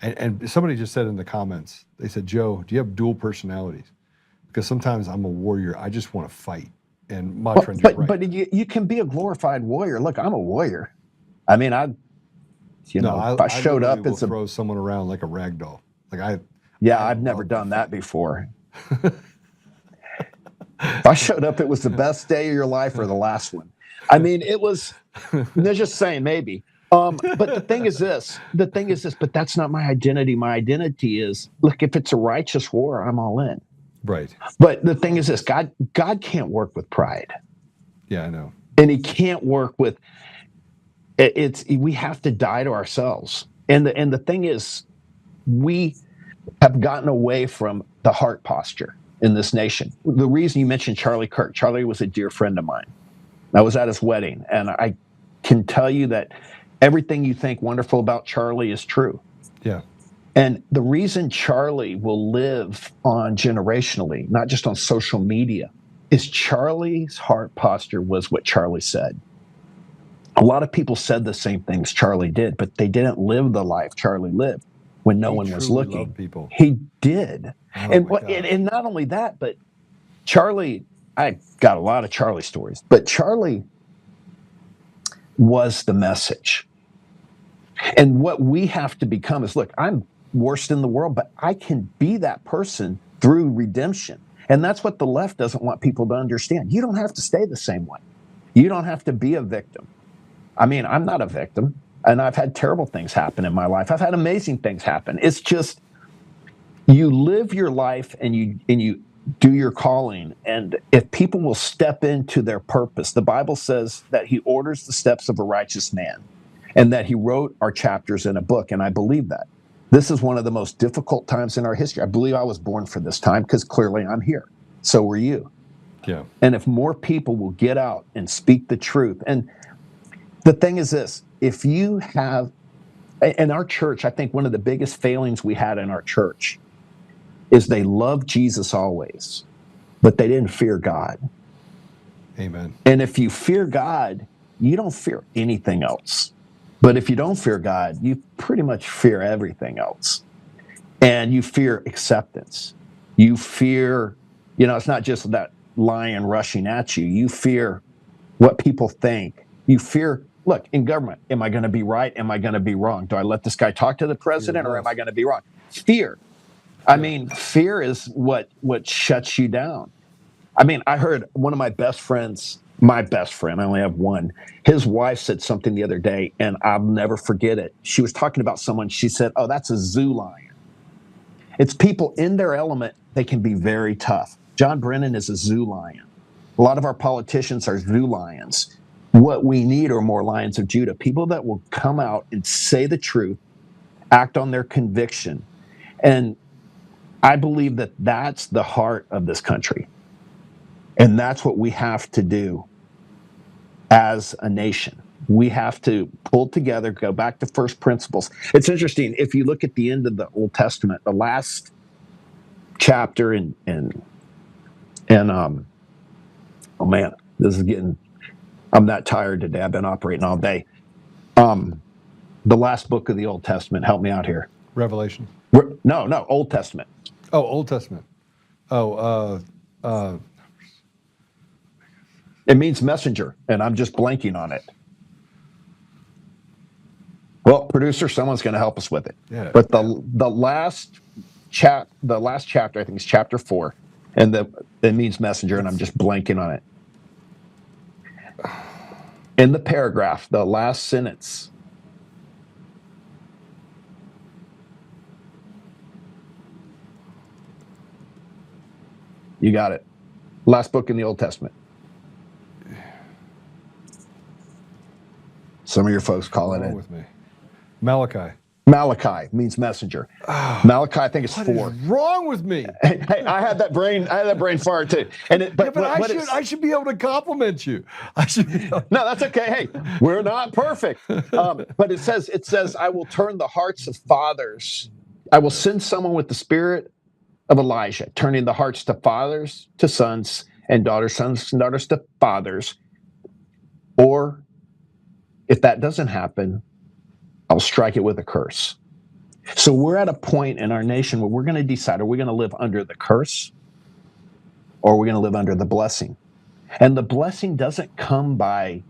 A: and somebody just said in the comments, they said, "Joe, do you have dual personalities? Because sometimes I'm a warrior. I just want to fight." And my friend, you're right.
B: But you can be a glorified warrior. Look, I'm a warrior. I mean, if I showed up,
A: it's throw someone around like a rag doll.
B: I've never done that before. If I showed up, it was the best day of your life or the last one. I mean, it was. They're just saying maybe. But the thing is this. But that's not my identity. My identity is, look, if it's a righteous war, I'm all in.
A: Right.
B: But the thing is this, God can't work with pride.
A: Yeah, I know.
B: And he can't work with we have to die to ourselves. And the thing is, we have gotten away from the heart posture in this nation. The reason you mentioned Charlie Kirk, Charlie was a dear friend of mine. I was at his wedding, and I can tell you that everything you think wonderful about Charlie is true.
A: Yeah.
B: And the reason Charlie will live on generationally, not just on social media, is Charlie's heart posture was what Charlie said. A lot of people said the same things Charlie did, but they didn't live the life Charlie lived when no one was looking.
A: Loved people.
B: He did. And not only that, but Charlie, I got a lot of Charlie stories, but Charlie was the message. And what we have to become is, look, I'm worst in the world, but I can be that person through redemption. And that's what the left doesn't want people to understand. You don't have to stay the same way. You don't have to be a victim. I mean, I'm not a victim, and I've had terrible things happen in my life. I've had amazing things happen. It's just you live your life and you do your calling. And if people will step into their purpose, the Bible says that he orders the steps of a righteous man and that he wrote our chapters in a book. And I believe that. This is one of the most difficult times in our history. I believe I was born for this time because clearly I'm here. So were you.
A: Yeah.
B: And if more people will get out and speak the truth. And the thing is this, if you have, in our church, I think one of the biggest failings we had in our church is they loved Jesus always, but they didn't fear God.
A: Amen.
B: And if you fear God, you don't fear anything else. But if you don't fear God, you pretty much fear everything else. And you fear acceptance. You fear, it's not just that lion rushing at you. You fear what people think. You fear, look, in government, am I going to be right? Am I going to be wrong? Do I let this guy talk to the president or am I going to be wrong? Fear. I mean, fear is what shuts you down. I mean, I heard one of my best friends, I only have one, his wife said something the other day, and I'll never forget it. She was talking about someone, she said, oh, that's a zoo lion. It's people in their element, they can be very tough. John Brennan is a zoo lion. A lot of our politicians are zoo lions. What we need are more lions of Judah, people that will come out and say the truth, act on their conviction. And I believe that that's the heart of this country. And that's what we have to do as a nation. We have to pull together, go back to first principles. It's interesting, if you look at the end of the Old Testament, the last chapter oh man, this is getting, I'm that tired today. I've been operating all day. The last book of the Old Testament, help me out here.
A: Revelation.
B: No, Old Testament.
A: Oh, Old Testament.
B: It means messenger, and I'm just blanking on it. Well, producer, someone's going to help us with it.
A: Yeah.
B: But the last chapter, I think, is chapter 4, and it means messenger, and I'm just blanking on it. In the paragraph, the last sentence. You got it. Last book in the Old Testament. Some of your folks call it in.
A: With me. Malachi.
B: Malachi means messenger. Malachi, I think it's 4.
A: What is wrong with me?
B: Hey, I had that brain fart too. But
A: I should be able to compliment you. I should be
B: No, that's okay. Hey, we're not perfect. But it says, I will turn the hearts of fathers. I will send someone with the spirit of Elijah, turning the hearts to fathers to sons, and sons and daughters to fathers. Or if that doesn't happen, I'll strike it with a curse. So we're at a point in our nation where we're going to decide, are we going to live under the curse or are we going to live under the blessing? And the blessing doesn't come by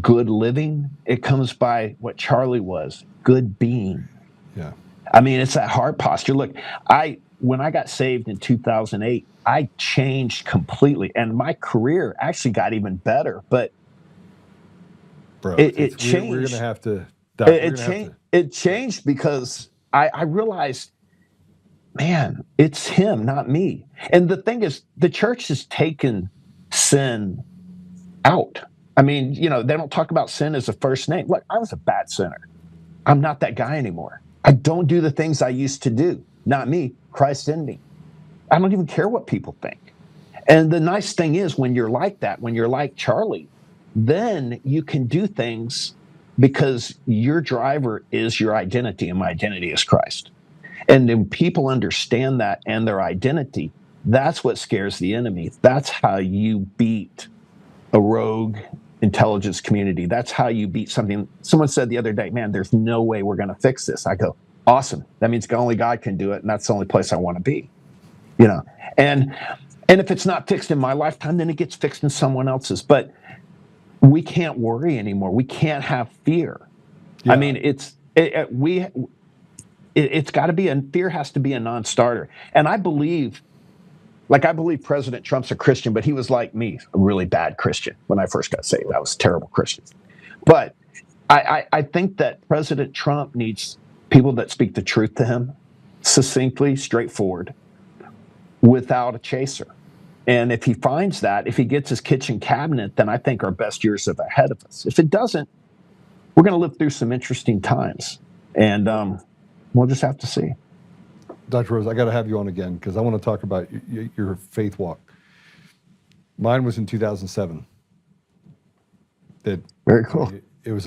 B: good living. It comes by what Charlie was, good being.
A: Yeah.
B: I mean, it's that heart posture. Look, when I got saved in 2008, I changed completely. And my career actually got even better. But
A: Bro,
B: it changed.
A: We're going to have to...
B: It changed because I realized, man, it's him, not me. And the thing is, the church has taken sin out. I mean, they don't talk about sin as a first name. Look, I was a bad sinner. I'm not that guy anymore. I don't do the things I used to do. Not me, Christ in me. I don't even care what people think. And the nice thing is, when you're like that, when you're like Charlie, then you can do things because your driver is your identity, and my identity is Christ. And when people understand that and their identity, that's what scares the enemy. That's how you beat a rogue intelligence community. That's how you beat something. Someone said the other day, man, there's no way we're going to fix this. I go, awesome. That means only God can do it, and that's the only place I want to be. And if it's not fixed in my lifetime, then it gets fixed in someone else's. But we can't worry anymore. We can't have fear. Yeah. I mean, it's got to be, fear has to be a non-starter. And I believe President Trump's a Christian, but he was like me, a really bad Christian when I first got saved. I was a terrible Christian. But I think that President Trump needs people that speak the truth to him, succinctly, straightforward, without a chaser. And if he finds that, if he gets his kitchen cabinet, then I think our best years are ahead of us. If it doesn't, we're going to live through some interesting times. And we'll just have to see.
A: Dr. Rose, I got to have you on again because I want to talk about your faith walk. Mine was in 2007.
B: Very cool.
A: It was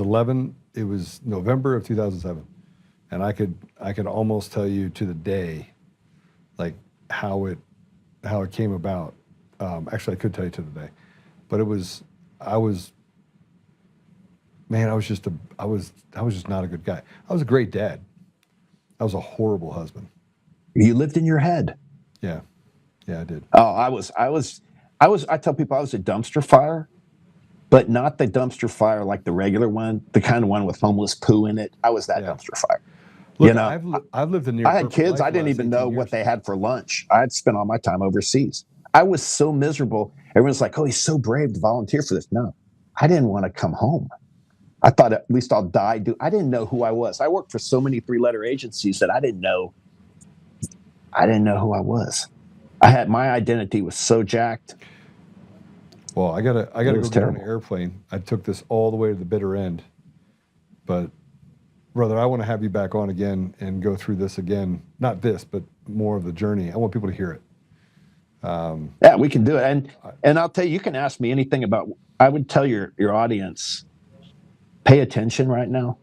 A: November of 2007. And I could almost tell you to the day, like how it came about. Actually, I could tell you to the day, but I was just not a good guy. I was a great dad. I was a horrible husband.
B: You lived in your head.
A: Yeah, I did.
B: Oh, I tell people I was a dumpster fire, but not the dumpster fire like the regular one, the kind of one with homeless poo in it. I was that dumpster fire.
A: Look,
B: You know,
A: I've lived a near
B: I had
A: perfect
B: kids.
A: life
B: I
A: the
B: didn't
A: last
B: even
A: 18
B: know
A: years.
B: what they had for lunch. I had spent all my time overseas. I was so miserable. Everyone's like, oh, he's so brave to volunteer for this. No, I didn't want to come home. I thought at least I'll die. I didn't know who I was. I worked for so many 3-letter agencies that I didn't know who I was. My identity was so jacked.
A: Well, I gotta go get on
B: terrible.
A: an airplane. I took this all the way to the bitter end, but brother, I want to have you back on again and go through this again. Not this, but more of the journey. I want people to hear it.
B: Yeah, we can do it. And I'll tell you, you can ask me anything about. I would tell your audience, pay attention right now.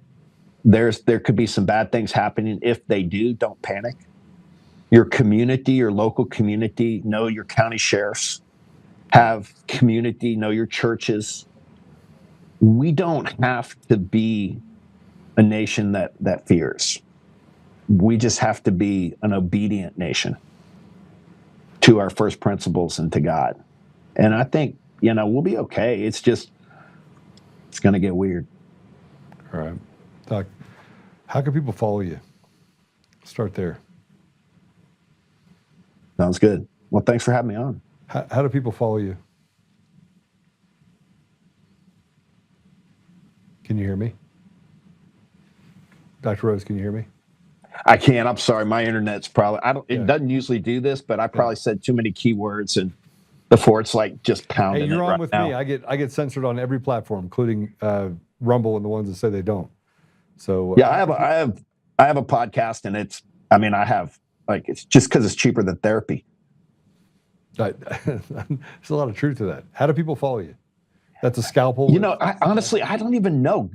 B: There could be some bad things happening. If they do, don't panic. Your community, your local community, know your county sheriffs. Have community, know your churches. We don't have to be a nation that fears. We just have to be an obedient nation to our first principles and to God. And I think, we'll be okay. It's going to get weird.
A: All right. Doc, how can people follow you? Start there.
B: Sounds good. Well, thanks for having me on.
A: How do people follow you? Can you hear me? Dr. Rose, can you hear me?
B: I can't. I'm sorry. My internet's probably, it doesn't usually do this, but I probably said too many keywords and before it's like just pounding.
A: Hey, you're
B: it
A: on
B: right
A: with
B: now.
A: me. I get censored on every platform, including Rumble and the ones that say they don't. So
B: yeah, I have a podcast, and it's just because it's cheaper than therapy.
A: There's a lot of truth to that. How do people follow you? That's a scalpel.
B: Honestly, I don't even know.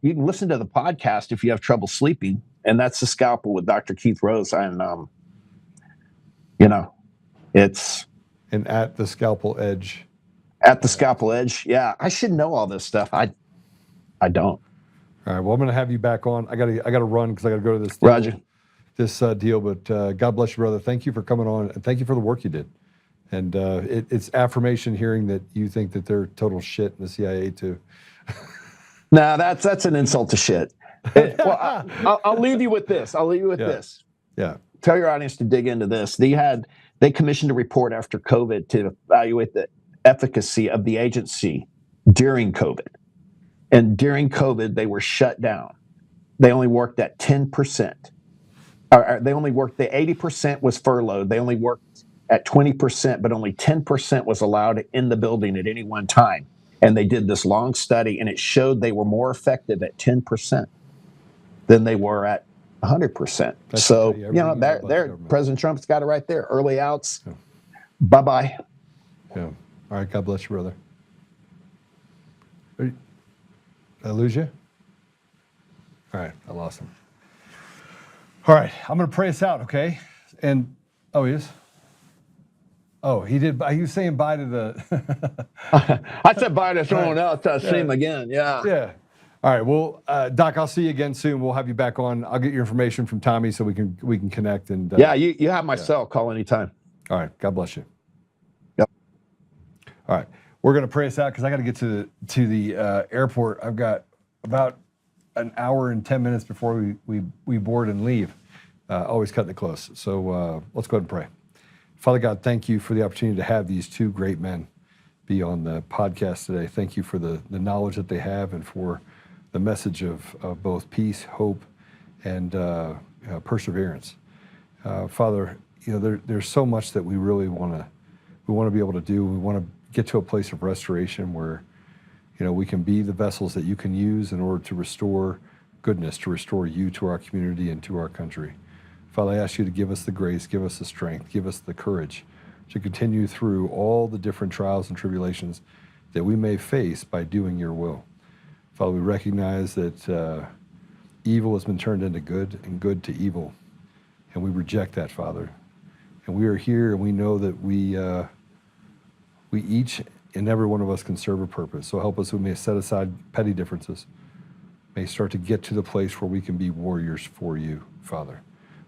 B: You can listen to the podcast if you have trouble sleeping, and that's the Scalpel with Dr. Keith Rose. And it's
A: and at the Scalpel Edge.
B: At the Scalpel Edge, yeah. I should know all this stuff. I don't.
A: All right. Well, I'm going to have you back on. I got to run because I got to go to this deal.
B: Roger.
A: This deal, but God bless you, brother. Thank you for coming on, and thank you for the work you did. And it's affirmation hearing that you think that they're total shit in the CIA too.
B: No, that's an insult to shit. I'll leave you with this. This.
A: Yeah.
B: Tell your audience to dig into this. They commissioned a report after COVID to evaluate the efficacy of the agency during COVID. And during COVID, they were shut down. They only worked at 10%. They only worked, the 80% was furloughed. They only worked at 20%, but only 10% was allowed in the building at any one time. And they did this long study, and it showed they were more effective at 10% than they were at 100%. So, there, President Trump's got it right there. Early outs. Yeah. Bye-bye.
A: Yeah. All right. God bless you, brother. Did I lose you? All right. I lost him. All right. I'm going to pray us out, okay? And, he is? Oh, he did. He was saying bye to the...
B: I said bye to someone else. I'll see him again. Yeah.
A: Yeah. All right. Well, Doc, I'll see you again soon. We'll have you back on. I'll get your information from Tommy so we can connect. And
B: you have my cell. Call anytime.
A: All right. God bless you.
B: Yep.
A: All right. We're going to pray us out because I got to get to the airport. I've got about an hour and 10 minutes before we board and leave. Always cutting it close. So let's go ahead and pray. Father God, thank you for the opportunity to have these two great men be on the podcast today. Thank you for the knowledge that they have and for the message of both peace, hope, and perseverance. Father, there's so much that we really want to be able to do. We want to get to a place of restoration where we can be the vessels that you can use in order to restore goodness, to restore you to our community and to our country. Father, I ask you to give us the grace, give us the strength, give us the courage to continue through all the different trials and tribulations that we may face by doing your will. Father, we recognize that evil has been turned into good and good to evil, and we reject that, Father. And we are here, and we know that we each and every one of us can serve a purpose. So help us, we may set aside petty differences, may start to get to the place where we can be warriors for you, Father.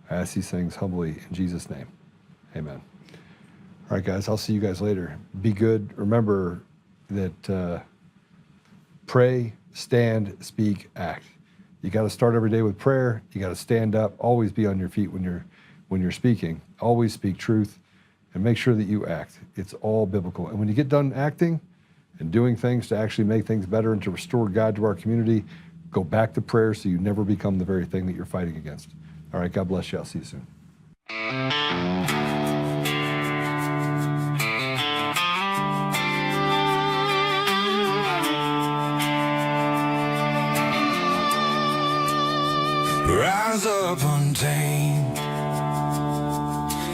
A: I ask these things humbly in Jesus' name. Amen. All right, guys, I'll see you guys later. Be good. Remember that Pray, stand, speak, act. You got to start every day with prayer. You got to stand up. Always be on your feet when you're speaking. Always speak truth, and make sure that you act. It's all biblical. And when you get done acting and doing things to actually make things better and to restore God to our community, go back to prayer so you never become the very thing that you're fighting against. All right, God bless you. I'll see you soon.
P: Rise up untamed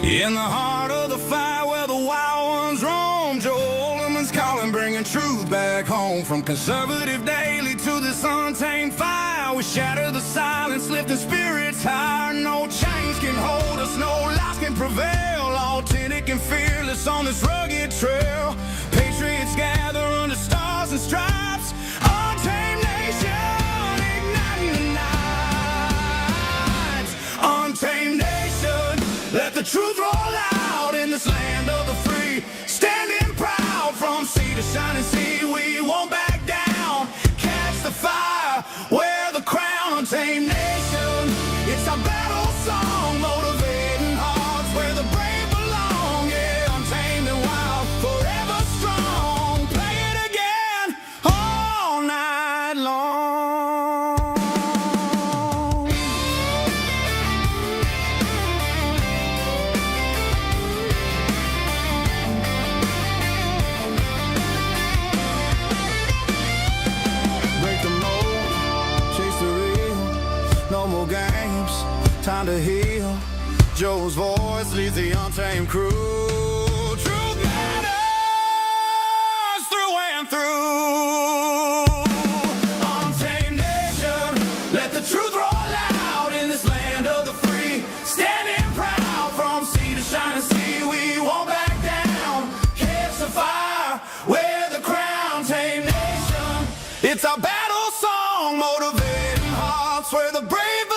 P: in the heart of the fire where the wild ones roam. Joe Oltmann's calling, bringing truth back home. From conservative daily to this untamed fire, we shatter the silence, lifting spirits higher. No chains can hold us, no lies can prevail. Authentic and fearless on this rugged trail. Patriots gather under stars and stripes. Untamed nation, igniting the night. Untamed nation, let the truth roll out in this land of the free. Standing proud from sea to shining sea, we won't back down. Catch the fire, wear the crown. Untamed nation, it's our battle song, motivating hearts where the brave belong. Yeah, untamed and wild, forever strong. Play it again all night long. Break the mold, chase the real. No more games, time to heal. Joe's voice leads the untamed crew. Truth matters through and through. Untamed nation, let the truth roll out in this land of the free. Standing proud from sea to shining sea, we won't back down. Catch the fire, wear the crown. Untamed nation, it's our battle song, motivating hearts where the brave